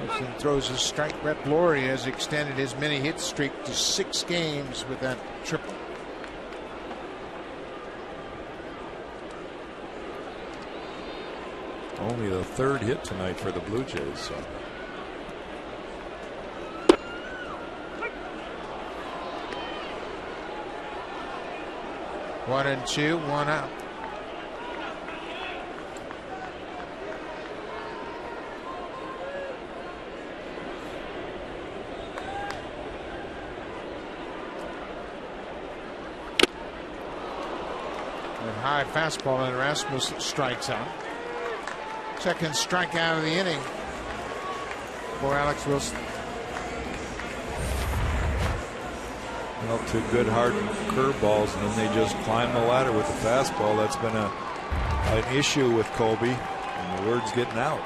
Wilson throws a strike. Brett Laurie has extended his mini hit streak to 6 games with that triple. Only the 3rd hit tonight for the Blue Jays. So. One and 2, 1 out. High fastball, and Rasmus strikes out. Second strikeout of the inning for Alex Wilson. Well, 2 good hard curveballs, and then they just climb the ladder with the fastball. That's been an issue with Kobe, and the word's getting out.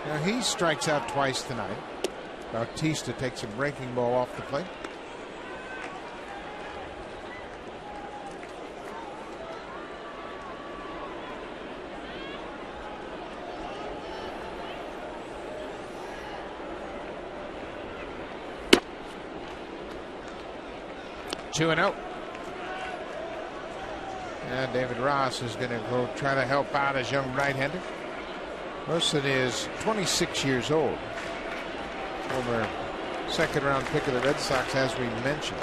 Now he strikes out twice tonight. Bautista takes a breaking ball off the plate. Two and out. And David Ross is going to go try to help out his young right-hander. Wilson is 26 years old. Former second-round pick of the Red Sox, as we mentioned.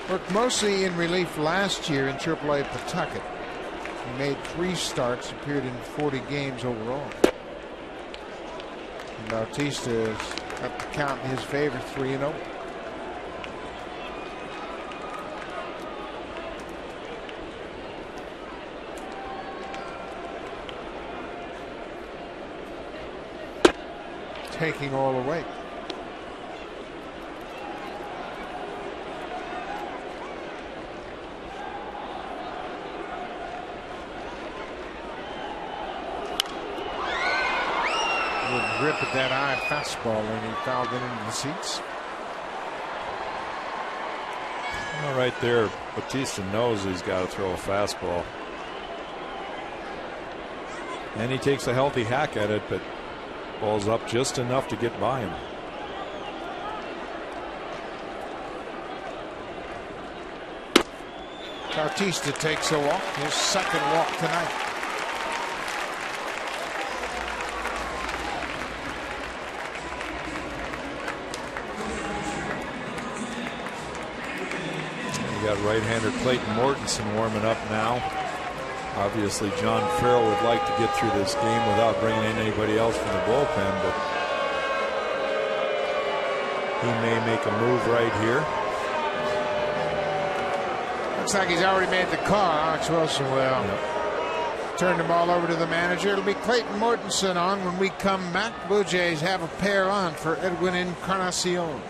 Worked mostly in relief last year in AAA Pawtucket. He made 3 starts, appeared in 40 games overall. And Bautista has got the count in his favor, 3-0. Taking all the weight. Good grip at that high fastball, and he fouled it into the seats. Well, right there, Bautista knows he's got to throw a fastball. And he takes a healthy hack at it, but ball's up just enough to get by him. Bautista takes a walk, his second walk tonight. You got right-hander Clayton Mortensen warming up now. Obviously, John Farrell would like to get through this game without bringing in anybody else from the bullpen, but he may make a move right here. Looks like he's already made the call. Alex Wilson will turn the ball over to the manager. It'll be Clayton Mortensen on when we come back. Blue Jays have a pair on for Edwin Encarnacion.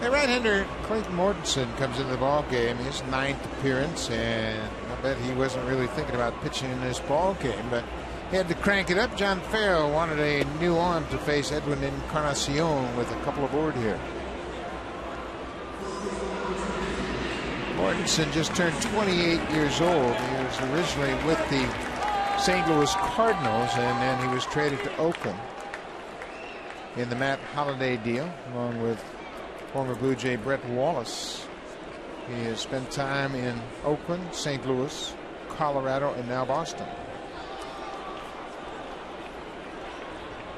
The right-hander Clayton Mortensen comes into the ball game, his 9th appearance, and I bet he wasn't really thinking about pitching in this ball game, but he had to crank it up. John Farrell wanted a new arm to face Edwin Encarnacion with a couple aboard here. Mortensen just turned 28 years old. He was originally with the St. Louis Cardinals, and then he was traded to Oakland in the Matt Holliday deal, along with former Blue Jay Brett Wallace. He has spent time in Oakland, St. Louis, Colorado, and now Boston.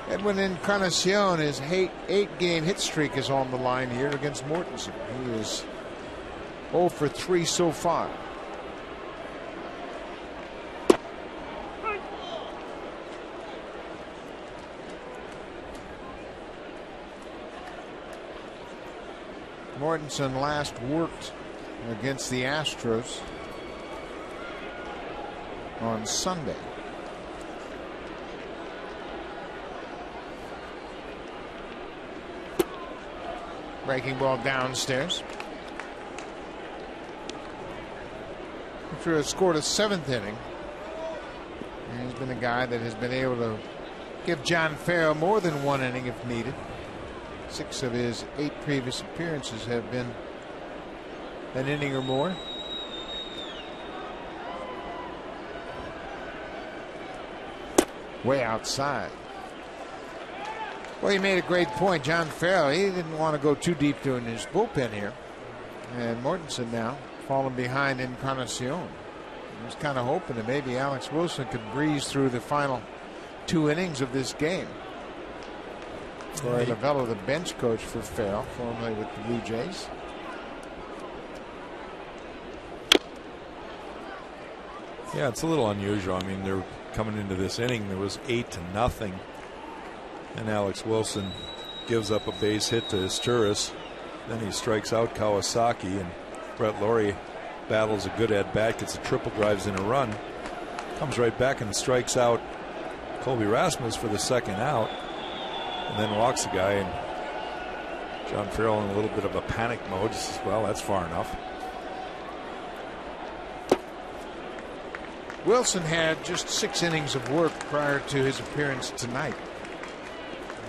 Edwin Encarnacion, his 8-game hit streak is on the line here against Mortensen. He is 0 for 3 so far. Mortensen last worked against the Astros on Sunday. Breaking ball downstairs. After has scored a 7th inning. And he's been a guy that has been able to give John Farrell more than 1 inning if needed. 6 of his 8 previous appearances have been an inning or more. Way outside. Well, he made a great point. John Farrell, he didn't want to go too deep in his bullpen here. And Mortensen now falling behind Encarnacion. He was kind of hoping that maybe Alex Wilson could breeze through the final 2 innings of this game. Troy Lavello, the bench coach for Farrell, formerly with the Blue Jays. Yeah, it's a little unusual. I mean, they're coming into this inning, there was 8-0, and Alex Wilson gives up a base hit to Esturis. Then he strikes out Kawasaki, and Brett Laurie battles a good at bat, gets a triple, drives in a run, comes right back and strikes out Colby Rasmus for the 2nd out, and then walks the guy. And John Farrell in a little bit of a panic mode. Says, well, that's far enough. Wilson had just 6 innings of work prior to his appearance tonight.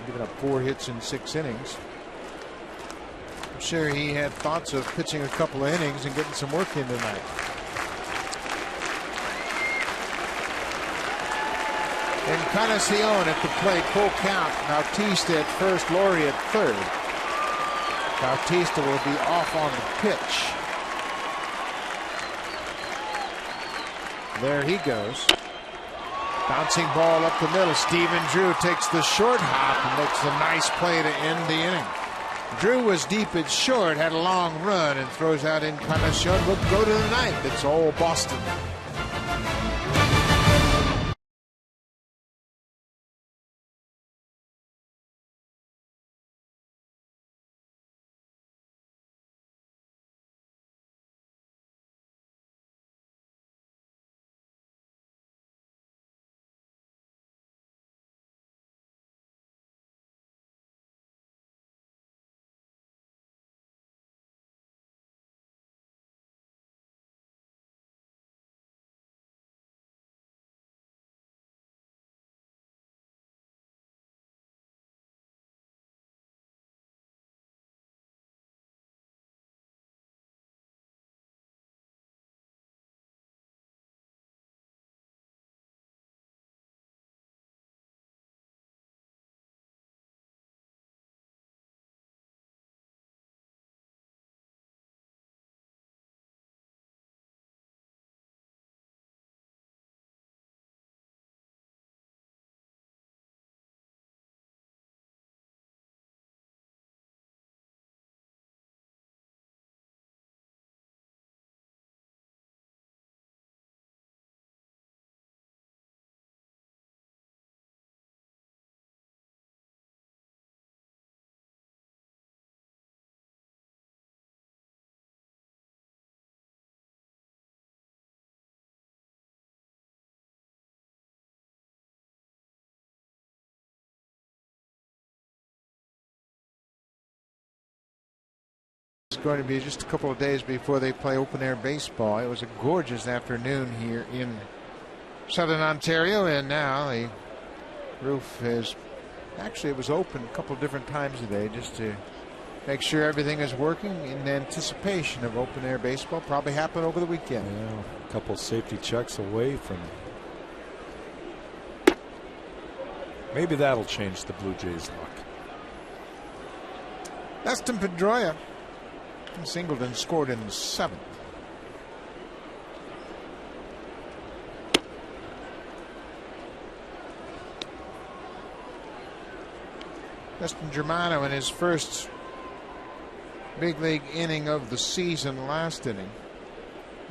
Giving up 4 hits in 6 innings. I'm sure he had thoughts of pitching a couple of innings and getting some work in tonight. Encarnacion at the plate, full count. Bautista at first, Laurie at third. Bautista will be off on the pitch. There he goes. Bouncing ball up the middle. Stephen Drew takes the short hop and makes a nice play to end the inning. Drew was deep at short, had a long run, and throws out Encarnacion. Will go to the ninth. It's all Boston. going to be just a couple of days before they play open air baseball. It was a gorgeous afternoon here in Southern Ontario, and now the roof is actually, it was open a couple of different times today just to make sure everything is working in anticipation of open air baseball. Probably happen over the weekend. Yeah, a couple safety checks away from. Maybe that'll change the Blue Jays' luck. Dustin Pedroia singled and scored in the 7th. Dustin Germano in his first big league inning of the season last inning.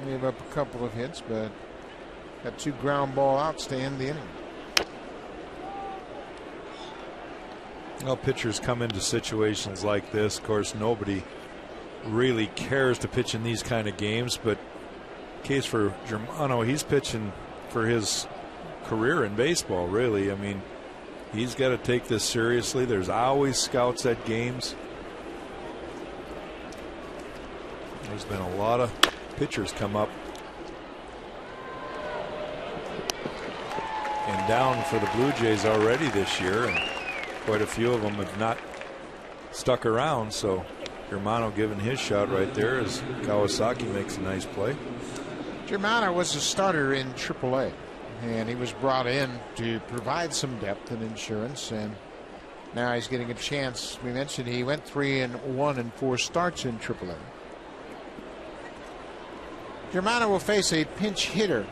Gave up a couple of hits, but got 2 ground ball outs to end the inning. Well, pitchers come into situations like this. Of course, nobody really cares to pitch in these kind of games, but case for Germano, he's pitching for his career in baseball, really. I mean, he's got to take this seriously. There's always scouts at games. There's been a lot of pitchers come up and down for the Blue Jays already this year, and quite a few of them have not stuck around. So Germano giving his shot right there as Kawasaki makes a nice play. Germano was a starter in AAA, and he was brought in to provide some depth and insurance, and now he's getting a chance. We mentioned he went 3-1 in 4 starts in AAA. Germano will face a pinch hitter.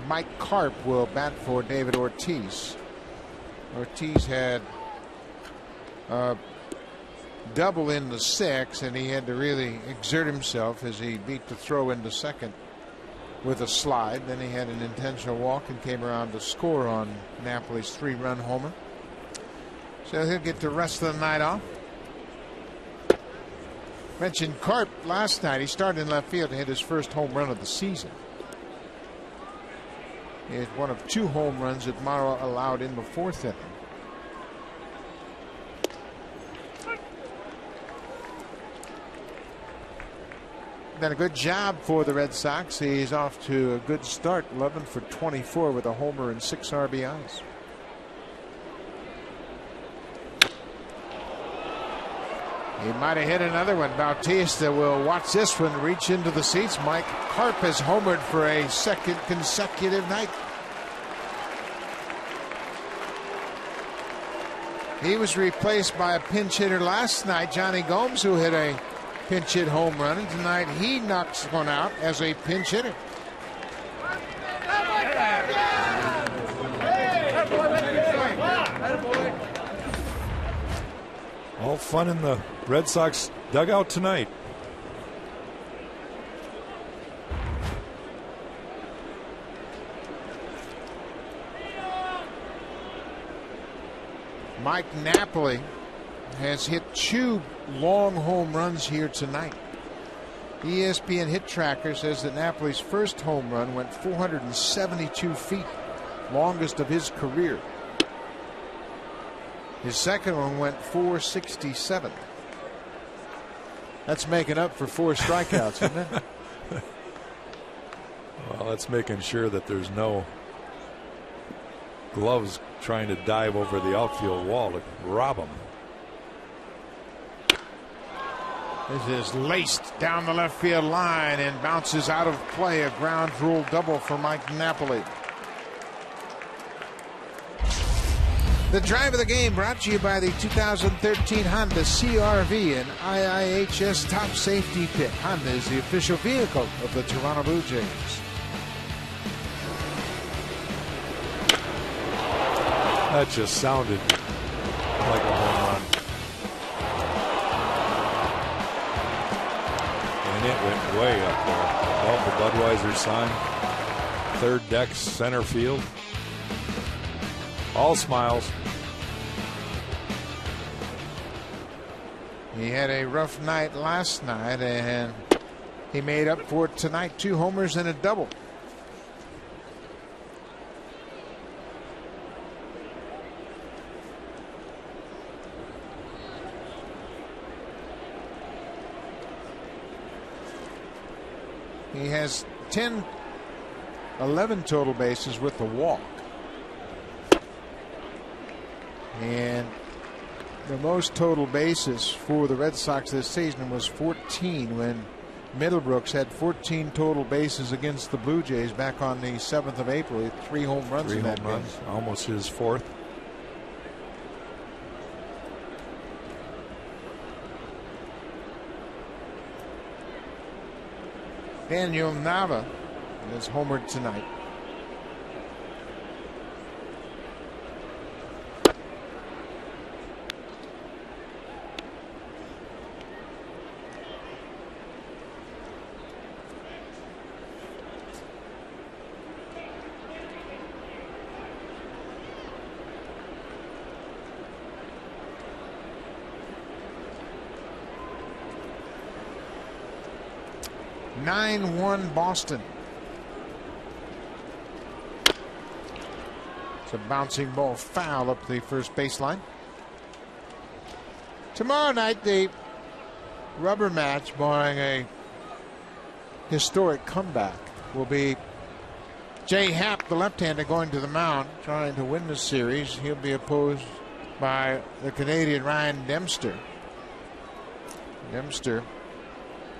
Mike Karp will bat for David Ortiz. Ortiz had a double in the 6th, and he had to really exert himself as he beat the throw into second with a slide. Then he had an intentional walk and came around to score on Napoli's 3-run homer. So he'll get the rest of the night off. Mentioned Karp last night. He started in left field and hit his first home run of the season. It's one of 2 home runs that Morrow allowed in the 4th inning. Done a good job for the Red Sox. He's off to a good start, 11 for 24 with a homer and 6 RBIs. He might have hit another one. Bautista will watch this one reach into the seats. Mike Karp has homered for a 2nd consecutive night. He was replaced by a pinch hitter last night, Johnny Gomes, who hit a pinch hit home run, and tonight he knocks one out as a pinch hitter. All fun in the Red Sox dugout tonight. Mike Napoli has hit 2 long home runs here tonight. ESPN Hit Tracker says that Napoli's first home run went 472 feet, longest of his career. His second one went 467. That's making up for 4 strikeouts, isn't it? Well, that's making sure that there's no gloves trying to dive over the outfield wall to rob him. This is laced down the left field line and bounces out of play. A ground rule double for Mike Napoli. The drive of the game brought to you by the 2013 Honda CR-V and IIHS Top Safety Pick. Honda is the official vehicle of the Toronto Blue Jays. That just sounded like a home run. And it went way up there. Above the Budweiser sign. 3rd deck, center field. All smiles. He had a rough night last night, and he made up for it tonight. 2 homers and a double. He has 11 total bases with the walk. And the most total bases for the Red Sox this season was 14 when Middlebrooks had 14 total bases against the Blue Jays back on the 7th of April. He had 3 home runs in that game. Almost his 4th. Daniel Nava is homered tonight. Nine-1 Boston. It's a bouncing ball foul up the first baseline. Tomorrow night, the rubber match, barring a historic comeback, will be Jay Happ, the left-hander, going to the mound, trying to win the series. He'll be opposed by the Canadian Ryan Dempster. Dempster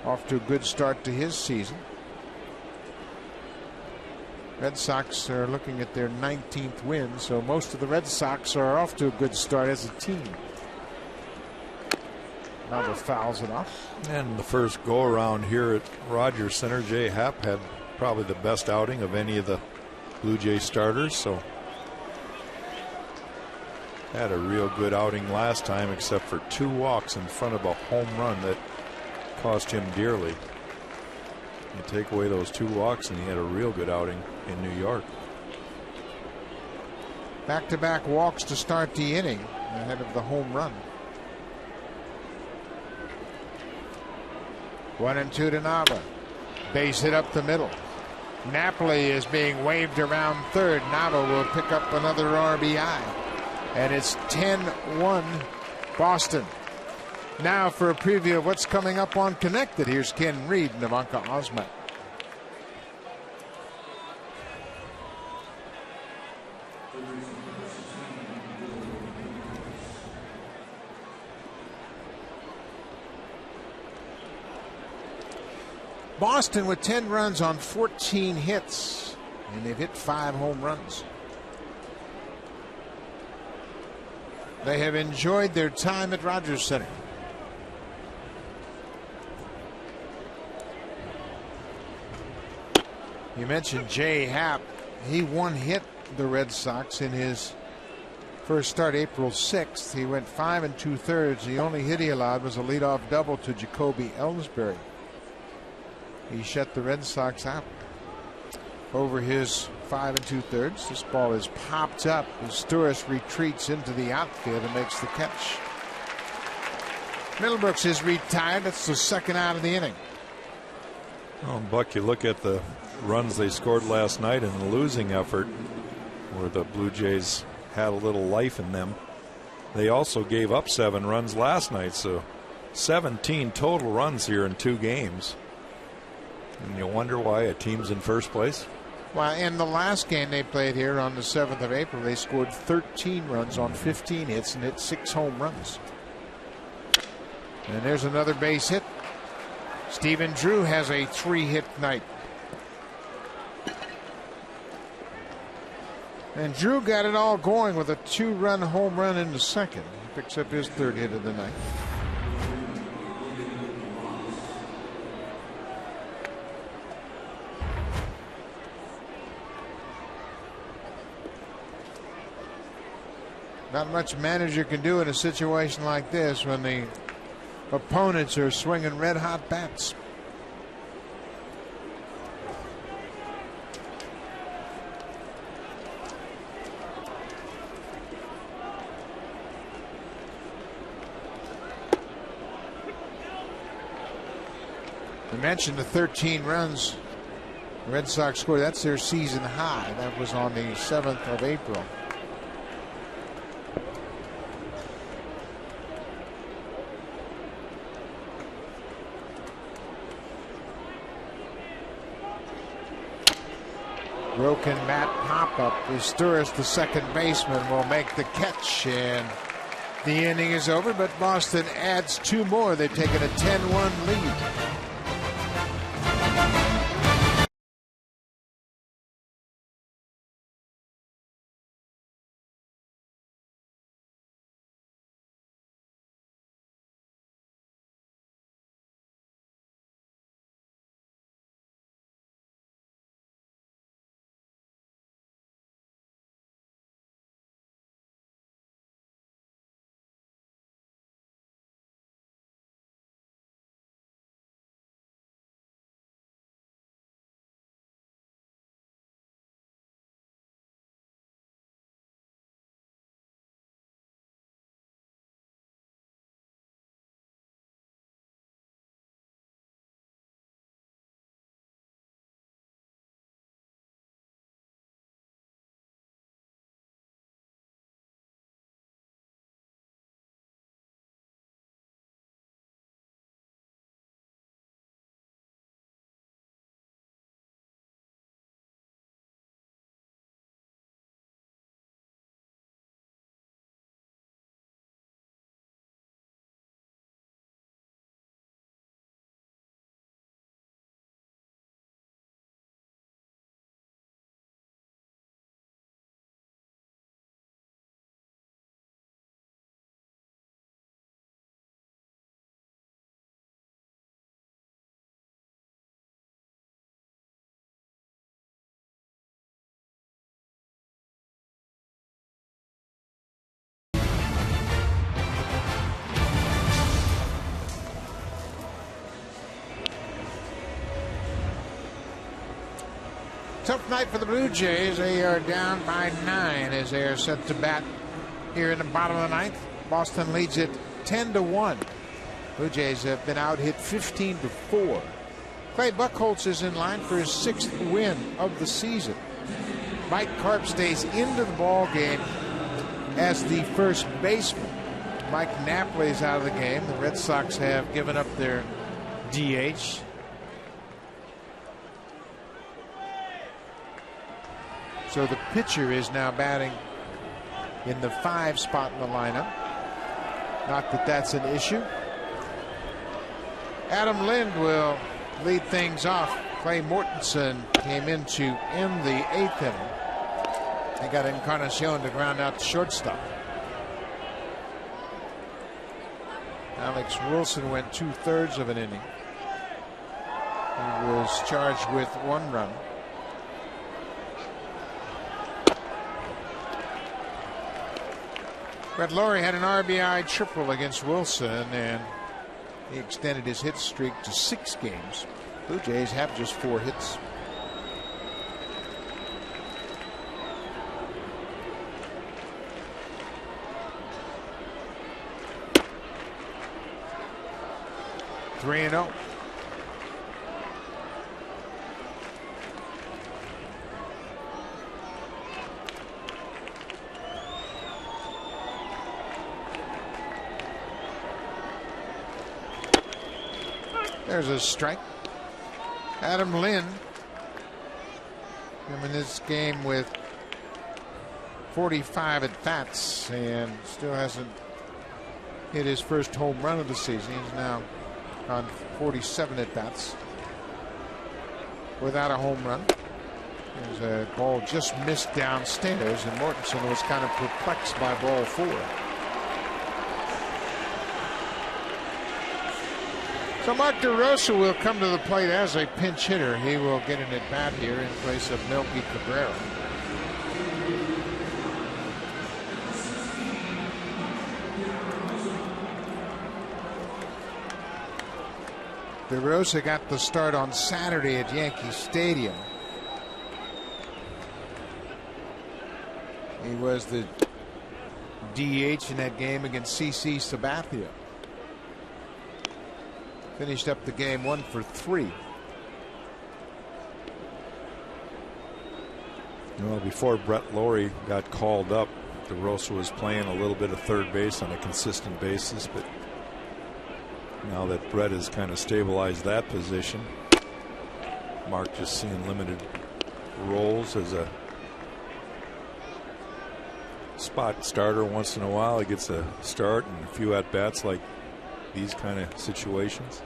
off to a good start to his season. Red Sox are looking at their 19th win, so most of the Red Sox are off to a good start as a team. Now the fouls it off. And the first go around here at Rogers Center, Jay Happ had probably the best outing of any of the Blue Jay starters, so had a real good outing last time, except for 2 walks in front of a home run that cost him dearly. You take away those 2 walks and he had a real good outing in New York. Back-to-back walks to start the inning ahead of the home run. 1-2 to Nava. Base hit up the middle. Napoli is being waved around third. Nava will pick up another RBI. And it's 10-1 Boston. Now for a preview of what's coming up on Connected. Here's Ken Reed and Ivanka Osman. Boston with 10 runs on 14 hits, and they've hit 5 home runs. They have enjoyed their time at Rogers Center. You mentioned Jay Happ. He one-hit the Red Sox in his first start April 6th. He went 5 2/3. The only hit he allowed was a leadoff double to Jacoby Ellsbury. He shut the Red Sox out over his 5 2/3. This ball is popped up as Sturis retreats into the outfield and makes the catch. Middlebrooks is retired. That's the second out of the inning. Well, Buck, you look at the runs they scored last night in the losing effort, where the Blue Jays had a little life in them. They also gave up 7 runs last night, so 17 total runs here in 2 games. And you wonder why a team's in first place. Well, in the last game they played here on the 7th of April, they scored 13 runs on 15 hits and hit 6 home runs. And there's another base hit. Stephen Drew has a 3-hit night. And Drew got it all going with a 2-run home run in the second. He picks up his 3rd hit of the night. Not much manager can do in a situation like this when the opponents are swinging red-hot bats. I mentioned the 13 runs the Red Sox scored. That's their season high. That was on the 7th of April. Broken bat pop up. Usturis, the second baseman, will make the catch, and the inning is over. But Boston adds 2 more. They've taken a 10-1 lead. Tough night for the Blue Jays. They are down by 9 as they are set to bat here in the bottom of the ninth. Boston leads it 10-1. Blue Jays have been out hit 15-4. Clay Buchholz is in line for his 6th win of the season. Mike Karp stays into the ball game as the first baseman. Mike Napoli is out of the game. The Red Sox have given up their DH. So the pitcher is now batting in the 5 spot in the lineup. Not that that's an issue. Adam Lind will lead things off. Clay Mortensen came in to end the 8th inning. They got Encarnacion to ground out the shortstop. Alex Wilson went 2/3 of an inning. He was charged with 1 run. Brett Lawrie had an RBI triple against Wilson, and he extended his hit streak to 6 games. Blue Jays have just 4 hits. Three and 0. There's a strike. Adam Lind in this game with 45 at bats and still hasn't hit his first home run of the season. He's now on 47 at bats without a home run. There's a ball just missed downstairs, and Mortensen was kind of perplexed by ball 4. So Mark DeRosa will come to the plate as a pinch hitter. He will get an at bat here in place of Melky Cabrera. DeRosa got the start on Saturday at Yankee Stadium. He was the DH in that game against CC Sabathia. Finished up the game 1 for 3. Well, before Brett Lawrie got called up, DeRosa was playing a little bit of third base on a consistent basis, but now that Brett has kind of stabilized that position, Mark just seeing limited roles as a spot starter once in a while. He gets a start and a few at bats like these kind of situations.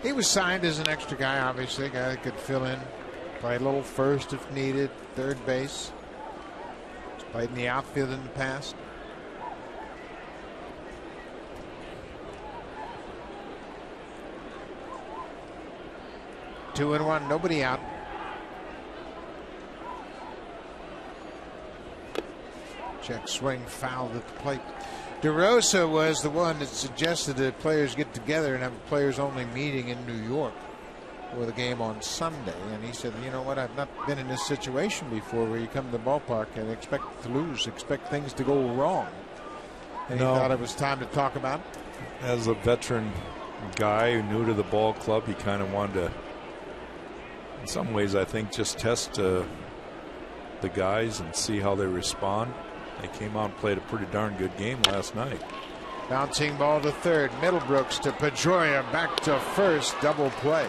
He was signed as an extra guy, obviously, a guy that could fill in, play a little first if needed, third base. He's played in the outfield in the past. Two and one, nobody out. Check swing, fouled at the plate. DeRosa was the one that suggested that players get together and have a players-only meeting in New York for the game on Sunday. And he said, you know what, I've not been in this situation before where you come to the ballpark and expect to lose, expect things to go wrong. And he thought it was time to talk about it. As a veteran guy who new to the ball club, he kind of wanted to, in some ways, I think, just test the guys and see how they respond. They came out and played a pretty darn good game last night. Bouncing ball to third. Middlebrooks to Pedroia, back to first. Double play.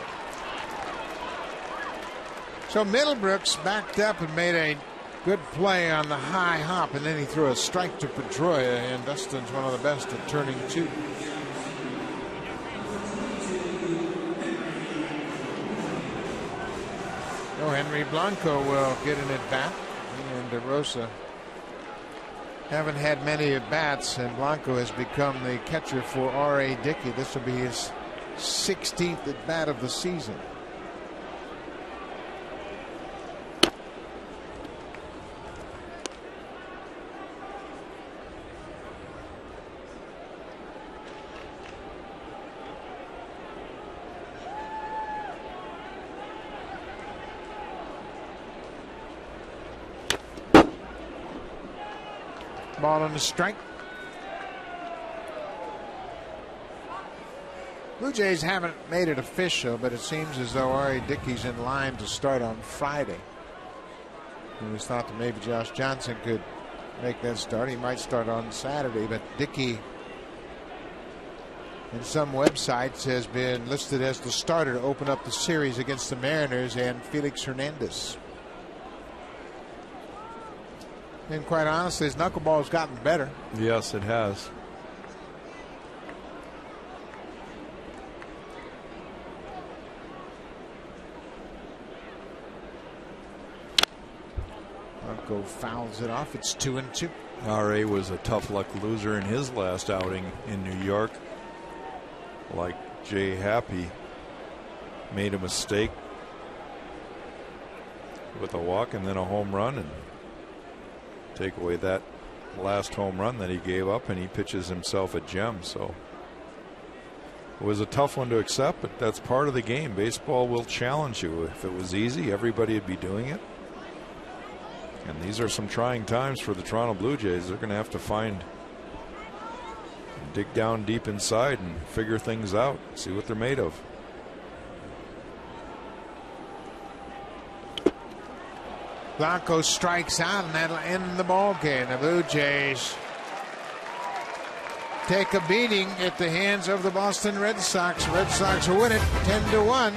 So Middlebrooks backed up and made a good play on the high hop, and then he threw a strike to Pedroia, and Dustin's one of the best at turning two. So Henry Blanco will get an at bat. He and DeRosa haven't had many at bats, and Blanco has become the catcher for R.A. Dickey. This will be his 16th at bat of the season. Ball on the strike. Blue Jays haven't made it official, but it seems as though R.A. Dickey's in line to start on Friday. It was thought that maybe Josh Johnson could make that start. He might start on Saturday, but Dickey in some websites has been listed as the starter to open up the series against the Mariners and Felix Hernandez. And quite honestly, his knuckleball's gotten better. Yes, it has. Blanco fouls it off. It's 2-2. R.A. was a tough luck loser in his last outing in New York. Like Jay Happy, made a mistake with a walk and then a home run, and take away that last home run that he gave up, and he pitches himself a gem. So it was a tough one to accept, but that's part of the game. Baseball will challenge you. If it was easy, everybody would be doing it. And these are some trying times for the Toronto Blue Jays. They're going to have to dig down deep inside and figure things out, see what they're made of. Blanco strikes out, and that'll end the ball game. The Blue Jays take a beating at the hands of the Boston Red Sox. Red Sox will win it 10-1.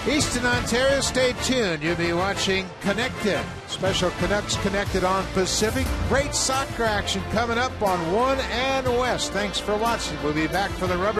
Eastern Ontario, stay tuned. You'll be watching Connected. Special Canucks Connected on Pacific. Great soccer action coming up on 1 and West. Thanks for watching. We'll be back for the rubber.